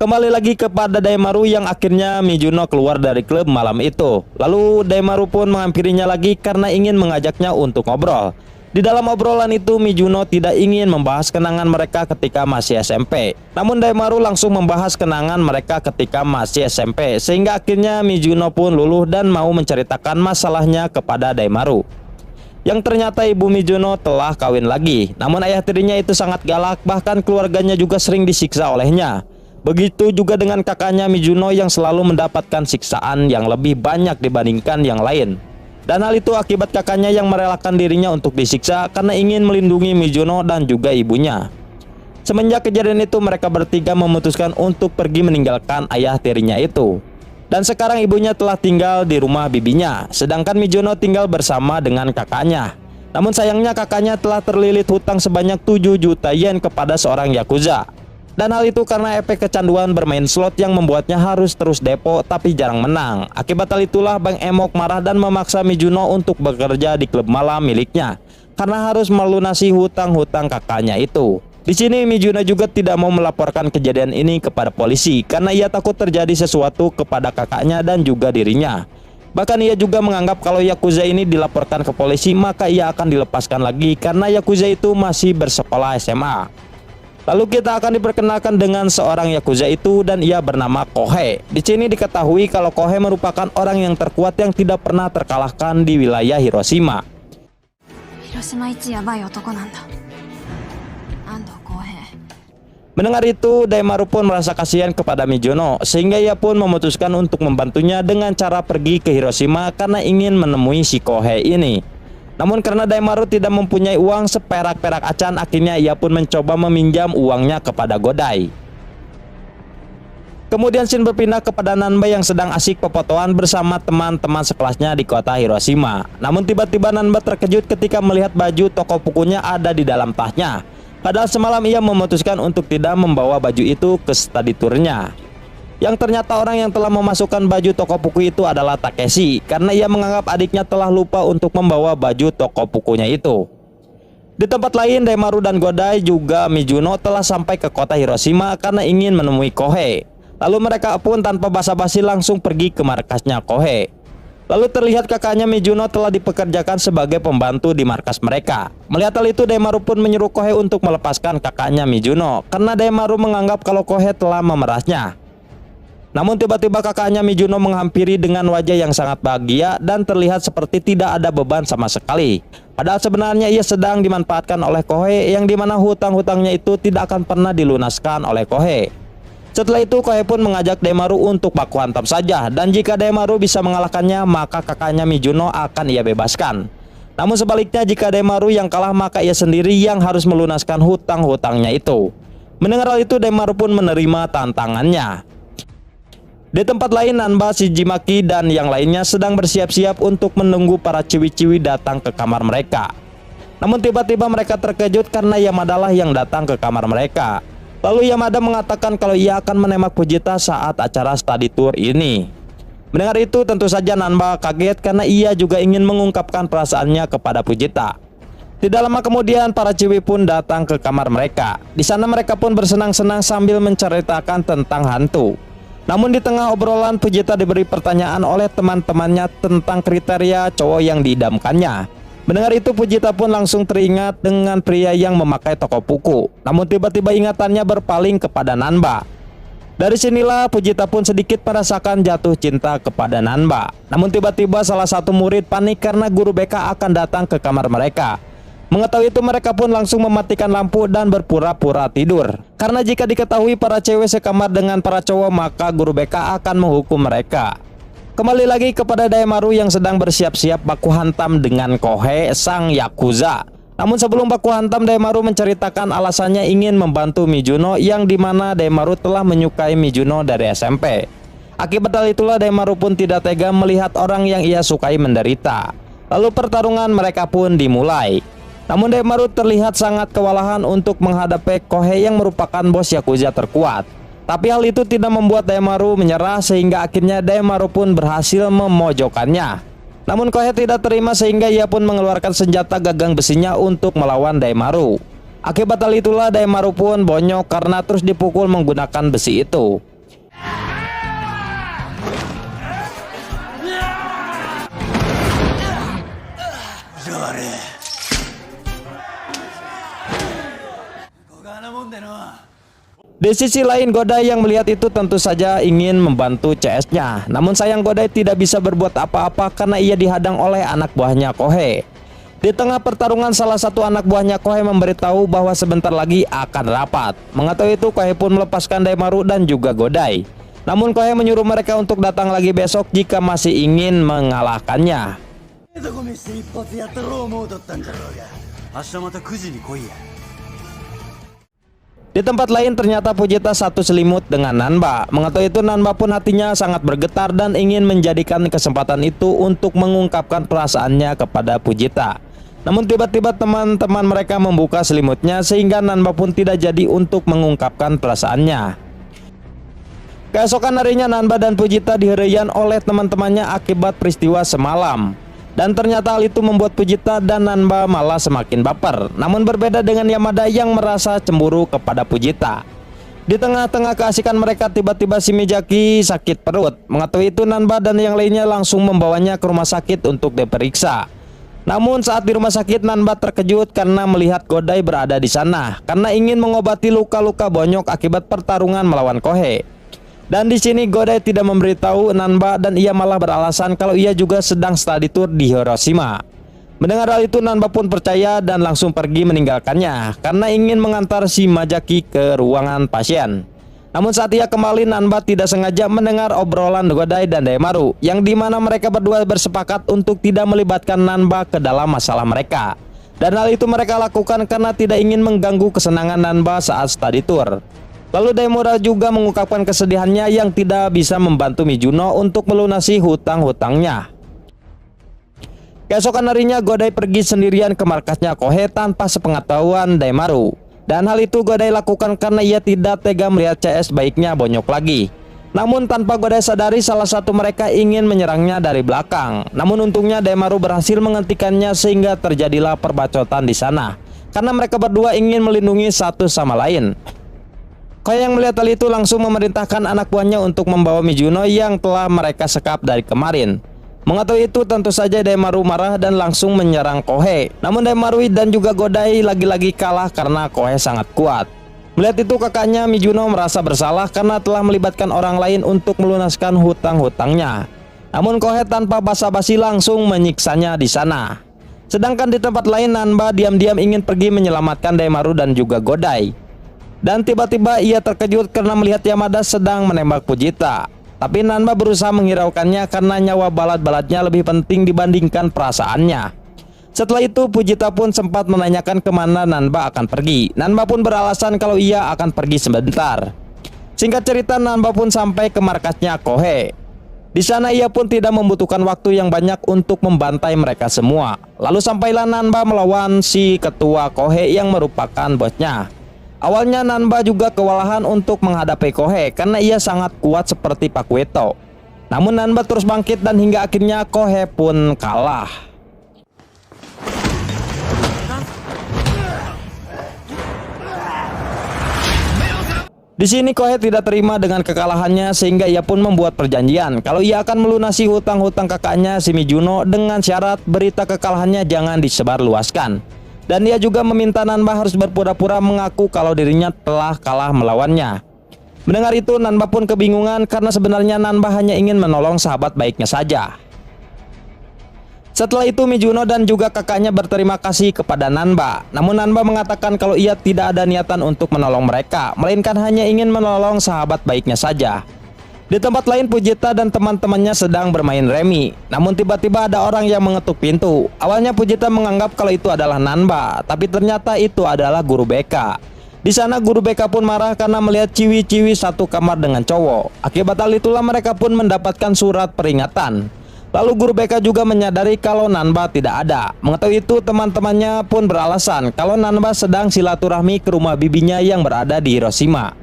Kembali lagi kepada Daimaru yang akhirnya Mizuno keluar dari klub malam itu. Lalu Daimaru pun menghampirinya lagi karena ingin mengajaknya untuk ngobrol. Di dalam obrolan itu Mizuno tidak ingin membahas kenangan mereka ketika masih SMP. Namun Daimaru langsung membahas kenangan mereka ketika masih SMP, sehingga akhirnya Mizuno pun luluh dan mau menceritakan masalahnya kepada Daimaru. Yang ternyata ibu Mizuno telah kawin lagi. Namun ayah tirinya itu sangat galak, bahkan keluarganya juga sering disiksa olehnya. Begitu juga dengan kakaknya Mizuno yang selalu mendapatkan siksaan yang lebih banyak dibandingkan yang lain. Dan hal itu akibat kakaknya yang merelakan dirinya untuk disiksa karena ingin melindungi Mizuno dan juga ibunya. Semenjak kejadian itu mereka bertiga memutuskan untuk pergi meninggalkan ayah tirinya itu. Dan sekarang ibunya telah tinggal di rumah bibinya, sedangkan Mizuno tinggal bersama dengan kakaknya. Namun sayangnya kakaknya telah terlilit hutang sebanyak 7 juta yen kepada seorang yakuza. Dan hal itu karena efek kecanduan bermain slot yang membuatnya harus terus depo tapi jarang menang. Akibat hal itulah Bang Emok marah dan memaksa Mizuno untuk bekerja di klub malam miliknya karena harus melunasi hutang-hutang kakaknya itu. Di sini Mizuno juga tidak mau melaporkan kejadian ini kepada polisi karena ia takut terjadi sesuatu kepada kakaknya dan juga dirinya. Bahkan ia juga menganggap kalau yakuza ini dilaporkan ke polisi maka ia akan dilepaskan lagi karena yakuza itu masih bersekolah SMA. Lalu kita akan diperkenalkan dengan seorang yakuza itu dan ia bernama Kohei. Di sini diketahui kalau Kohei merupakan orang yang terkuat yang tidak pernah terkalahkan di wilayah Hiroshima. Mendengar itu, Daimaru pun merasa kasihan kepada Mizuno sehingga ia pun memutuskan untuk membantunya dengan cara pergi ke Hiroshima karena ingin menemui si Kohei ini. Namun karena Daimaru tidak mempunyai uang seperak-perak acan, akhirnya ia pun mencoba meminjam uangnya kepada Godai. Kemudian scene berpindah kepada Nanba yang sedang asik pefotoan bersama teman-teman sekelasnya di kota Hiroshima. Namun tiba-tiba Nanba terkejut ketika melihat baju toko bukunya ada di dalam tasnya. Padahal semalam ia memutuskan untuk tidak membawa baju itu ke study tour-nya. Yang ternyata orang yang telah memasukkan baju toko buku itu adalah Takeshi karena ia menganggap adiknya telah lupa untuk membawa baju toko bukunya itu. Di tempat lain, Daimaru dan Godai juga Mizuno telah sampai ke kota Hiroshima karena ingin menemui Kohei. Lalu mereka pun tanpa basa-basi langsung pergi ke markasnya Kohei. Lalu terlihat kakaknya Mizuno telah dipekerjakan sebagai pembantu di markas mereka. Melihat hal itu, Daimaru pun menyuruh Kohei untuk melepaskan kakaknya Mizuno karena Daimaru menganggap kalau Kohei telah memerasnya. Namun tiba-tiba kakaknya Mizuno menghampiri dengan wajah yang sangat bahagia dan terlihat seperti tidak ada beban sama sekali. Padahal sebenarnya ia sedang dimanfaatkan oleh Kohei yang dimana hutang-hutangnya itu tidak akan pernah dilunaskan oleh Kohei. Setelah itu Kohei pun mengajak Daimaru untuk baku hantam saja, dan jika Daimaru bisa mengalahkannya maka kakaknya Mizuno akan ia bebaskan. Namun sebaliknya jika Daimaru yang kalah maka ia sendiri yang harus melunaskan hutang-hutangnya itu. Mendengar hal itu Daimaru pun menerima tantangannya. Di tempat lain Nanba, Shijimaki, dan yang lainnya sedang bersiap-siap untuk menunggu para ciwi-ciwi datang ke kamar mereka. Namun tiba-tiba mereka terkejut karena Yamada lah yang datang ke kamar mereka. Lalu Yamada mengatakan kalau ia akan menembak Fujita saat acara study tour ini. Mendengar itu tentu saja Nanba kaget karena ia juga ingin mengungkapkan perasaannya kepada Fujita. Tidak lama kemudian para ciwi pun datang ke kamar mereka. Di sana mereka pun bersenang-senang sambil menceritakan tentang hantu. Namun di tengah obrolan Fujita diberi pertanyaan oleh teman-temannya tentang kriteria cowok yang diidamkannya. Mendengar itu Fujita pun langsung teringat dengan pria yang memakai toko buku. Namun tiba-tiba ingatannya berpaling kepada Nanba. Dari sinilah Fujita pun sedikit merasakan jatuh cinta kepada Nanba. Namun tiba-tiba salah satu murid panik karena guru BK akan datang ke kamar mereka. Mengetahui itu mereka pun langsung mematikan lampu dan berpura-pura tidur. Karena jika diketahui para cewek sekamar dengan para cowok maka guru BK akan menghukum mereka. Kembali lagi kepada Daimaru yang sedang bersiap-siap baku hantam dengan Kohei sang yakuza. Namun sebelum baku hantam Daimaru menceritakan alasannya ingin membantu Mizuno yang dimana Daimaru telah menyukai Mizuno dari SMP. Akibat hal itulah Daimaru pun tidak tega melihat orang yang ia sukai menderita. Lalu pertarungan mereka pun dimulai. Namun Daimaru terlihat sangat kewalahan untuk menghadapi Kohei yang merupakan bos Yakuza terkuat. Tapi hal itu tidak membuat Daimaru menyerah sehingga akhirnya Daimaru pun berhasil memojokkannya. Namun Kohei tidak terima sehingga ia pun mengeluarkan senjata gagang besinya untuk melawan Daimaru. Akibat hal itulah Daimaru pun bonyok karena terus dipukul menggunakan besi itu. Di sisi lain, Godai yang melihat itu tentu saja ingin membantu CS-nya. Namun sayang Godai tidak bisa berbuat apa-apa karena ia dihadang oleh anak buahnya Kohei. Di tengah pertarungan, salah satu anak buahnya Kohei memberitahu bahwa sebentar lagi akan rapat. Mengetahui itu, Kohei pun melepaskan Daimaru dan juga Godai. Namun Kohei menyuruh mereka untuk datang lagi besok jika masih ingin mengalahkannya. Di tempat lain ternyata Fujita satu selimut dengan Nanba. Mengetahui itu, Nanba pun hatinya sangat bergetar dan ingin menjadikan kesempatan itu untuk mengungkapkan perasaannya kepada Fujita. Namun tiba-tiba teman-teman mereka membuka selimutnya sehingga Nanba pun tidak jadi untuk mengungkapkan perasaannya. Keesokan harinya Nanba dan Fujita diherian oleh teman-temannya akibat peristiwa semalam. Dan ternyata hal itu membuat Fujita dan Nanba malah semakin baper. Namun berbeda dengan Yamada yang merasa cemburu kepada Fujita. Di tengah-tengah keasikan mereka, tiba-tiba Shimizaki sakit perut. Mengetahui itu, Nanba dan yang lainnya langsung membawanya ke rumah sakit untuk diperiksa. Namun saat di rumah sakit, Nanba terkejut karena melihat Godai berada di sana karena ingin mengobati luka-luka bonyok akibat pertarungan melawan Kohei. Dan di sini Godai tidak memberitahu Nanba dan ia malah beralasan kalau ia juga sedang study tour di Hiroshima. Mendengar hal itu, Nanba pun percaya dan langsung pergi meninggalkannya karena ingin mengantar Shimazaki ke ruangan pasien. Namun saat ia kembali, Nanba tidak sengaja mendengar obrolan Godai dan Daimaru yang dimana mereka berdua bersepakat untuk tidak melibatkan Nanba ke dalam masalah mereka. Dan hal itu mereka lakukan karena tidak ingin mengganggu kesenangan Nanba saat study tour. Lalu Daimura juga mengungkapkan kesedihannya yang tidak bisa membantu Mizuno untuk melunasi hutang-hutangnya. Keesokan harinya Godai pergi sendirian ke markasnya Kohei tanpa sepengetahuan Daimaru. Dan hal itu Godai lakukan karena ia tidak tega melihat CS baiknya bonyok lagi. Namun tanpa Godai sadari, salah satu mereka ingin menyerangnya dari belakang. Namun untungnya Daimaru berhasil menghentikannya sehingga terjadilah perbacotan di sana. Karena mereka berdua ingin melindungi satu sama lain. Kohei yang melihat hal itu langsung memerintahkan anak buahnya untuk membawa Mizuno yang telah mereka sekap dari kemarin. Mengetahui itu, tentu saja Daimaru marah dan langsung menyerang Kohei. Namun Daimaru dan juga Godai lagi-lagi kalah karena Kohei sangat kuat. Melihat itu, kakaknya Mizuno merasa bersalah karena telah melibatkan orang lain untuk melunaskan hutang-hutangnya. Namun Kohei tanpa basa-basi langsung menyiksanya di sana. Sedangkan di tempat lain, Nanba diam-diam ingin pergi menyelamatkan Daimaru dan juga Godai. Dan tiba-tiba ia terkejut karena melihat Yamada sedang menembak Fujita. Tapi Nanba berusaha menghiraukannya karena nyawa balat-balatnya lebih penting dibandingkan perasaannya. Setelah itu Fujita pun sempat menanyakan kemana Nanba akan pergi. Nanba pun beralasan kalau ia akan pergi sebentar. Singkat cerita, Nanba pun sampai ke markasnya Kohei. Di sana ia pun tidak membutuhkan waktu yang banyak untuk membantai mereka semua. Lalu sampailah Nanba melawan si ketua Kohei yang merupakan bosnya. Awalnya Nanba juga kewalahan untuk menghadapi Kohei karena ia sangat kuat seperti Pakueto. Namun Nanba terus bangkit dan hingga akhirnya Kohei pun kalah. Di sini Kohei tidak terima dengan kekalahannya sehingga ia pun membuat perjanjian kalau ia akan melunasi hutang-hutang kakaknya si Mizuno dengan syarat berita kekalahannya jangan disebarluaskan. Dan ia juga meminta Nanba harus berpura-pura mengaku kalau dirinya telah kalah melawannya. Mendengar itu, Nanba pun kebingungan karena sebenarnya Nanba hanya ingin menolong sahabat baiknya saja. Setelah itu Mizuno dan juga kakaknya berterima kasih kepada Nanba. Namun Nanba mengatakan kalau ia tidak ada niatan untuk menolong mereka, melainkan hanya ingin menolong sahabat baiknya saja. Di tempat lain, Fujita dan teman-temannya sedang bermain remi. Namun tiba-tiba ada orang yang mengetuk pintu. Awalnya Fujita menganggap kalau itu adalah Nanba, tapi ternyata itu adalah guru BK. Di sana guru BK pun marah karena melihat ciwi-ciwi satu kamar dengan cowok. Akibat hal itulah mereka pun mendapatkan surat peringatan. Lalu guru BK juga menyadari kalau Nanba tidak ada. Mengetahui itu, teman-temannya pun beralasan kalau Nanba sedang silaturahmi ke rumah bibinya yang berada di Hiroshima.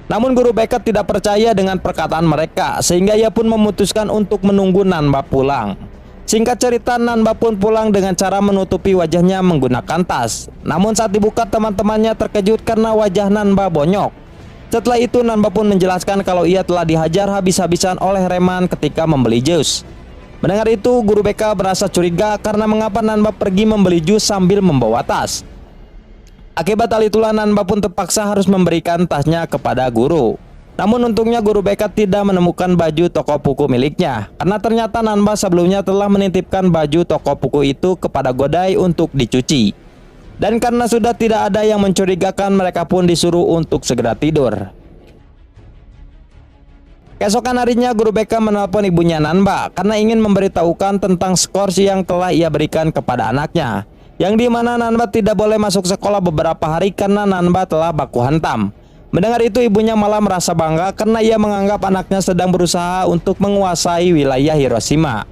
Namun guru BK tidak percaya dengan perkataan mereka, sehingga ia pun memutuskan untuk menunggu Nanba pulang. Singkat cerita, Nanba pun pulang dengan cara menutupi wajahnya menggunakan tas. Namun saat dibuka, teman-temannya terkejut karena wajah Nanba bonyok. Setelah itu, Nanba pun menjelaskan kalau ia telah dihajar habis-habisan oleh Reman ketika membeli jus. Mendengar itu, guru BK merasa curiga karena mengapa Nanba pergi membeli jus sambil membawa tas. Akibat hal itulah Nanba pun terpaksa harus memberikan tasnya kepada guru. Namun untungnya guru BK tidak menemukan baju toko buku miliknya, karena ternyata Nanba sebelumnya telah menitipkan baju toko buku itu kepada Godai untuk dicuci. Dan karena sudah tidak ada yang mencurigakan, mereka pun disuruh untuk segera tidur. Keesokan harinya guru BK menelpon ibunya Nanba karena ingin memberitahukan tentang skors yang telah ia berikan kepada anaknya, yang dimana Nanba tidak boleh masuk sekolah beberapa hari karena Nanba telah baku hantam. Mendengar itu, ibunya malah merasa bangga karena ia menganggap anaknya sedang berusaha untuk menguasai wilayah Hiroshima.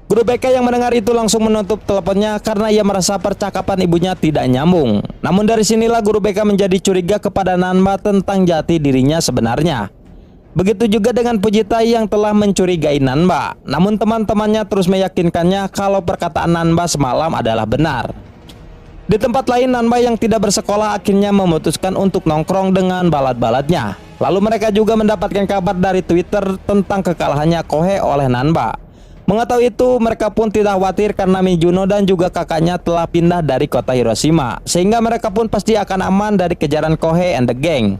Guru BK yang mendengar itu langsung menutup teleponnya karena ia merasa percakapan ibunya tidak nyambung. Namun dari sinilah guru BK menjadi curiga kepada Nanba tentang jati dirinya sebenarnya. Begitu juga dengan Fujita yang telah mencurigai Nanba. Namun teman-temannya terus meyakinkannya kalau perkataan Nanba semalam adalah benar. Di tempat lain, Nanba yang tidak bersekolah akhirnya memutuskan untuk nongkrong dengan balad-baladnya. Lalu mereka juga mendapatkan kabar dari Twitter tentang kekalahannya Kohei oleh Nanba. Mengetahui itu, mereka pun tidak khawatir karena Mizuno dan juga kakaknya telah pindah dari kota Hiroshima, sehingga mereka pun pasti akan aman dari kejaran Kohei and the gang.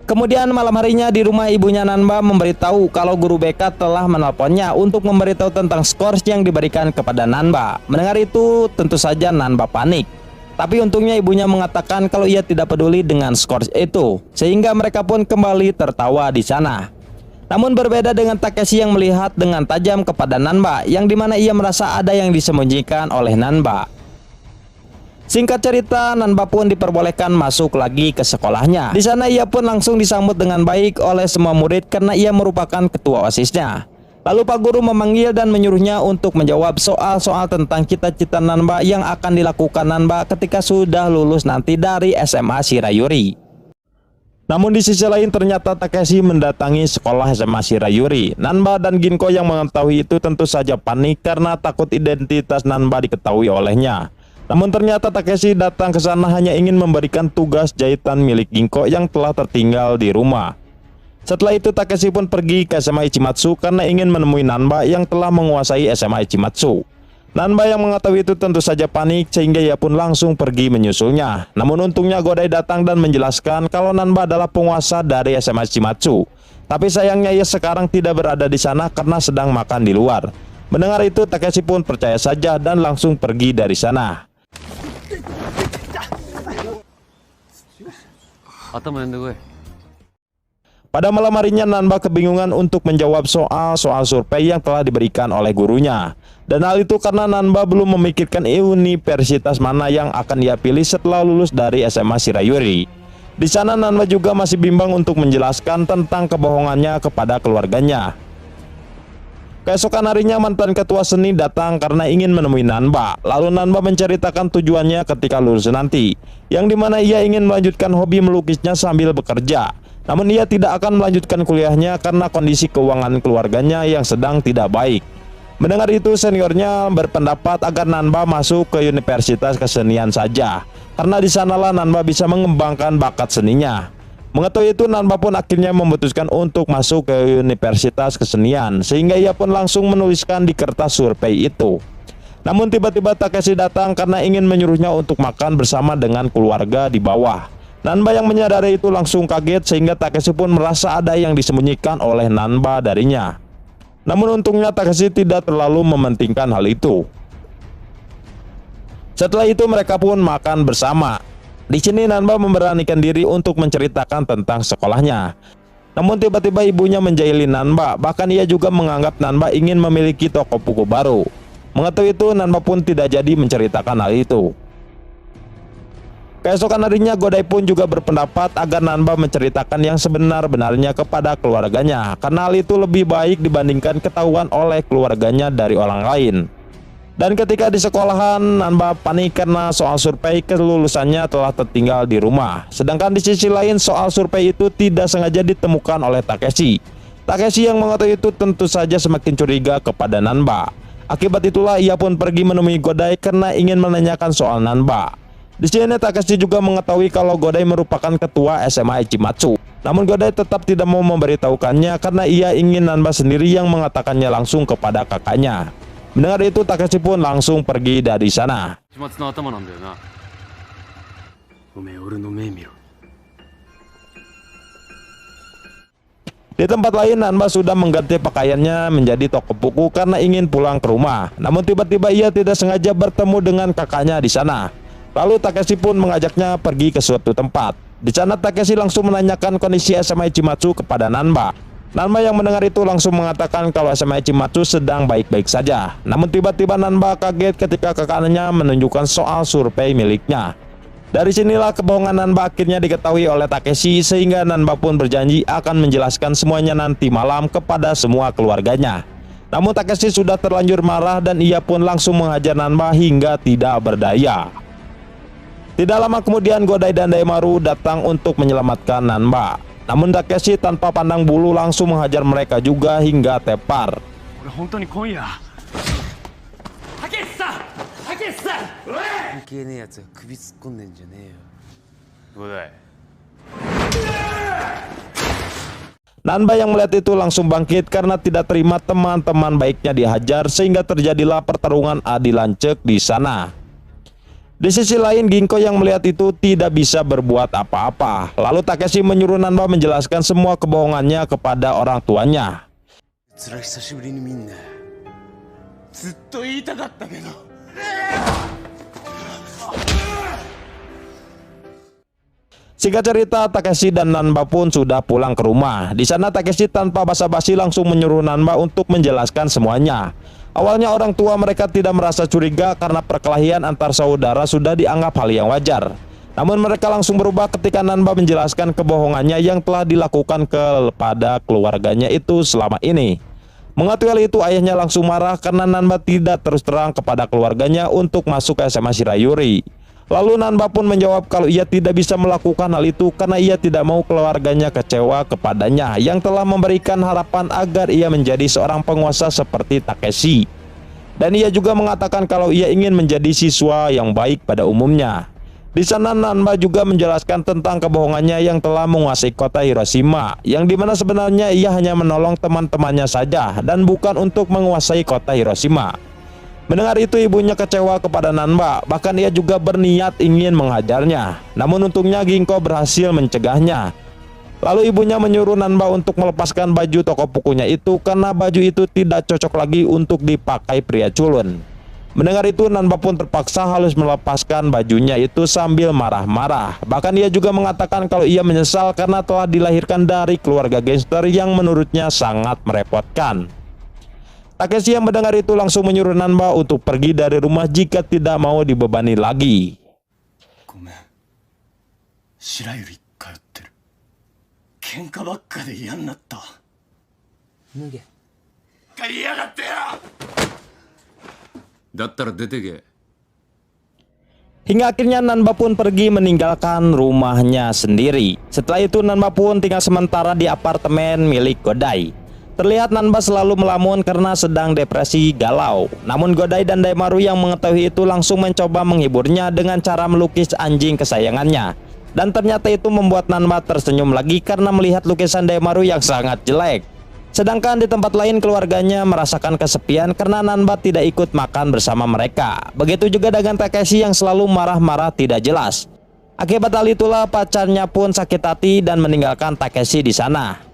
Kemudian malam harinya di rumah ibunya Nanba memberitahu kalau guru BK telah menelponnya untuk memberitahu tentang skors yang diberikan kepada Nanba. Mendengar itu, tentu saja Nanba panik. Tapi untungnya ibunya mengatakan kalau ia tidak peduli dengan skors itu, sehingga mereka pun kembali tertawa di sana. Namun berbeda dengan Takeshi yang melihat dengan tajam kepada Nanba, yang dimana ia merasa ada yang disembunyikan oleh Nanba. Singkat cerita, Nanba pun diperbolehkan masuk lagi ke sekolahnya. Di sana ia pun langsung disambut dengan baik oleh semua murid karena ia merupakan ketua OSIS-nya. Lalu Pak Guru memanggil dan menyuruhnya untuk menjawab soal-soal tentang cita-cita Nanba yang akan dilakukan Nanba ketika sudah lulus nanti dari SMA Shirayuri. Namun di sisi lain ternyata Takeshi mendatangi sekolah SMA Shirayuri. Nanba dan Ginko yang mengetahui itu tentu saja panik karena takut identitas Nanba diketahui olehnya. Namun ternyata Takeshi datang ke sana hanya ingin memberikan tugas jahitan milik Ginko yang telah tertinggal di rumah. Setelah itu Takeshi pun pergi ke SMA Ichimatsu karena ingin menemui Nanba yang telah menguasai SMA Ichimatsu. Nanba yang mengetahui itu tentu saja panik sehingga ia pun langsung pergi menyusulnya. Namun untungnya Godai datang dan menjelaskan kalau Nanba adalah penguasa dari SMA Ichimatsu. Tapi sayangnya ia sekarang tidak berada di sana karena sedang makan di luar. Mendengar itu Takeshi pun percaya saja dan langsung pergi dari sana. Pada malam harinya Nanba kebingungan untuk menjawab soal-soal survei yang telah diberikan oleh gurunya. Dan hal itu karena Nanba belum memikirkan universitas mana yang akan ia pilih setelah lulus dari SMA Shirayuri. Di sana Nanba juga masih bimbang untuk menjelaskan tentang kebohongannya kepada keluarganya. Keesokan harinya mantan ketua seni datang karena ingin menemui Nanba. Lalu Nanba menceritakan tujuannya ketika lulus nanti, yang dimana ia ingin melanjutkan hobi melukisnya sambil bekerja. Namun ia tidak akan melanjutkan kuliahnya karena kondisi keuangan keluarganya yang sedang tidak baik. Mendengar itu seniornya berpendapat agar Nanba masuk ke Universitas Kesenian saja, karena di sanalah Nanba bisa mengembangkan bakat seninya. Mengetahui itu Nanba pun akhirnya memutuskan untuk masuk ke Universitas Kesenian, sehingga ia pun langsung menuliskan di kertas survei itu. Namun tiba-tiba Takeshi datang karena ingin menyuruhnya untuk makan bersama dengan keluarga di bawah. Nanba yang menyadari itu langsung kaget sehingga Takeshi pun merasa ada yang disembunyikan oleh Nanba darinya. Namun untungnya Takeshi tidak terlalu mementingkan hal itu. Setelah itu mereka pun makan bersama. Di sini Nanba memberanikan diri untuk menceritakan tentang sekolahnya. Namun tiba-tiba ibunya menjahili Nanba, bahkan ia juga menganggap Nanba ingin memiliki toko buku baru. Mengetahui itu Nanba pun tidak jadi menceritakan hal itu. Keesokan harinya Godai pun juga berpendapat agar Nanba menceritakan yang sebenar-benarnya kepada keluarganya, karena hal itu lebih baik dibandingkan ketahuan oleh keluarganya dari orang lain. Dan ketika di sekolahan, Nanba panik karena soal survei kelulusannya telah tertinggal di rumah. Sedangkan di sisi lain, soal survei itu tidak sengaja ditemukan oleh Takeshi. Takeshi yang mengetahui itu tentu saja semakin curiga kepada Nanba. Akibat itulah ia pun pergi menemui Godai karena ingin menanyakan soal Nanba. Di sini Takeshi juga mengetahui kalau Godai merupakan ketua SMA Ichimatsu. Namun Godai tetap tidak mau memberitahukannya karena ia ingin Nanba sendiri yang mengatakannya langsung kepada kakaknya. Mendengar itu Takeshi pun langsung pergi dari sana. Di tempat lain, Nanba sudah mengganti pakaiannya menjadi toko buku karena ingin pulang ke rumah. Namun tiba-tiba ia tidak sengaja bertemu dengan kakaknya di sana. Lalu Takeshi pun mengajaknya pergi ke suatu tempat. Di sana Takeshi langsung menanyakan kondisi SMA Ichimatsu kepada Nanba. Nanba yang mendengar itu langsung mengatakan kalau SMA Ichimatsu sedang baik-baik saja. Namun tiba-tiba Nanba kaget ketika kakaknya menunjukkan soal survei miliknya. Dari sinilah kebohongan Nanba akhirnya diketahui oleh Takeshi, sehingga Nanba pun berjanji akan menjelaskan semuanya nanti malam kepada semua keluarganya. Namun Takeshi sudah terlanjur marah dan ia pun langsung menghajar Nanba hingga tidak berdaya. Tidak lama kemudian Godai dan Daimaru datang untuk menyelamatkan Nanba. Namun Takeshi tanpa pandang bulu langsung menghajar mereka juga hingga tepar. Nanba yang melihat itu langsung bangkit karena tidak terima teman-teman baiknya dihajar, sehingga terjadilah pertarungan adi lancek di sana. Di sisi lain, Ginko yang melihat itu tidak bisa berbuat apa-apa. Lalu Takeshi menyuruh Nanba menjelaskan semua kebohongannya kepada orang tuanya. Singkat cerita, Takeshi dan Nanba pun sudah pulang ke rumah. Di sana Takeshi tanpa basa-basi langsung menyuruh Nanba untuk menjelaskan semuanya. Awalnya orang tua mereka tidak merasa curiga karena perkelahian antar saudara sudah dianggap hal yang wajar. Namun mereka langsung berubah ketika Nanba menjelaskan kebohongannya yang telah dilakukan kepada keluarganya itu selama ini. Mengetahui hal itu, ayahnya langsung marah karena Nanba tidak terus terang kepada keluarganya untuk masuk ke SMA Shirayuri. Lalu Nanba pun menjawab kalau ia tidak bisa melakukan hal itu karena ia tidak mau keluarganya kecewa kepadanya yang telah memberikan harapan agar ia menjadi seorang penguasa seperti Takeshi. Dan ia juga mengatakan kalau ia ingin menjadi siswa yang baik pada umumnya. Di sana Nanba juga menjelaskan tentang kebohongannya yang telah menguasai kota Hiroshima, yang dimana sebenarnya ia hanya menolong teman-temannya saja dan bukan untuk menguasai kota Hiroshima. Mendengar itu, ibunya kecewa kepada Nanba, bahkan ia juga berniat ingin menghajarnya. Namun untungnya Ginko berhasil mencegahnya. Lalu ibunya menyuruh Nanba untuk melepaskan baju toko bukunya itu karena baju itu tidak cocok lagi untuk dipakai pria culun. Mendengar itu, Nanba pun terpaksa harus melepaskan bajunya itu sambil marah-marah. Bahkan ia juga mengatakan kalau ia menyesal karena telah dilahirkan dari keluarga gangster yang menurutnya sangat merepotkan. Takeshi yang mendengar itu langsung menyuruh Nanba untuk pergi dari rumah jika tidak mau dibebani lagi. Hingga akhirnya Nanba pun pergi meninggalkan rumahnya sendiri. Setelah itu Nanba pun tinggal sementara di apartemen milik Godai. Terlihat Nanba selalu melamun karena sedang depresi galau. Namun Godai dan Daimaru yang mengetahui itu langsung mencoba menghiburnya dengan cara melukis anjing kesayangannya. Dan ternyata itu membuat Nanba tersenyum lagi karena melihat lukisan Daimaru yang sangat jelek. Sedangkan di tempat lain keluarganya merasakan kesepian karena Nanba tidak ikut makan bersama mereka. Begitu juga dengan Takeshi yang selalu marah-marah tidak jelas. Akibat hal itulah pacarnya pun sakit hati dan meninggalkan Takeshi di sana.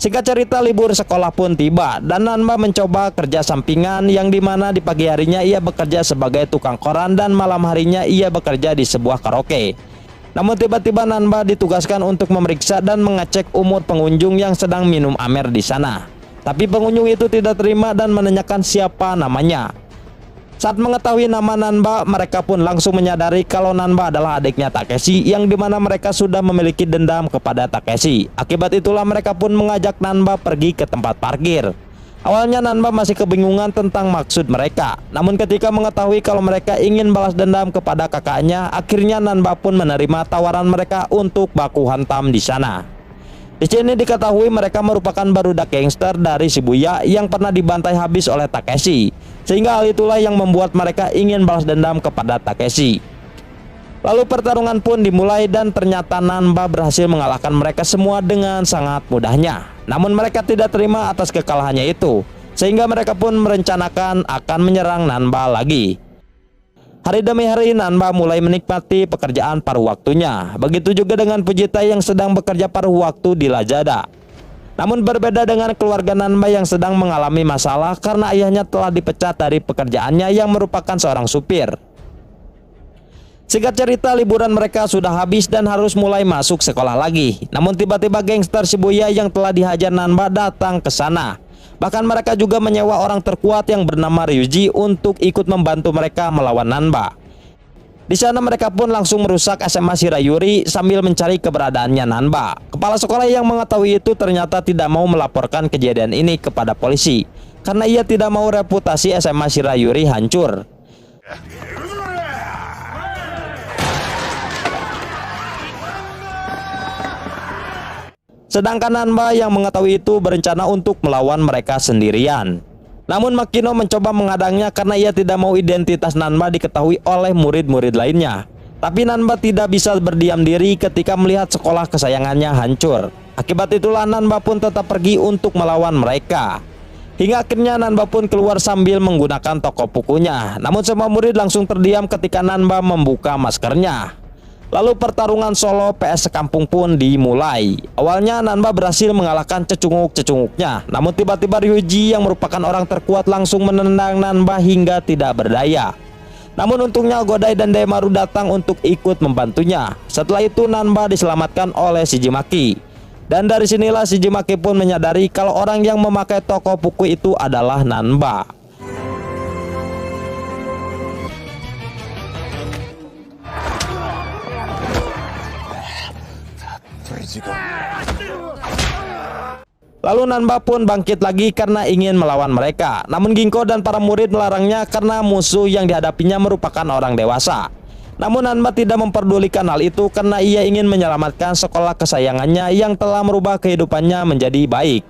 Singkat cerita, libur sekolah pun tiba dan Nanba mencoba kerja sampingan yang dimana di pagi harinya ia bekerja sebagai tukang koran dan malam harinya ia bekerja di sebuah karaoke. Namun tiba-tiba Nanba ditugaskan untuk memeriksa dan mengecek umur pengunjung yang sedang minum amer di sana. Tapi pengunjung itu tidak terima dan menanyakan siapa namanya. Saat mengetahui nama Nanba, mereka pun langsung menyadari kalau Nanba adalah adiknya Takeshi yang dimana mereka sudah memiliki dendam kepada Takeshi. Akibat itulah mereka pun mengajak Nanba pergi ke tempat parkir. Awalnya Nanba masih kebingungan tentang maksud mereka. Namun ketika mengetahui kalau mereka ingin balas dendam kepada kakaknya, akhirnya Nanba pun menerima tawaran mereka untuk baku hantam di sana. Di sini diketahui mereka merupakan barudak gangster dari Shibuya yang pernah dibantai habis oleh Takeshi, sehingga hal itulah yang membuat mereka ingin balas dendam kepada Takeshi. Lalu pertarungan pun dimulai dan ternyata Nanba berhasil mengalahkan mereka semua dengan sangat mudahnya. Namun mereka tidak terima atas kekalahannya itu, sehingga mereka pun merencanakan akan menyerang Nanba lagi. Hari demi hari Nanba mulai menikmati pekerjaan paruh waktunya. Begitu juga dengan Fujita yang sedang bekerja paruh waktu di Lazada. Namun berbeda dengan keluarga Nanba yang sedang mengalami masalah karena ayahnya telah dipecat dari pekerjaannya yang merupakan seorang supir. Singkat cerita, liburan mereka sudah habis dan harus mulai masuk sekolah lagi. Namun tiba-tiba gangster Shibuya yang telah dihajar Nanba datang ke sana. Bahkan mereka juga menyewa orang terkuat yang bernama Ryuji untuk ikut membantu mereka melawan Nanba. Di sana mereka pun langsung merusak SMA Shirayuri sambil mencari keberadaannya Nanba. Kepala sekolah yang mengetahui itu ternyata tidak mau melaporkan kejadian ini kepada polisi karena ia tidak mau reputasi SMA Shirayuri hancur. Sedangkan Nanba yang mengetahui itu berencana untuk melawan mereka sendirian. Namun Makino mencoba menghadangnya karena ia tidak mau identitas Nanba diketahui oleh murid-murid lainnya. Tapi Nanba tidak bisa berdiam diri ketika melihat sekolah kesayangannya hancur. Akibat itulah Nanba pun tetap pergi untuk melawan mereka. Hingga akhirnya Nanba pun keluar sambil menggunakan toko bukunya. Namun semua murid langsung terdiam ketika Nanba membuka maskernya. Lalu pertarungan solo PS sekampung pun dimulai. Awalnya Nanba berhasil mengalahkan cecunguk-cecunguknya. Namun tiba-tiba Ryuji yang merupakan orang terkuat langsung menendang Nanba hingga tidak berdaya. Namun untungnya Godai dan Daimaru datang untuk ikut membantunya. Setelah itu Nanba diselamatkan oleh Shijimaki. Dan dari sinilah Shijimaki pun menyadari kalau orang yang memakai toko buku itu adalah Nanba. Lalu Nanba pun bangkit lagi karena ingin melawan mereka. Namun Ginko dan para murid melarangnya karena musuh yang dihadapinya merupakan orang dewasa. Namun Nanba tidak memperdulikan hal itu karena ia ingin menyelamatkan sekolah kesayangannya yang telah merubah kehidupannya menjadi baik.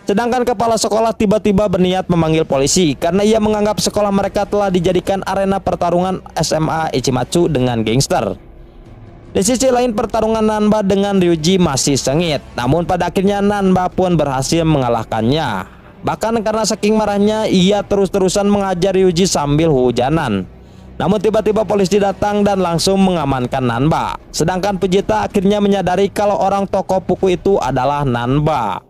Sedangkan kepala sekolah tiba-tiba berniat memanggil polisi karena ia menganggap sekolah mereka telah dijadikan arena pertarungan SMA Ichimatsu dengan gangster. Di sisi lain pertarungan Nanba dengan Ryuji masih sengit. Namun pada akhirnya Nanba pun berhasil mengalahkannya. Bahkan karena saking marahnya ia terus-terusan mengajar Ryuji sambil hujanan. Namun tiba-tiba polisi datang dan langsung mengamankan Nanba. Sedangkan Fujita akhirnya menyadari kalau orang toko buku itu adalah Nanba.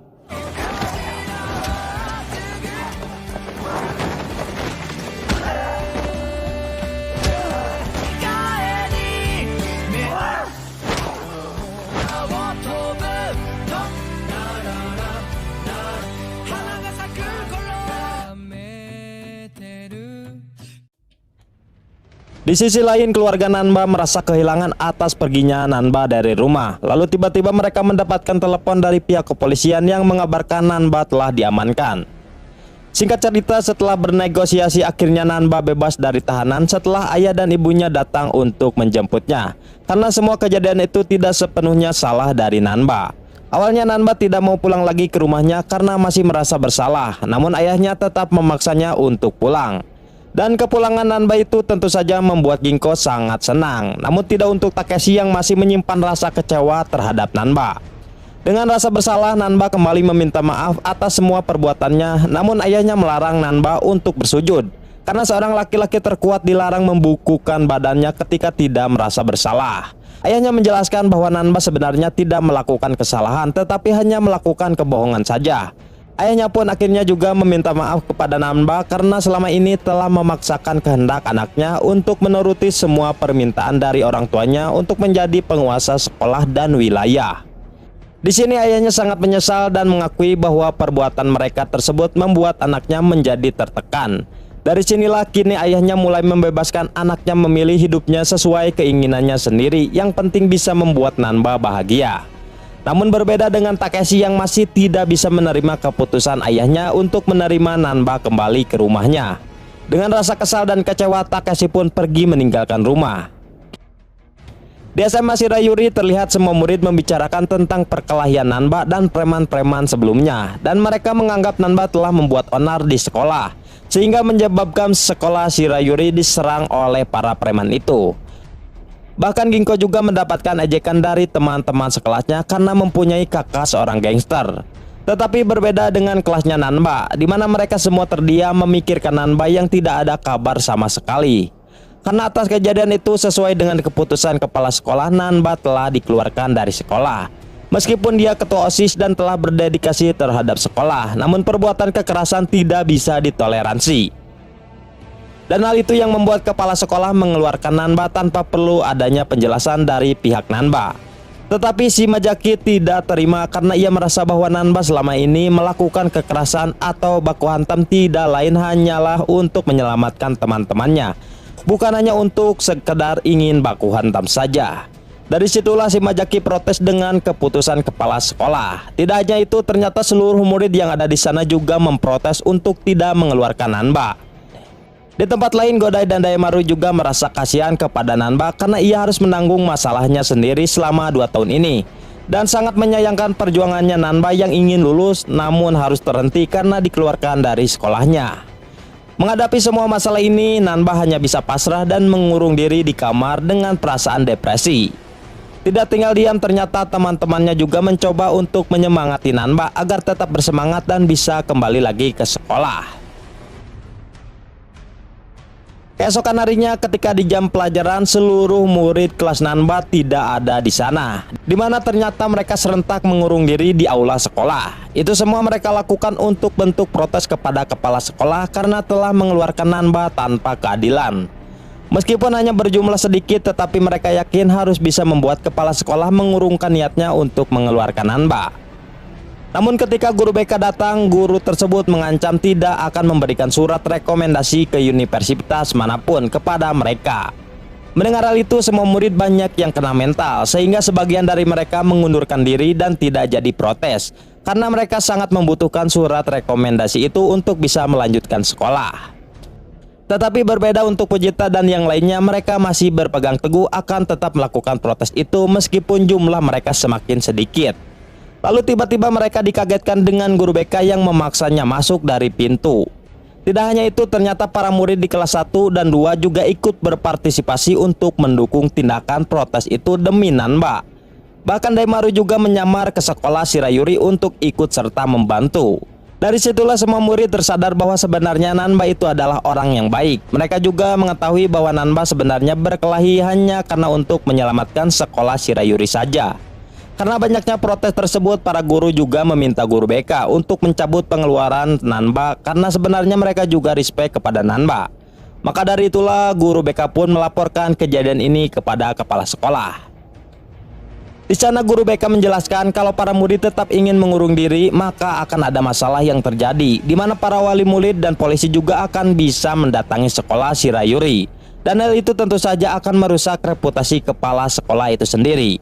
Di sisi lain keluarga Nanba merasa kehilangan atas perginya Nanba dari rumah. Lalu tiba-tiba mereka mendapatkan telepon dari pihak kepolisian yang mengabarkan Nanba telah diamankan. Singkat cerita, setelah bernegosiasi akhirnya Nanba bebas dari tahanan setelah ayah dan ibunya datang untuk menjemputnya. Karena semua kejadian itu tidak sepenuhnya salah dari Nanba. Awalnya Nanba tidak mau pulang lagi ke rumahnya karena masih merasa bersalah. Namun ayahnya tetap memaksanya untuk pulang. Dan kepulangan Nanba itu tentu saja membuat Ginko sangat senang. Namun tidak untuk Takeshi yang masih menyimpan rasa kecewa terhadap Nanba. Dengan rasa bersalah, Nanba kembali meminta maaf atas semua perbuatannya. Namun ayahnya melarang Nanba untuk bersujud. Karena seorang laki-laki terkuat dilarang membukukan badannya ketika tidak merasa bersalah. Ayahnya menjelaskan bahwa Nanba sebenarnya tidak melakukan kesalahan, tetapi hanya melakukan kebohongan saja. Ayahnya pun akhirnya juga meminta maaf kepada Nanba karena selama ini telah memaksakan kehendak anaknya untuk menuruti semua permintaan dari orang tuanya untuk menjadi penguasa sekolah dan wilayah. Di sini ayahnya sangat menyesal dan mengakui bahwa perbuatan mereka tersebut membuat anaknya menjadi tertekan. Dari sinilah kini ayahnya mulai membebaskan anaknya memilih hidupnya sesuai keinginannya sendiri, yang penting bisa membuat Nanba bahagia. Namun berbeda dengan Takeshi yang masih tidak bisa menerima keputusan ayahnya untuk menerima Nanba kembali ke rumahnya. Dengan rasa kesal dan kecewa, Takeshi pun pergi meninggalkan rumah. Di SMA Shirayuri terlihat semua murid membicarakan tentang perkelahian Nanba dan preman-preman sebelumnya, dan mereka menganggap Nanba telah membuat onar di sekolah, sehingga menyebabkan sekolah Shirayuri diserang oleh para preman itu. Bahkan Ginko juga mendapatkan ejekan dari teman-teman sekelasnya karena mempunyai kakak seorang gangster. Tetapi berbeda dengan kelasnya Nanba, di mana mereka semua terdiam memikirkan Nanba yang tidak ada kabar sama sekali. Karena atas kejadian itu, sesuai dengan keputusan kepala sekolah, Nanba telah dikeluarkan dari sekolah. Meskipun dia ketua OSIS dan telah berdedikasi terhadap sekolah, namun perbuatan kekerasan tidak bisa ditoleransi. Dan hal itu yang membuat kepala sekolah mengeluarkan Nanba tanpa perlu adanya penjelasan dari pihak Nanba. Tetapi si Majaki tidak terima karena ia merasa bahwa Nanba selama ini melakukan kekerasan atau baku hantam tidak lain hanyalah untuk menyelamatkan teman-temannya, bukan hanya untuk sekedar ingin baku hantam saja. Dari situlah si Majaki protes dengan keputusan kepala sekolah. Tidak hanya itu, ternyata seluruh murid yang ada di sana juga memprotes untuk tidak mengeluarkan Nanba. Di tempat lain, Godai dan Daimaru juga merasa kasihan kepada Nanba karena ia harus menanggung masalahnya sendiri selama 2 tahun ini, dan sangat menyayangkan perjuangannya Nanba yang ingin lulus namun harus terhenti karena dikeluarkan dari sekolahnya. Menghadapi semua masalah ini, Nanba hanya bisa pasrah dan mengurung diri di kamar dengan perasaan depresi. Tidak tinggal diam, ternyata teman-temannya juga mencoba untuk menyemangati Nanba agar tetap bersemangat dan bisa kembali lagi ke sekolah. Keesokan harinya, ketika di jam pelajaran, seluruh murid kelas Nanba tidak ada di sana, di mana ternyata mereka serentak mengurung diri di aula sekolah. Itu semua mereka lakukan untuk bentuk protes kepada kepala sekolah karena telah mengeluarkan Nanba tanpa keadilan. Meskipun hanya berjumlah sedikit, tetapi mereka yakin harus bisa membuat kepala sekolah mengurungkan niatnya untuk mengeluarkan Nanba. Namun ketika guru BK datang, guru tersebut mengancam tidak akan memberikan surat rekomendasi ke universitas manapun kepada mereka. Mendengar hal itu, semua murid banyak yang kena mental, sehingga sebagian dari mereka mengundurkan diri dan tidak jadi protes, karena mereka sangat membutuhkan surat rekomendasi itu untuk bisa melanjutkan sekolah. Tetapi berbeda untuk Fujita dan yang lainnya, mereka masih berpegang teguh akan tetap melakukan protes itu meskipun jumlah mereka semakin sedikit. Lalu tiba-tiba mereka dikagetkan dengan guru BK yang memaksanya masuk dari pintu. Tidak hanya itu, ternyata para murid di kelas 1 dan 2 juga ikut berpartisipasi untuk mendukung tindakan protes itu demi Nanba. Bahkan Daimaru juga menyamar ke sekolah Shirayuri untuk ikut serta membantu. Dari situlah semua murid tersadar bahwa sebenarnya Nanba itu adalah orang yang baik. Mereka juga mengetahui bahwa Nanba sebenarnya berkelahi hanya karena untuk menyelamatkan sekolah Shirayuri saja. Karena banyaknya protes tersebut, para guru juga meminta guru BK untuk mencabut pengeluaran Nanba karena sebenarnya mereka juga respect kepada Nanba. Maka dari itulah guru BK pun melaporkan kejadian ini kepada kepala sekolah. Di sana guru BK menjelaskan kalau para murid tetap ingin mengurung diri, maka akan ada masalah yang terjadi, di mana para wali murid dan polisi juga akan bisa mendatangi sekolah Shirayuri. Dan hal itu tentu saja akan merusak reputasi kepala sekolah itu sendiri.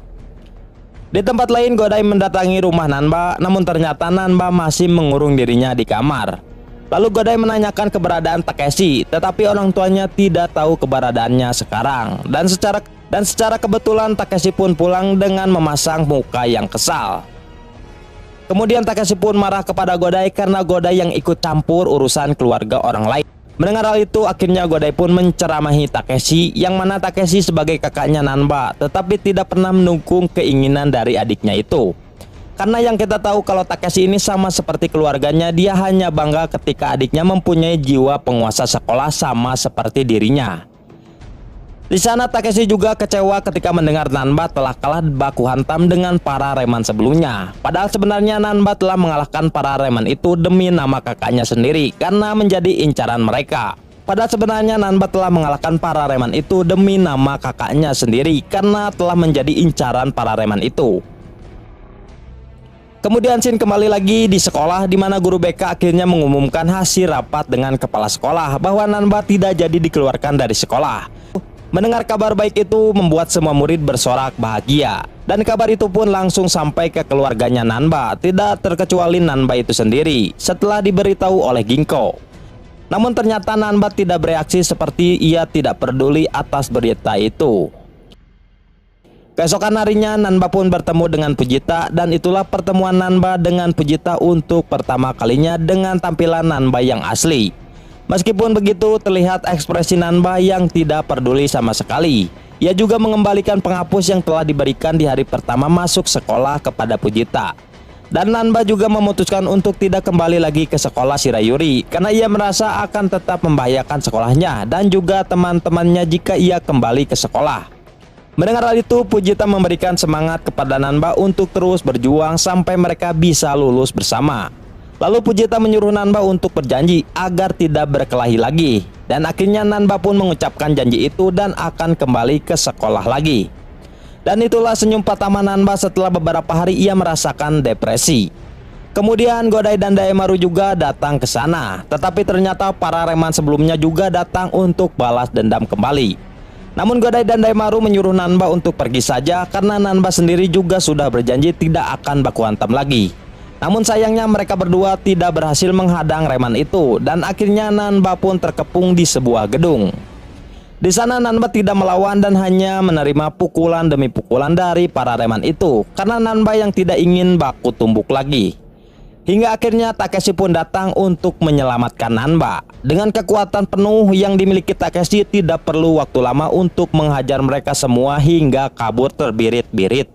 Di tempat lain, Godai mendatangi rumah Nanba, namun ternyata Nanba masih mengurung dirinya di kamar. Lalu Godai menanyakan keberadaan Takeshi, tetapi orang tuanya tidak tahu keberadaannya sekarang. Dan secara kebetulan Takeshi pun pulang dengan memasang muka yang kesal. Kemudian Takeshi pun marah kepada Godai karena Godai yang ikut campur urusan keluarga orang lain. Mendengar hal itu, akhirnya Godai pun menceramahi Takeshi, yang mana Takeshi sebagai kakaknya Nanba, tetapi tidak pernah mendukung keinginan dari adiknya itu. Karena yang kita tahu kalau Takeshi ini sama seperti keluarganya, dia hanya bangga ketika adiknya mempunyai jiwa penguasa sekolah sama seperti dirinya. Di sana Takeshi juga kecewa ketika mendengar Nanba telah kalah baku hantam dengan para reman sebelumnya. Padahal sebenarnya Nanba telah mengalahkan para reman itu demi nama kakaknya sendiri karena menjadi incaran mereka. Padahal sebenarnya Nanba telah mengalahkan para reman itu demi nama kakaknya sendiri karena telah menjadi incaran para reman itu. Kemudian scene kembali lagi di sekolah di mana guru BK akhirnya mengumumkan hasil rapat dengan kepala sekolah bahwa Nanba tidak jadi dikeluarkan dari sekolah. Mendengar kabar baik itu membuat semua murid bersorak bahagia. Dan kabar itu pun langsung sampai ke keluarganya Nanba, tidak terkecuali Nanba itu sendiri setelah diberitahu oleh Ginko. Namun ternyata Nanba tidak bereaksi seperti ia tidak peduli atas berita itu. Keesokan harinya Nanba pun bertemu dengan Fujita dan itulah pertemuan Nanba dengan Fujita untuk pertama kalinya dengan tampilan Nanba yang asli. Meskipun begitu terlihat ekspresi Nanba yang tidak peduli sama sekali. Ia juga mengembalikan penghapus yang telah diberikan di hari pertama masuk sekolah kepada Fujita. Dan Nanba juga memutuskan untuk tidak kembali lagi ke sekolah Shirayuri karena ia merasa akan tetap membahayakan sekolahnya dan juga teman-temannya jika ia kembali ke sekolah. Mendengar hal itu, Fujita memberikan semangat kepada Nanba untuk terus berjuang sampai mereka bisa lulus bersama. Lalu Fujita menyuruh Nanba untuk berjanji agar tidak berkelahi lagi. Dan akhirnya Nanba pun mengucapkan janji itu dan akan kembali ke sekolah lagi. Dan itulah senyum pertama Nanba setelah beberapa hari ia merasakan depresi. Kemudian Godai dan Daemaru juga datang ke sana. Tetapi ternyata para reman sebelumnya juga datang untuk balas dendam kembali. Namun Godai dan Daemaru menyuruh Nanba untuk pergi saja karena Nanba sendiri juga sudah berjanji tidak akan baku hantam lagi. Namun sayangnya mereka berdua tidak berhasil menghadang reman itu dan akhirnya Nanba pun terkepung di sebuah gedung. Di sana Nanba tidak melawan dan hanya menerima pukulan demi pukulan dari para reman itu karena Nanba yang tidak ingin baku tumbuk lagi. Hingga akhirnya Takeshi pun datang untuk menyelamatkan Nanba. Dengan kekuatan penuh yang dimiliki Takeshi tidak perlu waktu lama untuk menghajar mereka semua hingga kabur terbirit-birit.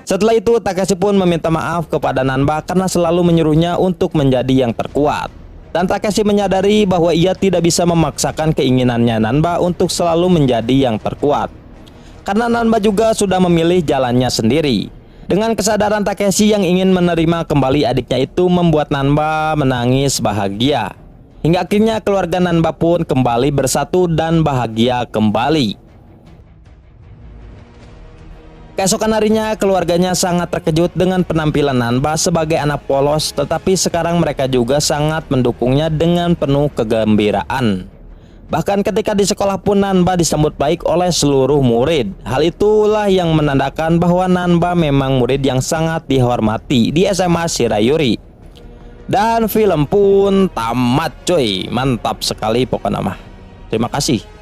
Setelah itu Takeshi pun meminta maaf kepada Nanba karena selalu menyuruhnya untuk menjadi yang terkuat. Dan Takeshi menyadari bahwa ia tidak bisa memaksakan keinginannya Nanba untuk selalu menjadi yang terkuat. Karena Nanba juga sudah memilih jalannya sendiri. Dengan kesadaran Takeshi yang ingin menerima kembali adiknya itu membuat Nanba menangis bahagia. Hingga akhirnya keluarga Nanba pun kembali bersatu dan bahagia kembali. Keesokan harinya keluarganya sangat terkejut dengan penampilan Nanba sebagai anak polos, tetapi sekarang mereka juga sangat mendukungnya dengan penuh kegembiraan. Bahkan ketika di sekolah pun Nanba disambut baik oleh seluruh murid. Hal itulah yang menandakan bahwa Nanba memang murid yang sangat dihormati di SMA Shirayuri. Dan film pun tamat coy, mantap sekali pokoknya mah. Terima kasih.